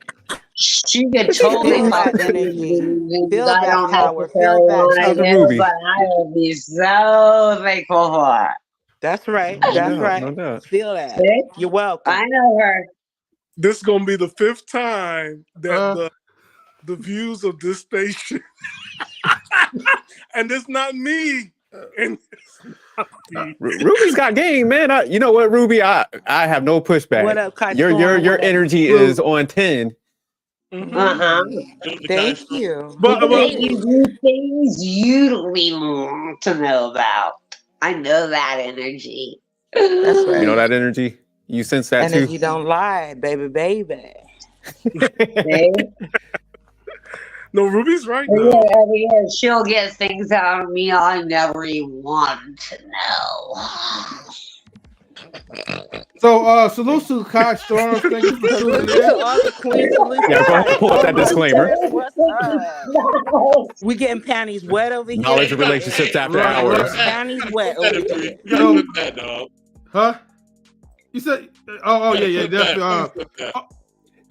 She could totally Feel talk that me into energy. doing things Feel I that don't power. Feel necessarily that want Shout out to to joy. do, Ruby. but I will be so thankful for it. That's right. No That's doubt, right. no doubt. Feel that. See? You're welcome. I know her. This is gonna be the 5th time that Uh, the views of this station, and it's not me, and it's not me. Ruby's got game, man. You know what, Ruby? I have no pushback. What up, Kai Your Storm? your What up? energy is on 10. Uh-huh. Thank you. But, People make you do things you don't even want to know about. I know that energy. That's You know right. that energy? You sense that And too? if you don't lie, baby. See? no, Ruby's right Every though. year she'll get things out of me I never even wanted to know. So, salute to Kai Storm. Thank you for tuning Salute to in. all the queens. Salute to Yeah, go ahead Kai and pull up that Storm. disclaimer. What's up? We getting panties wet over here. Knowledge of relationships after Right, hours. right. Panties wet over here. So, Flip that, dog. huh? You said, oh yeah, Flip definitely. that. Flip that.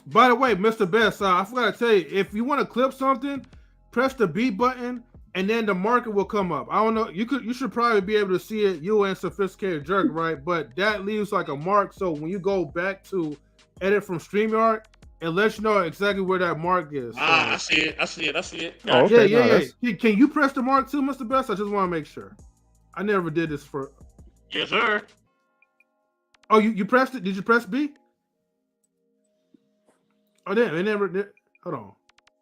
By the way, Mr. Best, I forgot to tell you, if you want to clip something, press the B button, and then the marker will come up. I don't know. You should probably be able to see it. You and Sophisticated Jerk, right? But that leaves like a mark. So when you go back to edit from StreamYard, it lets you know exactly where that mark is. So, I see it. Oh, okay. Yeah. Can you press the mark too, Mr. Best? I just want to make sure. I never did this for. Yes, sir. Oh, you pressed it? Did you press B? Oh, damn! It never did. Hold on.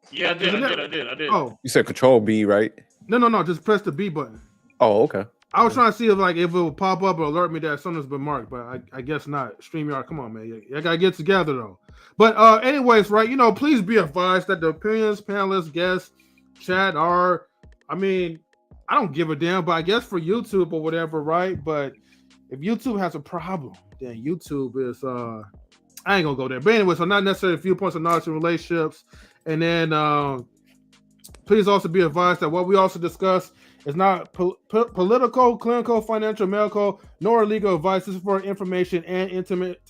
Yeah, I did. Oh, You said Control B, right? no. Just press the B button. Oh, okay. I was trying to see if it will pop up or alert me that something's been marked, but I guess not. StreamYard, come on, man. You gotta get together though. But anyways, right? Please be advised that the opinions, panelists, guests, chat are. I mean, I don't give a damn, but I guess for YouTube or whatever, right? But if YouTube has a problem, then YouTube is I ain't gonna go there. But anyway, so not necessarily viewpoints of knowledge and relationships. And then please also be advised that what we also discuss is not political, clinical, financial, medical, nor legal advice. This is for information and intimate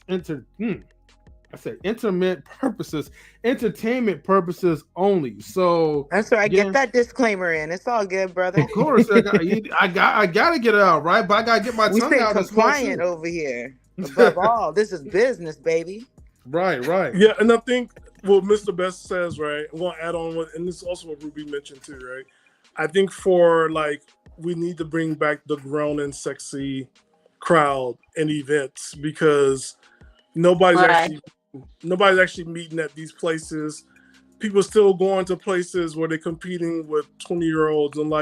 purposes, entertainment purposes only. So That's right. Get that disclaimer in. It's all good, brother. Of course, I gotta get it out, right? But I gotta get my We tongue stay out as well, compliant too. over here. Above all, this is business, baby. Right. Yeah, and I think what Mr. Best says, right? I'm gonna add on what, and this is also what Ruby mentioned too, right? I think for we need to bring back the grown and sexy crowd in events because nobody's actually meeting at these places. People still going to places where they're competing with 20-year-olds and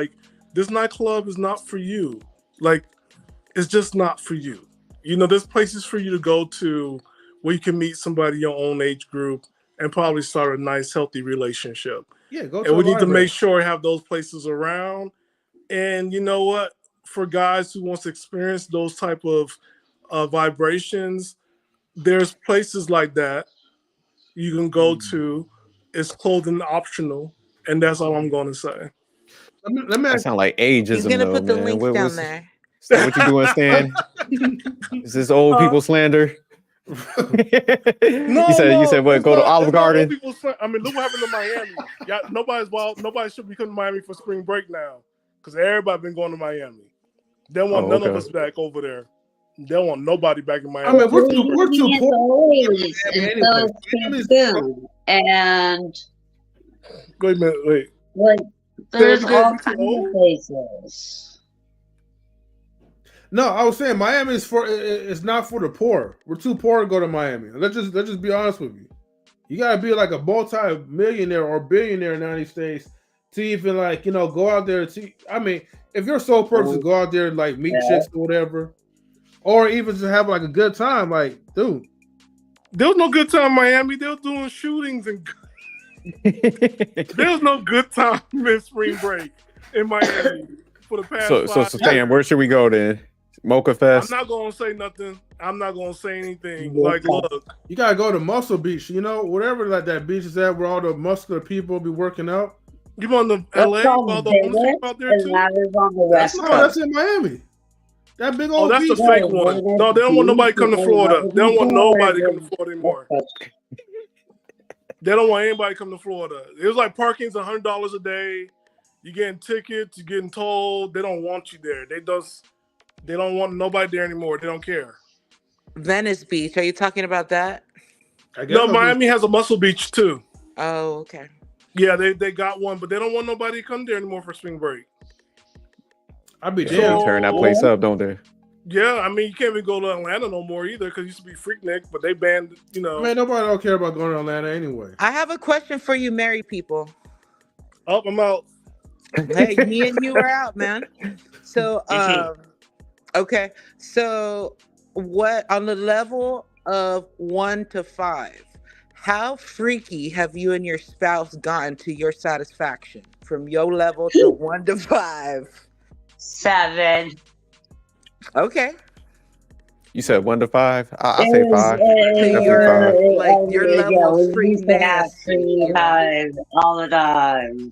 this nightclub is not for you. It's just not for you. There's places for you to go to where you can meet somebody your own age group and probably start a nice, healthy relationship. Yeah, go to and we a need to library. make sure we have those places around. And you know what? For guys who wants to experience those type of vibrations, there's places like that you can go to. It's clothing optional, and that's all I'm going to say. Let me That sound like ageism, He's gonna though, put the man. links down there. Is that what you doing, Stan? Is this old people slander? You said what? Go to Olive Garden. Look what happened to Miami. Yeah, nobody should be coming to Miami for spring break now because everybody been going to Miami. They don't want none of us back over there. They don't want nobody back in Miami. I mean, we're too poor. And wait a minute, wait. There's all kinds of places. No, I was saying Miami is it's not for the poor. We're too poor to go to Miami. Let's just be honest with you. You gotta be like a multi-millionaire or billionaire in the United States to even like go out there. I mean, if your sole purpose is go out there and like meet chicks or whatever, or even just have like a good time, like dude, there was no good time in Miami. They were doing shootings and there's no good time in spring break in Miami for the past. So Stan, where should we go then? Mocha Fest. I'm not gonna say nothing. I'm not gonna say anything. Like, look, you gotta go to Muscle Beach. Whatever like that beach is at, where all the muscular people be working out. You on the LA? All the homeless people out there too. That is on the West Coast. That's in Miami. That big old. Oh, that's beach. the fake one. No, they don't want nobody to come to Florida. They don't want nobody to come to Florida anymore. They don't want anybody to come to Florida. It was like parking's $100 a day. You getting tickets. You getting told. They don't want you there. They don't want nobody there anymore. They don't care. Venice Beach. Are you talking about that? No, Miami has a Muscle Beach too. Oh, okay. Yeah, they got one, but they don't want nobody to come there anymore for spring break. I'd be They damn. turn that place up, don't they? Yeah, I mean, you can't even go to Atlanta no more either because it used to be Freaknik, but they banned, Man, nobody don't care about going to Atlanta anyway. I have a question for you, married people. Oh, I'm out. Hey, me and you are out, man. So, okay. So, what on the level of 1 to 5? How freaky have you and your spouse gotten to your satisfaction from your level to 1 to 5? 7. Okay. You said 1 to 5. I say 5. So your level of freak nasty. All the time.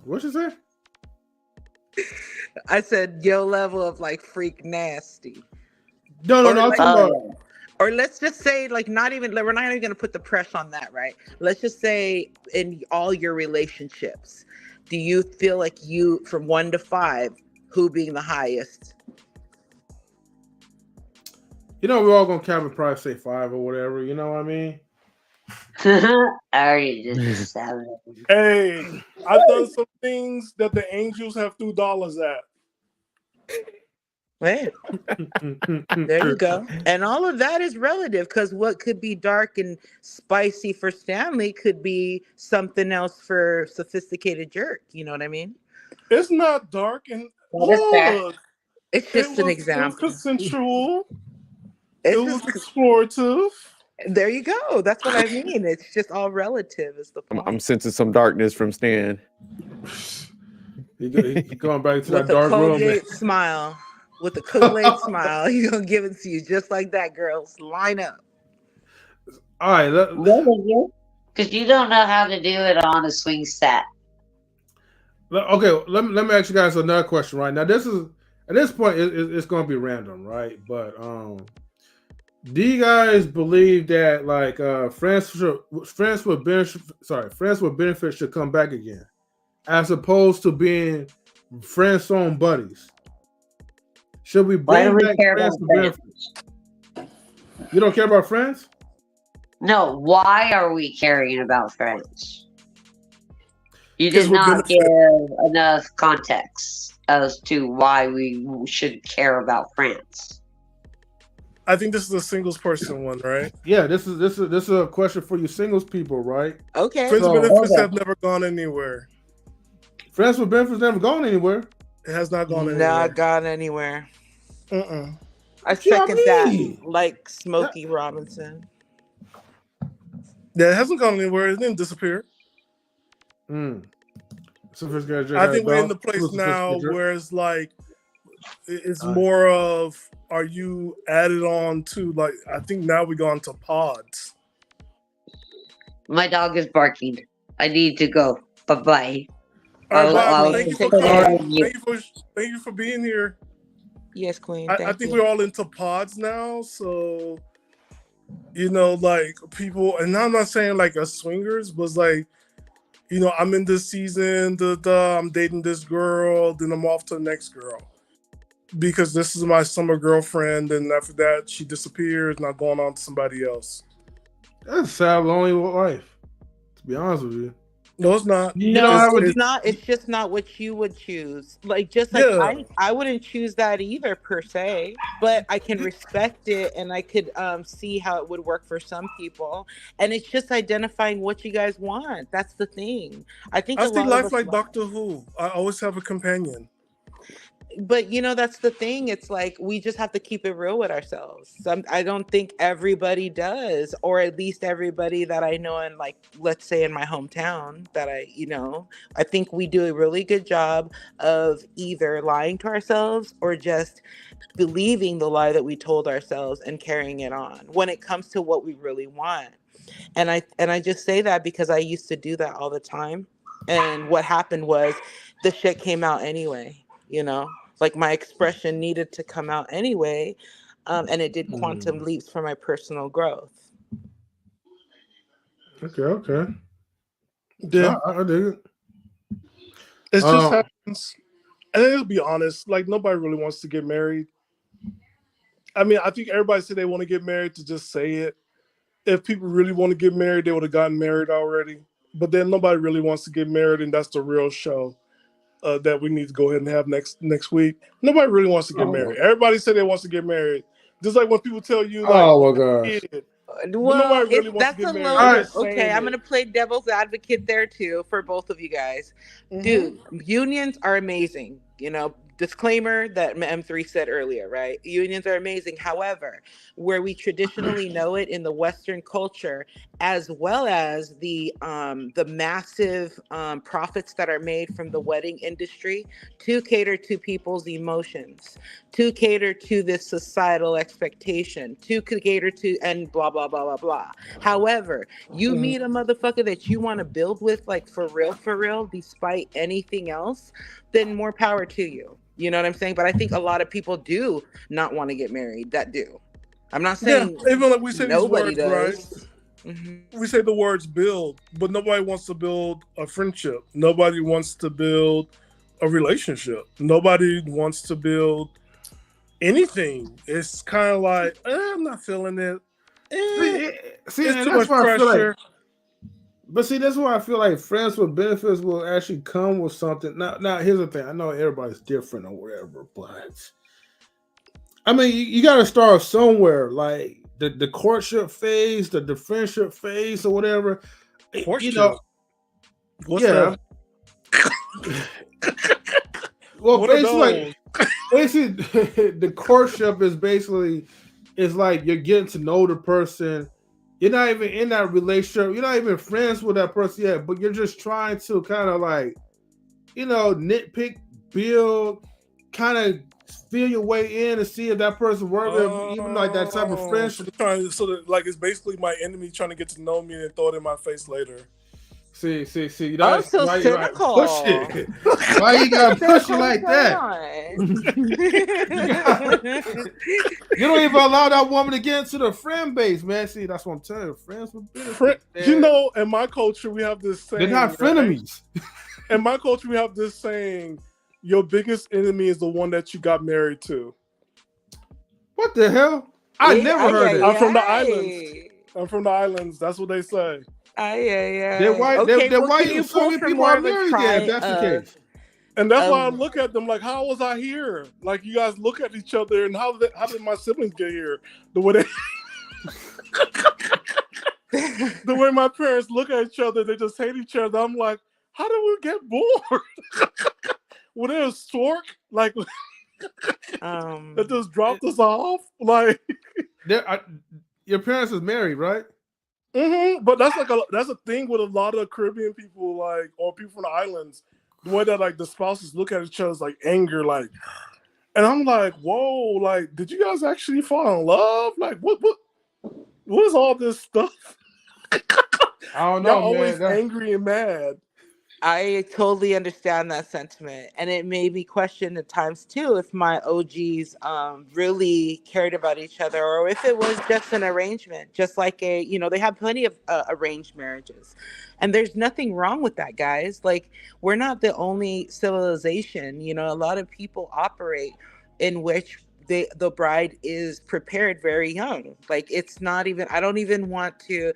What you say? I said your level of like freak nasty. No, I'm talking about. Or let's just say, like, we're not even going to put the pressure on that, right? Let's just say in all your relationships, do you feel like from 1 to 5, who being the highest? We're all gonna cap and probably say 5 or whatever. You know what I mean? I already did 7. Hey, I've done some things that the angels have threw dollars at. Hey, there you go. And all of that is relative because what could be dark and spicy for Stanley could be something else for sophisticated jerk. You know what I mean? It's not dark and look. It's just an example. It was consensual. It was explorative. There you go. That's what I mean. It's just all relative. Is the point. I'm sensing some darkness from Stan. He's going back to that With a dark room. Colgate smile. With a Kool-Aid smile, he's gonna give it to you just like that, girls. Line up. All right, because you don't know how to do it on a swing set. Okay, let me ask you guys another question right now. This is at this point it's going to be random, right? But do you guys believe that like friends with benefits should come back again, as opposed to being friend zone buddies? Should we bring back friends with benefits? You don't care about friends? No. Why are we caring about friends? You did not give enough context as to why we should care about friends. I think this is a singles person one, right? Yeah, this is a question for you singles people, right? Okay. Friends with benefits have never gone anywhere. Friends with benefits never gone anywhere. It has not gone anywhere. Not gone anywhere. Uh-uh. I second that, like Smokey Robinson. Yeah, it hasn't gone anywhere. It didn't disappear. So I think we're in the place now where it's like it's more of, are you added on to, like, I think now we gone to pods. My dog is barking. I need to go. Bye-bye. All right, thank you for coming. Thank you for being here. Yes, Queen. I think we're all into pods now, so like people, and I'm not saying like a swingers, but like, I'm in this season, I'm dating this girl, then I'm off to the next girl because this is my summer girlfriend, and after that she disappears and I'm going on to somebody else. That's a sad, lonely life, to be honest with you. No, it's not. You don't No, have a it's not. It's just not what you would choose. Like, just like Yeah. I wouldn't choose that either per se, but I can respect it and I could see how it would work for some people. And it's just identifying what you guys want. That's the thing. I think I a see lot of life us like Doctor Who. I always have a companion. but that's the thing. It's like we just have to keep it real with ourselves. I don't think everybody does, or at least everybody that I know in, like, let's say in my hometown that I think we do a really good job of either lying to ourselves or just believing the lie that we told ourselves and carrying it on when it comes to what we really want. And I just say that because I used to do that all the time. And what happened was the shit came out anyway. Like my expression needed to come out anyway. And it did quantum leaps for my personal growth. Okay. Yeah. I dig it. It just happens. And it'll be honest, like nobody really wants to get married. I mean, I think everybody said they want to get married to just say it. If people really want to get married, they would have gotten married already. But then nobody really wants to get married, and that's the real show that we need to go ahead and have next week. Nobody really wants to get married. Everybody said they wants to get married. Just like when people tell you, like, Oh my gosh. kid, Well, nobody really wants that's to get a married. loaded. They're just Okay, saying I'm it. gonna play devil's advocate there too for both of you guys. Dude, unions are amazing. Disclaimer that M3 said earlier, right? Unions are amazing. However, where we traditionally know it in the Western culture, as well as the massive profits that are made from the wedding industry to cater to people's emotions, to cater to this societal expectation, to cater to, and blah blah blah blah blah. However, you meet a motherfucker that you want to build with, like for real, despite anything else, then more power to you. You know what I'm saying? But I think a lot of people do not want to get married that do. I'm not saying even like we say these nobody words, right? does. We say the words build, but nobody wants to build a friendship. Nobody wants to build a relationship. Nobody wants to build anything. It's kind of like, I'm not feeling it. See, it's and too that's much why I feel like. pressure. But see, that's why I feel like friends with benefits will actually come with something. Now, here's the thing. I know everybody's different or whatever, but I mean, you got to start somewhere. Like the courtship phase, the friendship phase, or whatever. Courtship? What's that? Well, what basically, the courtship is basically like you're getting to know the person. You're not even in that relationship. You're not even friends with that person yet, but you're just trying to kind of like, nitpick, build, kind of feel your way in and see if that person works, even like that type of friendship. It's basically my enemy trying to get to know me and throw it in my face later. See. Oh, so cynical. Push it. Why you gotta push it like that? You don't even allow that woman to get into the friend base, man. See, that's what I'm telling you. Friends with benefits. In my culture, we have this saying. They're not frenemies. Right? In my culture, we have this saying: your biggest enemy is the one that you got married to. What the hell? I never heard that. I'm from the islands. That's what they say. They're white. Okay, they're well, white. can you So pull many from people more are of a married there. If that's the case. And that's why I look at them like, how was I here? Like, you guys look at each other, and how did my siblings get here? The way my parents look at each other, they just hate each other. I'm like, how did we get born? Were they a stork? Like, that just dropped us off? Like, your parents is married, right? But that's a thing with a lot of Caribbean people, like, or people from the islands. The way that like the spouses look at each other is like anger, like, and I'm like, whoa, like, did you guys actually fall in love? Like, what is all this stuff? I don't know, Y'all man. always angry and mad. I totally understand that sentiment, and it made me question at times too if my OGs really cared about each other, or if it was just an arrangement, just like they have plenty of arranged marriages, and there's nothing wrong with that, guys. Like, we're not the only civilization. A lot of people operate in which the bride is prepared very young. Like, it's not even. I don't even want to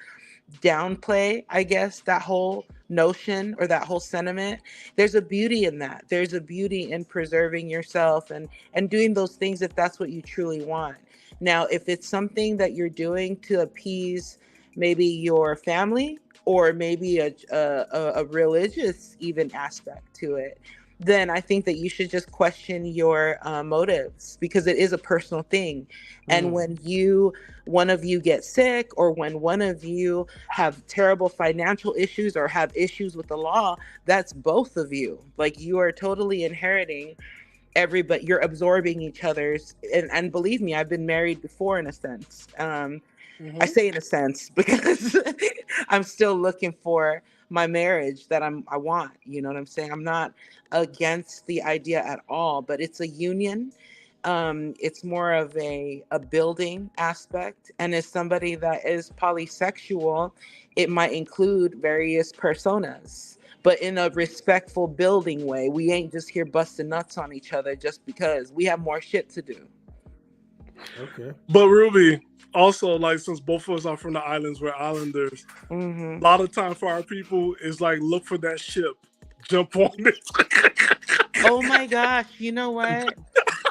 downplay, I guess, that whole notion or that whole sentiment, there's a beauty in that. There's a beauty in preserving yourself and doing those things if that's what you truly want. Now, if it's something that you're doing to appease maybe your family or maybe a religious even aspect to it, then I think that you should just question your motives, because it is a personal thing. And when one of you gets sick, or when one of you have terrible financial issues or have issues with the law, that's both of you. Like, you are totally inheriting everybody. You're absorbing each other's. And believe me, I've been married before in a sense. I say in a sense because I'm still looking for my marriage that I want. You know what I'm saying? I'm not against the idea at all, but it's a union. It's more of a building aspect. And as somebody that is polysexual, it might include various personas, but in a respectful building way. We ain't just here busting nuts on each other just because we have more shit to do. Okay. But Ruby, also, like, since both of us are from the islands, we're islanders, a lot of time for our people is like, look for that ship, jump on it. Oh my gosh, you know what?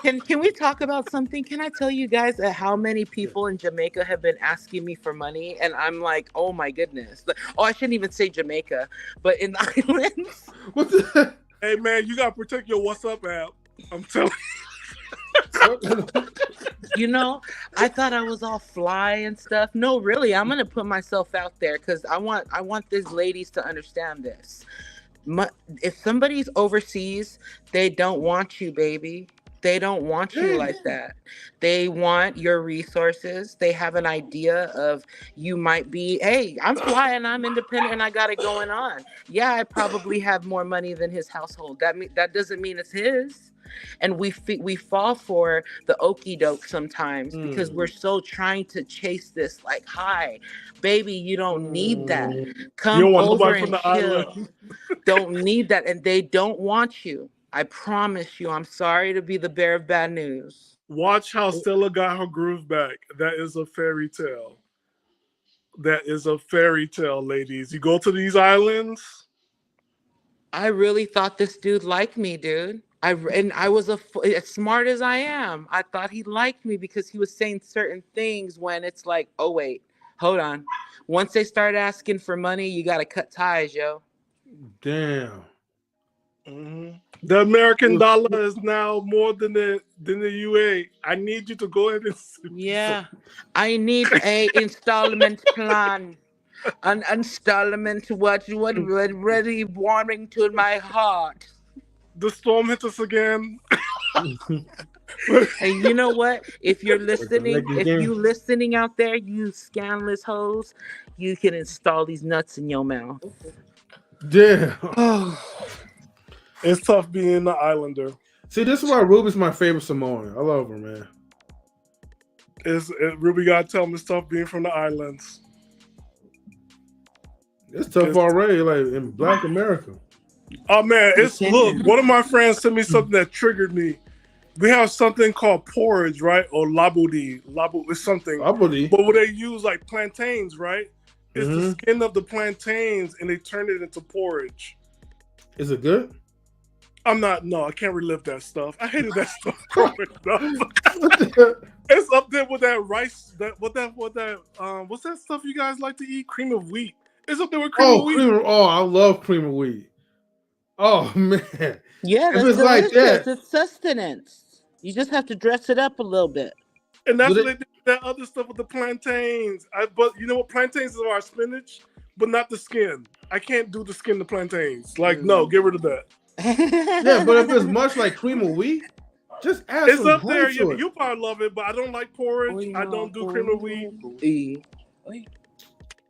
Can we talk about something? Can I tell you guys how many people in Jamaica have been asking me for money? And I'm like, oh my goodness. Oh, I shouldn't even say Jamaica, but in the islands. What the? Hey man, you gotta protect your WhatsApp app. I'm telling you. You know, I thought I was all fly and stuff. No, really, I'm gonna put myself out there because I want these ladies to understand this. If somebody's overseas, they don't want you, baby. They don't want you like that. They want your resources. They have an idea of you might be, hey, I'm flying, I'm independent, and I got it going on. Yeah, I probably have more money than his household. That doesn't mean it's his. And we fall for the okie doke sometimes because we're so trying to chase this like high. Baby, you don't need that. Come you don't want over nobody from and the chill. island. Don't need that. And they don't want you. I promise you. I'm sorry to be the bearer of bad news. Watch how Stella got her groove back. That is a fairy tale. That is a fairy tale, ladies. You go to these islands. I really thought this dude liked me, dude. I was as smart as I am. I thought he liked me because he was saying certain things when it's like, oh wait, hold on. Once they start asking for money, you got to cut ties, yo. Damn. The American dollar is now more than the UA. I need you to go ahead and I need a installment plan. An installment what really warming to my heart. The storm hit us again. And you know what? If you're listening out there, you scandalous hoes, you can install these nuts in your mouth. Damn. It's tough being an islander. See, this is why Ruby's my favorite Samoan. I love her, man. Ruby gotta tell me it's tough being from the islands. It's tough already, like in Black America. Oh man, look, one of my friends sent me something that triggered me. We have something called porridge, right? Or labudi. It's something. Labudi. But what they use like plantains, right? It's the skin of the plantains and they turn it into porridge. Is it good? I can't relive that stuff. I hated that stuff growing up. It's up there with that rice, what's that stuff you guys like to eat? Cream of wheat. It's up there with cream of wheat. I love cream of wheat. Oh man. Yeah, that's delicious. Like that. It's sustenance. You just have to dress it up a little bit. And that's what they did with that other stuff with the plantains. But you know what? Plantains are spinach, but not the skin. I can't do the skin of plantains. Like, no, get rid of that. Yeah, but if it's much like cream of wheat, just add it's some up there. to it. You probably love it, but I don't like porridge. I don't do cream of wheat.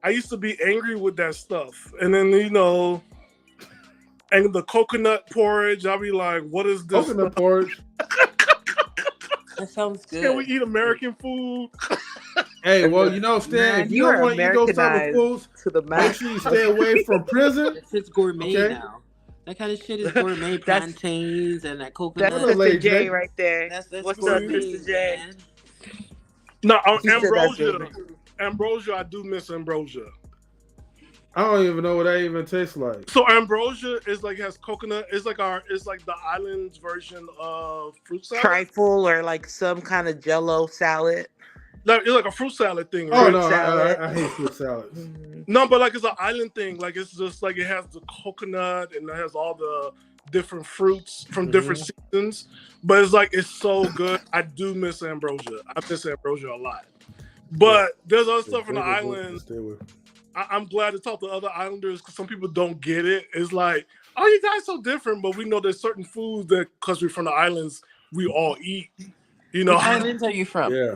I used to be angry with that stuff. And then, and the coconut porridge, I'll be like, what is this? Coconut porridge? That sounds good. Can we eat American food? Hey, well, Stan, if you don't want to eat those type of foods, make sure you stay away from prison. It's gourmet now. That kind of shit is gourmet. Plantains and that coconut. That's Sister J right there. What's up, Sister J? No, ambrosia. Ambrosia, I do miss ambrosia. I don't even know what that even tastes like. So ambrosia is like has coconut. It's like the island's version of fruit salad. Trifle or like some kind of Jello salad. Like, it's like a fruit salad thing, Oh right? no, I hate fruit salads. No, but like it's an island thing. Like it's just like it has the coconut and it has all the different fruits from different seasons. But it's like it's so good. I do miss ambrosia. I miss ambrosia a lot. But there's other stuff from the island. I'm glad to talk to other islanders because some people don't get it. It's like, oh, you guys so different, but we know there's certain foods that because we're from the islands, we all eat. You know, which islands are you from? Yeah.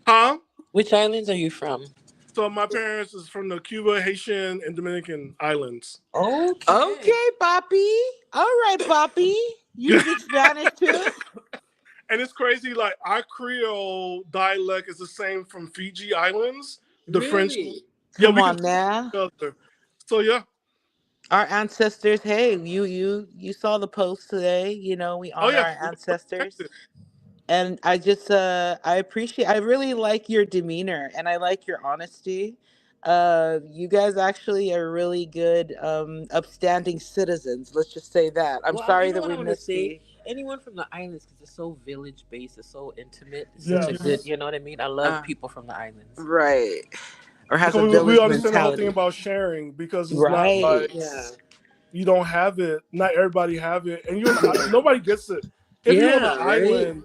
Huh? Which islands are you from? So my parents is from the Cuba, Haitian, and Dominican islands. Okay, Poppy. All right, Poppy. You speak Spanish too? And it's crazy, like our Creole dialect is the same from Fiji Islands. The French. Come on now. So yeah. Our ancestors, hey, you saw the post today, you know, we honor our ancestors. And I just I really like your demeanor and I like your honesty. You guys actually are really good upstanding citizens. Let's just say that. I'm sorry that we missed the anyone from the islands because it's so village based, it's so intimate. It's such a good, you know what I mean? I love people from the islands. Right. Or has because a village we understand mentality. the whole thing about sharing because it's not like you don't have it. Not everybody have it, and nobody gets it. If you're on an island,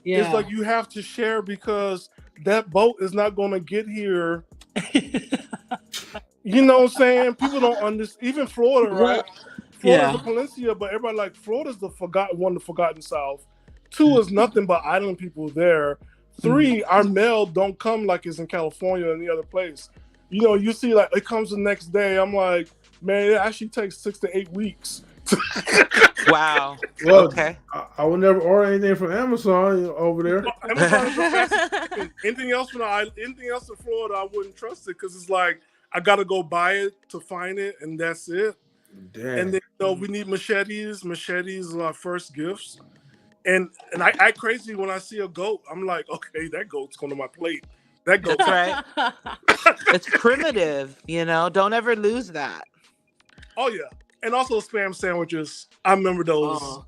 it's like you have to share because that boat is not going to get here. You know what I'm saying? People don't understand. Even Florida, right? Florida's the peninsula, but everybody like Florida's the forgotten South. 2 is nothing but island people there. 3, our mail don't come like it's in California or any other place. You know, you see like it comes the next day. I'm like, man, it actually takes 6 to 8 weeks. Wow. Well, okay. I would never order anything from Amazon over there. Anything else from the island, anything else in Florida, I wouldn't trust it because it's like I gotta go buy it to find it, and that's it. Damn. And then we need machetes. Machetes are our first gifts. And I act crazy when I see a goat. I'm like, okay, that goat's going to my plate. That goat's right. It's primitive, you know. Don't ever lose that. Oh yeah, and also spam sandwiches. I remember those.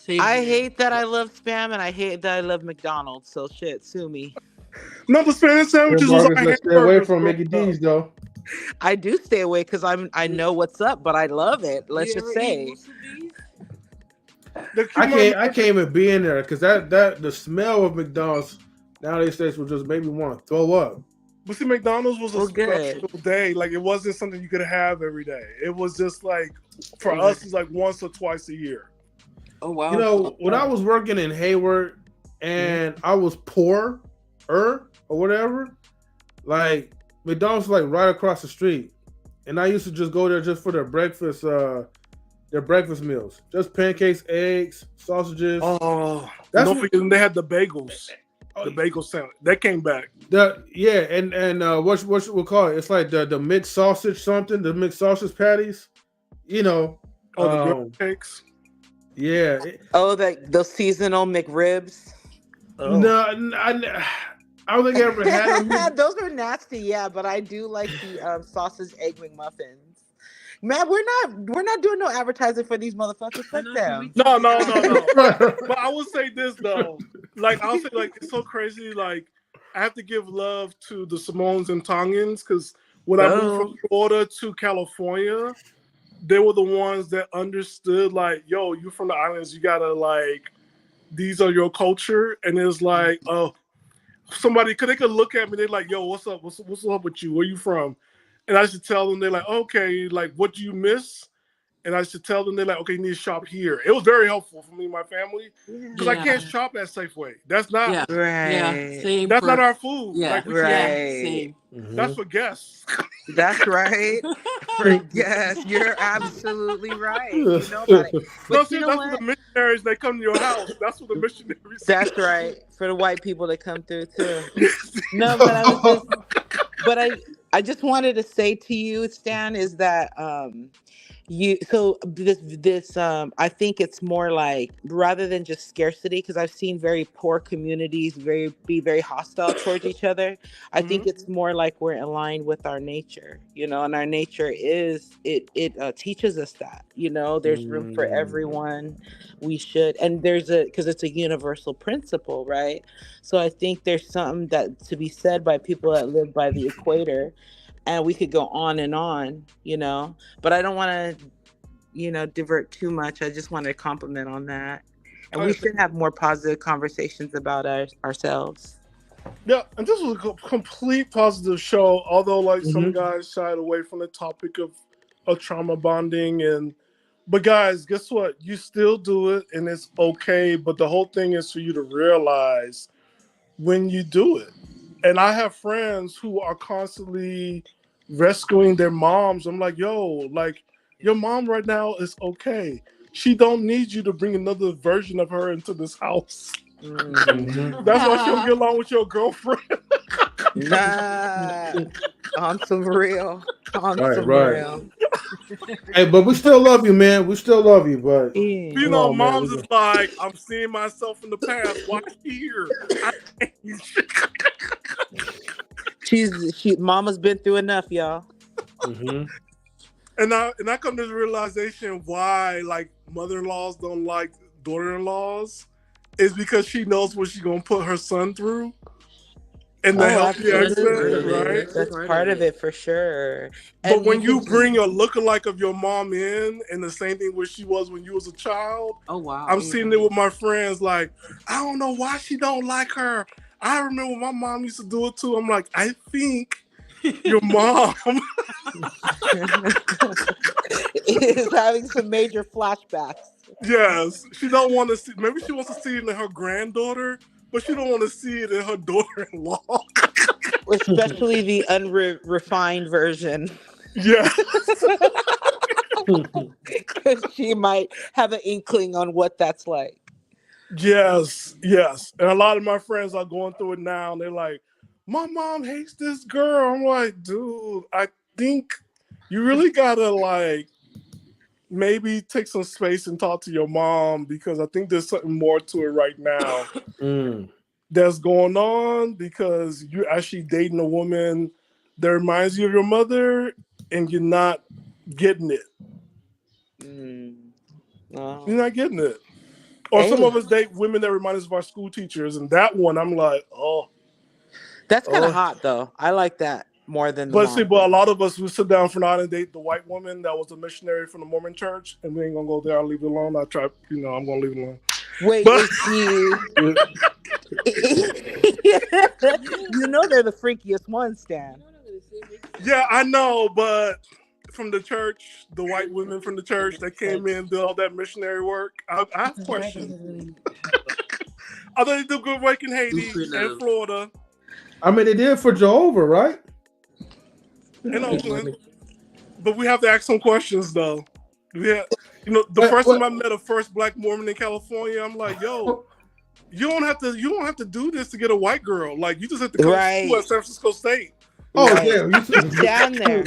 I hate that I love spam, and I hate that I love McDonald's. So shit, sue me. No, the spam sandwiches was like stay away from Mickey D's though. I do stay away because I know what's up, but I love it. Let's just say. I can't even be in there because that the smell of McDonald's nowadays would just make me want to throw up. But see, McDonald's was a special day. Like it wasn't something you could have every day. It was just like for us, it's like once or twice a year. Oh wow! You know, when I was working in Hayward and I was poor or whatever, like McDonald's was like right across the street, and I used to just go there just for their breakfast meals, just pancakes, eggs, sausages. Oh, don't forget they had the bagels, the bagel sandwich that came back. And what we'll call it? It's like the mixed sausage something, the mixed sausage patties. You know, the grill cakes. Yeah. Those seasonal McRibs. Oh. No, I don't think I ever had them. Those are nasty, yeah, but I do like the sausage egg McMuffins. Man, we're not doing no advertising for these motherfuckers. Fuck them. No. But I will say this though, like I'll say like it's so crazy. Like I have to give love to the Simones and Tongans because when I moved from Florida to California, they were the ones that understood. Like, yo, you from the islands, you gotta like these are your culture, and it's like, oh, somebody they could look at me, they're like, yo, what's up? What's up with you? Where you from? And I should tell them, they're like, okay, like, what do you miss? And I should tell them, they're like, okay, you need to shop here. It was very helpful for me and my family because I can't shop at Safeway. That's not same. That's not our food. Yeah, like, same. That's for guests. That's right. For guests, you're absolutely right. You know about it. But that's for the missionaries. They come to your house. That's what the missionaries. That's right. For the white people that come through too. No, but I just wanted to say to you, Stan, is that I think it's more like, rather than just scarcity, because I've seen very poor communities be very hostile towards each other. I think it's more like we're aligned with our nature, and our nature is it teaches us that, there's room for everyone. We should, and because it's a universal principle, right? So I think there's something that to be said by people that live by the equator, and we could go on and on, but I don't want to, divert too much. I just wanted to compliment on that. And we should have more positive conversations about ourselves. Yeah, and this was a complete positive show, although like some guys shied away from the topic of trauma bonding. But guys, guess what? You still do it and it's okay, but the whole thing is for you to realize when you do it. And I have friends who are constantly rescuing their moms. I'm like, yo, like your mom right now is okay. She don't need you to bring another version of her into this house. That's why she'll get along with your girlfriend. Nah, on some real. Real. Hey, but we still love you, man. We still love you, but moms is like, I'm seeing myself in the past. Why here? Mama's been through enough, y'all. And I come to the realization why like mother-in-laws don't like daughter-in-laws is because she knows what she's gonna put her son through. And the healthy accent, right? That's part of it for sure. But when you bring a lookalike of your mom in, and the same thing where she was when you was a child, I'm seeing it with my friends. Like, I don't know why she don't like her. I remember my mom used to do it too. I'm like, I think your mom is having some major flashbacks. Yes, she don't want to see. Maybe she wants to see it in her granddaughter, but she don't want to see it in her daughter-in-law. Especially the unrefined version. Yeah. Because she might have an inkling on what that's like. Yes. And a lot of my friends are going through it now, and they're like, my mom hates this girl. I'm like, dude, I think you really gotta like maybe take some space and talk to your mom, because I think there's something more to it right now that's going on, because you're actually dating a woman that reminds you of your mother and you're not getting it. You're not getting it. Or some of us date women that remind us of our school teachers, and that one I'm like, oh. That's kind of hot though. I like that more than the mom. But a lot of us, we sit down for night and date the white woman that was a missionary from the Mormon church, and we ain't gonna go there. I'll leave it alone. I'm gonna leave it alone. Wait, is she? You know they're the freakiest ones, Stan. Yeah, I know, but from the church, the white women from the church that came in, did all that missionary work. I have questions. I thought they do good work in Haiti and Florida. I mean, they did for Jehovah, right? In Oakland. But we have to ask some questions, though. The first time I met a first black Mormon in California, I'm like, yo, you don't have to do this to get a white girl. Like, you just have to come to San Francisco State. Oh, yeah. Just stand there.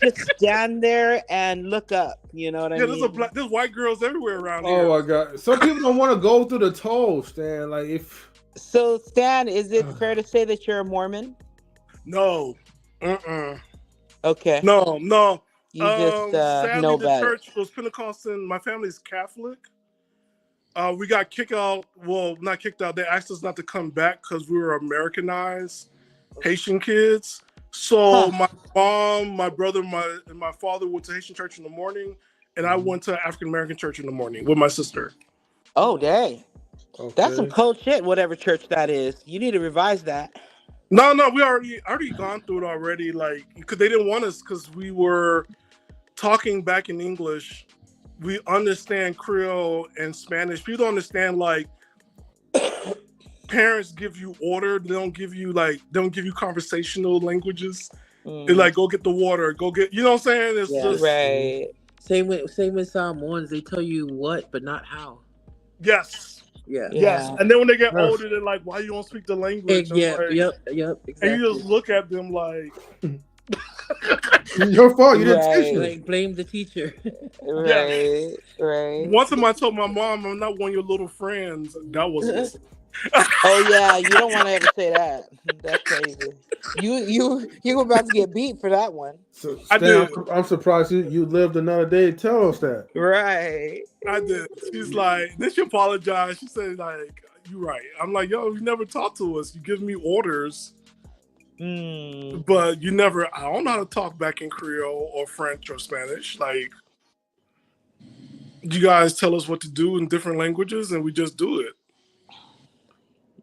Just stand there and look up. You know what I mean? There's white girls everywhere around here. Oh, my God. Some people don't want to go through the toll, Stan. Like, if... So, Stan, is it fair to say that you're a Mormon? No. Okay. No. You just sadly, know the better. church was Pentecostal. My family's Catholic. We got kicked out. Well, not kicked out. They asked us not to come back because we were Americanized Haitian kids. So my mom, my brother, and my father went to Haitian church in the morning, and I went to African American church in the morning with my sister. Oh, dang. Okay. That's some cold shit, whatever church that is. You need to revise that. No, we already gone through it already. Like, because they didn't want us, because we were talking back in English. We understand Creole and Spanish. People don't understand, like, parents give you order. They don't give you conversational languages. They're like, go get the water, go get, you know what I'm saying? It's just right. Same with Mormons, they tell you what, but not how. Yes. Yeah. Yes. And then when they get older, they're like, why you don't speak the language? Yep. Exactly. And you just look at them like, Your fault. You didn't teach Right. me. Like blame the teacher. Right, right. One time I told my mom I'm not one of your little friends. That was it. Oh yeah, you don't want to ever say that. That's crazy. You were about to get beat for that one. So, I Stan, did. I'm surprised you lived another day to tell us that. Right. I did. She's like, then she apologized. She said, like, you right. I'm like, yo, you never talk to us. You give me orders, but you never, I don't know how to talk back in Creole or French or Spanish. Like, you guys tell us what to do in different languages and we just do it.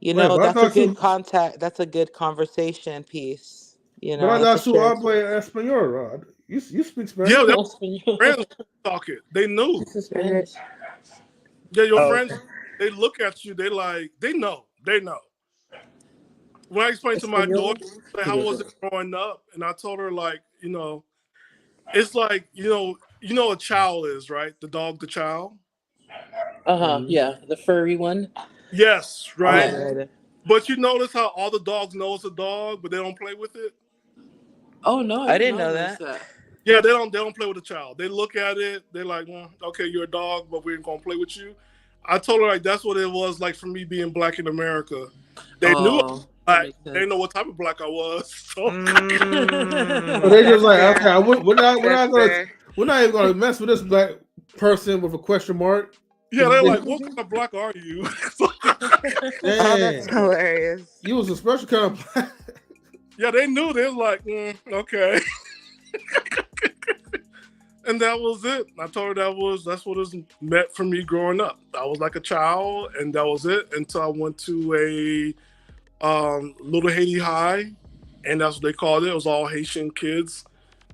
You Wait, know, but I that's a thought good you, contact. That's a good conversation piece. You but know, I that's a thought you shared habla experience. español, Rod. You speak Spanish? Yeah, Oh, their friends talk it. They knew. This is Spanish. Yeah, your Oh, friends, okay. they look at you, they like, they know. They know. When I explained to my daughter, Español. like, how was it growing up? And I told her, like, you know, it's like, you know a child is, right? The dog, the child. Yeah, the furry one. Yes, right. Yeah. But you notice how all the dogs know it's a dog, but they don't play with it. Oh no, I I didn't didn't know notice that. that. Yeah, they don't play with a child. They look at it. They're like, okay, you're a dog, but we ain't gonna play with you. I told her like that's what it was like for me being black in America. They knew I was Oh, that black. makes They sense. didn't know what type of black I was. So So they just That's like, fair. okay, That's fair. we're not even gonna mess with this black person with a question mark. yeah, they're like, what kind of black are you? Oh, that's Dang, hilarious. you was a special kind of black. Yeah, they knew. They was like, okay. And that was it. I told her that's what it was meant for me growing up. I was like a child, and that was it until I went to a Little Haiti High, and that's what they called it. It was all Haitian kids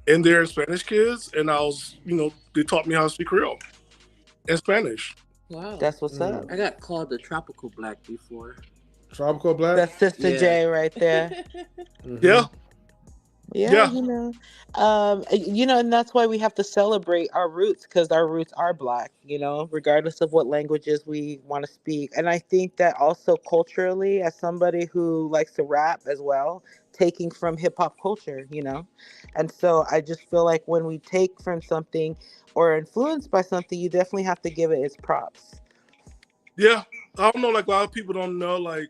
in there, Spanish kids, and I was, they taught me how to speak Creole and Spanish. Wow. That's what's up. I got called the tropical black before. Tropical black. That's Sister Yeah. J right there. Yeah. Yeah, Yeah. and that's why we have to celebrate our roots because our roots are black, regardless of what languages we want to speak. And I think that also culturally, as somebody who likes to rap as well, taking from hip hop culture, and so I just feel like when we take from something or influenced by something, you definitely have to give it its props. Yeah. I don't know, like a lot of people don't know, like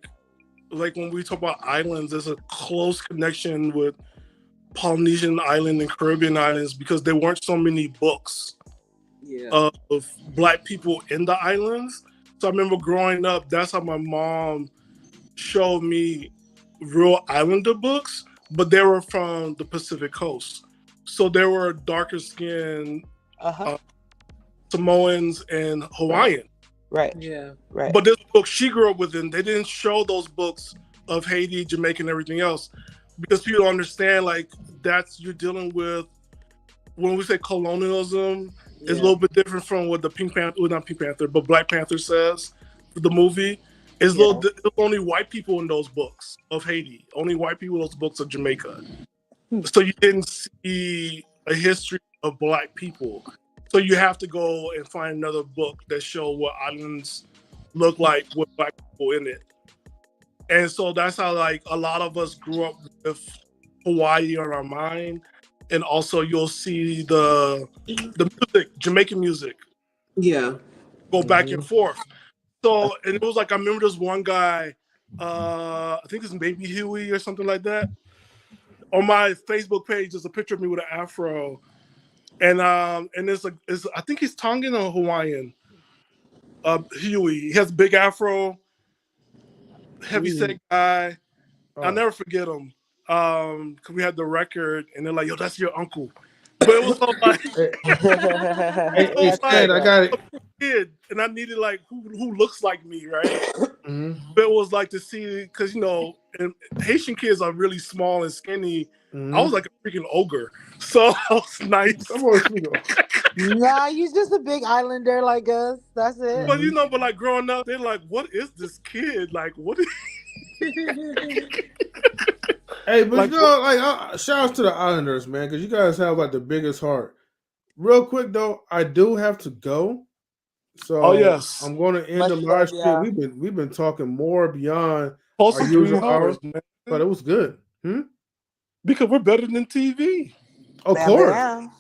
when we talk about islands, there's a close connection with Polynesian island and Caribbean islands because there weren't so many books of black people in the islands. So I remember growing up, that's how my mom showed me real islander books, but they were from the Pacific coast. So there were darker skinned Samoans and Hawaiian. Right. Yeah. Right. But this book she grew up with, and they didn't show those books of Haiti, Jamaica, and everything else because people don't understand, like, you're dealing with, when we say colonialism, it's a little bit different from what the not Pink Panther, but Black Panther says, the movie. It's there's only white people in those books of Haiti, only white people in those books of Jamaica. So you didn't see a history of black people. So you have to go and find another book that show what islands look like with black people in it. And so that's how, like, a lot of us grew up with Hawaii on our mind. And also you'll see the music, Jamaican music. Yeah. Go back and forth. So, and it was like, I remember this one guy, I think it's Baby Huey or something like that. On my Facebook page, there's a picture of me with an afro. And I think he's Tongan or Hawaiian. Huey. He has a big afro, heavy set guy. I'll never forget him. Cause we had the record and they're like, yo, that's your uncle. But it was so like, Hey, Stan, I got it. Kid, and I needed like who looks like me, right? But it was like to see, because and Haitian kids are really small and skinny. I was like a freaking ogre, so I was nice. Nah, you're just a big islander like us. That's it. But but like growing up, they're like, "What is this kid? Like, what is?" Hey, but shout out to the Islanders, man, because you guys have like the biggest heart. Real quick though, I do have to go, so yes, I'm going to end the live stream. We've been talking more beyond Close our to 3 usual hours, hours, man. but it was good. Because we're better than TV. Of Bam, course. bam.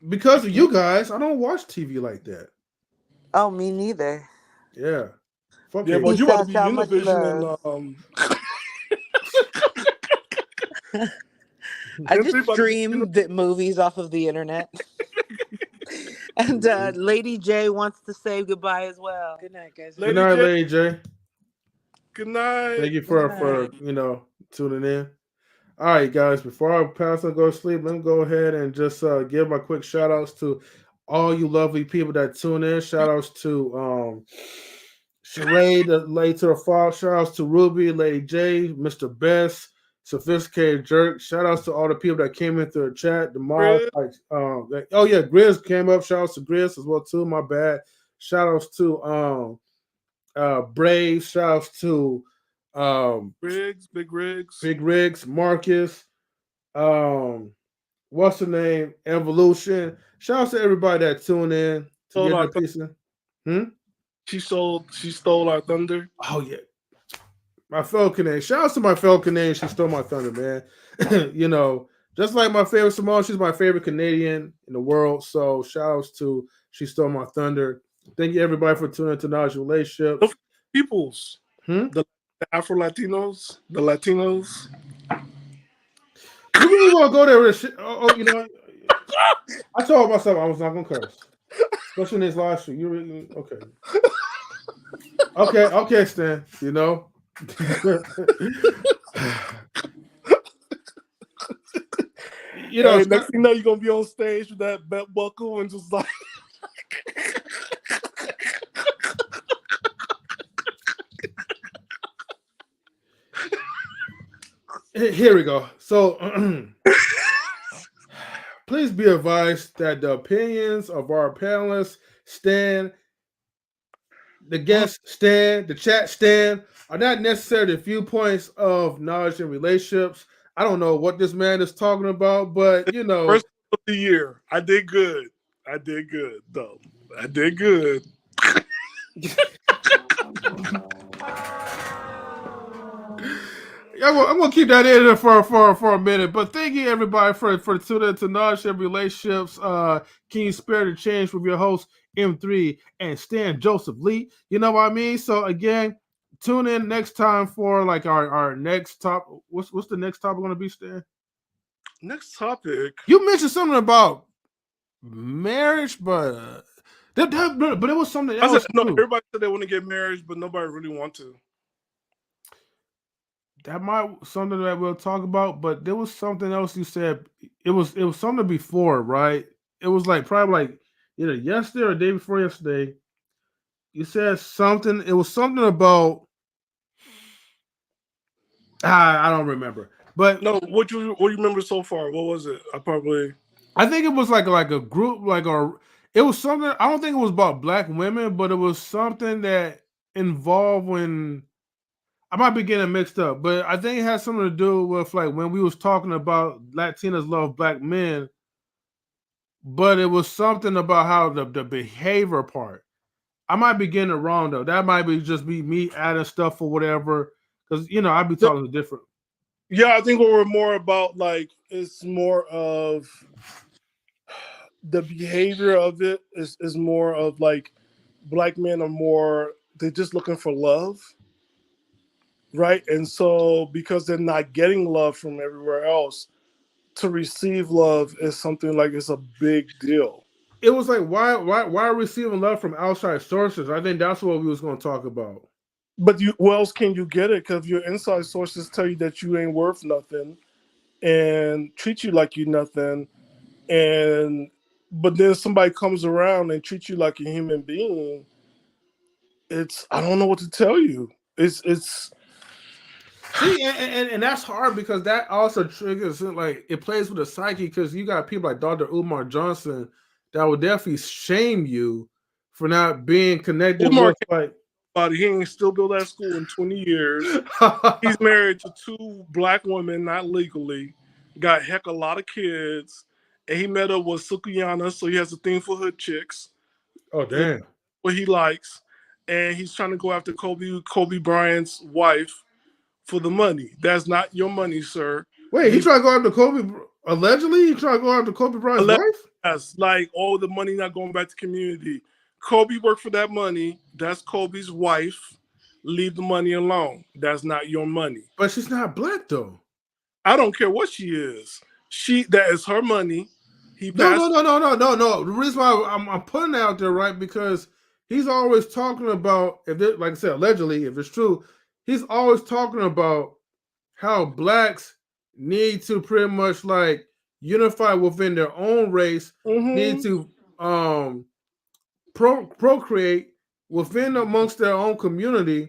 Because of you guys, I don't watch TV like that. Oh, me neither. Yeah. Fuck Yeah, it. but Peace you ought to out, be y'all. Much Univision love. I and just about to be stream the movies off of the internet. And Lady J wants to say goodbye as well. Good night, guys. Good Lady night, J. Lady J. Good night. Thank you Good night. for tuning in. All right, guys. Before I pass and go to sleep, let me go ahead and just give my quick shout outs to all you lovely people that tune in. Shout outs to Sheree, the Lady to the Fall. Shout outs to Ruby, Lady J, Mr. Best, Sophisticated Jerk. Shout outs to all the people that came into the chat. The mods, Chris. like oh yeah, Grizz came up. Shout outs to Grizz as well too. My bad. Shout outs to Brave. Shout outs to Big Riggs. Big Rigs, Marcus, what's the name? Evolution. Shout out to everybody that tuned in to Stole get our their piece in. She stole our thunder. Oh yeah. My fellow Canadian. Shout out to my fellow Canadian. She stole my thunder, man. You know, just like my favorite Simone, she's my favorite Canadian in the world. So shout outs to She Stole My Thunder. Thank you everybody for tuning into Knowledge Relationships. Peoples. The Afro Latinos. The Latinos. You really want to go there with this shit? You know, I told myself I was not gonna curse. Especially in this live stream. You really okay. Okay, Stan. You know. You know, hey, next thing you know, you're gonna be on stage with that belt buckle and just like here we go. So please be advised that the opinions of our panelists, Stan, the guests, Stan, the chat, Stan, are not necessarily the viewpoints of Knowledge and Relationships. I don't know what this man is talking about, but you know, first of the year. I did good, though. I did good. I'm gonna keep that in there for a minute. But thank you everybody for tuning in to Knowledge and Relationships. Can you spare the change from your host M3 and Stan Joseph Lee? You know what I mean? So again, tune in next time for like our next top. What's the next topic gonna be, Stan? Next topic. You mentioned something about marriage, but it was something else. I said no. Too. Everybody said they want to get married, but nobody really want to. That might something that we'll talk about, but there was something else you said. It was something before, right? It was like probably like either yesterday or the day before yesterday. You said something. It was something about I don't remember. But no, what you remember so far? What was it? I think it was like a group, it was something. I don't think it was about black women, but it was something that involved when I might be getting mixed up, but I think it has something to do with like when we was talking about Latinas love black men, but it was something about how the behavior part. I might be getting it wrong though. That might be just me adding stuff or whatever, because you know I'd be talking different. Yeah, I think what we're more about like it's more of the behavior of it is more of like black men are more they're just looking for love. Right. And so because they're not getting love from everywhere else, to receive love is something like it's a big deal. It was like why receiving love from outside sources? I think that's what we was going to talk about. But where else can you get it? Because your inside sources tell you that you ain't worth nothing and treat you like you nothing. But then somebody comes around and treats you like a human being. I don't know what to tell you. It's See, and that's hard because that also triggers like it plays with the psyche because you got people like Dr. Umar Johnson that will definitely shame you for not being connected Umar with like. He ain't still built that school in 20 years. He's married to 2 black women, not legally. Got a lot of kids, and he met up with Sukiyana, so he has a thing for hood chicks. Oh damn! What he likes, and he's trying to go after Kobe Bryant's wife for the money. That's not your money, sir. Wait, he tried to go after Kobe. Allegedly, he tried to go after Kobe Bryant's wife. Yes, like the money not going back to community. Kobe worked for that money. That's Kobe's wife. Leave the money alone. That's not your money. But she's not black though. I don't care what she is. That is her money. No. The reason why I'm putting it out there, right? Because he's always talking about, like I said, allegedly, if it's true, he's always talking about how blacks need to pretty much like unify within their own race, need to procreate within amongst their own community,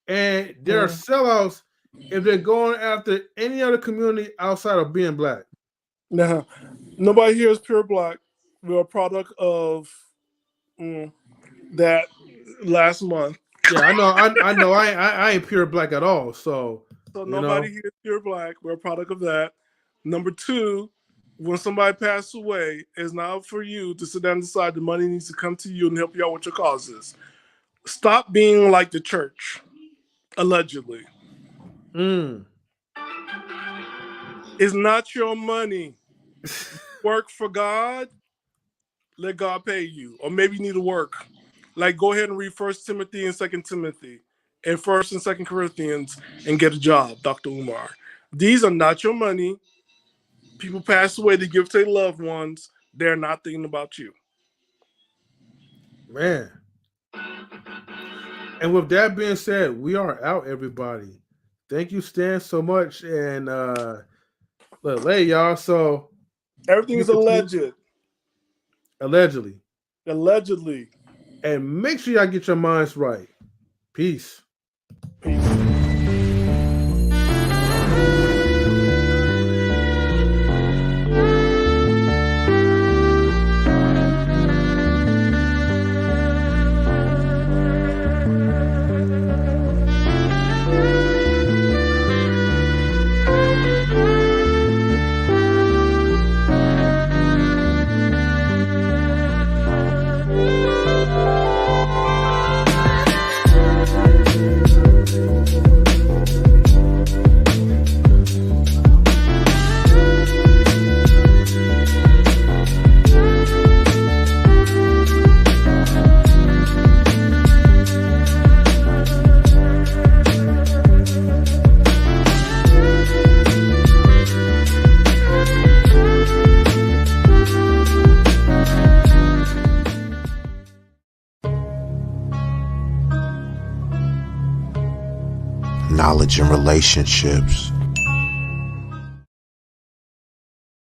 and they're sellouts if they're going after any other community outside of being black. Nah, nobody here is pure black. We're a product of that last month. Yeah, I know. I ain't pure black at all. So nobody here is pure black. We're a product of that. Number two, when somebody passes away, it's not for you to sit down and decide the money needs to come to you and help you out with your causes. Stop being like the church, allegedly. It's not your money. Work for God. Let God pay you. Or maybe you need to work. Like, go ahead and read 1 Timothy and 2 Timothy and 1 and 2 Corinthians and get a job, Dr. Umar. These are not your money. People pass away to give to their loved ones. They're not thinking about you. Man. And with that being said, we are out, everybody. Thank you, Stan, so much. And look, hey, y'all. So everything is alleged. Allegedly. And make sure y'all get your minds right. Peace. Knowledge and relationships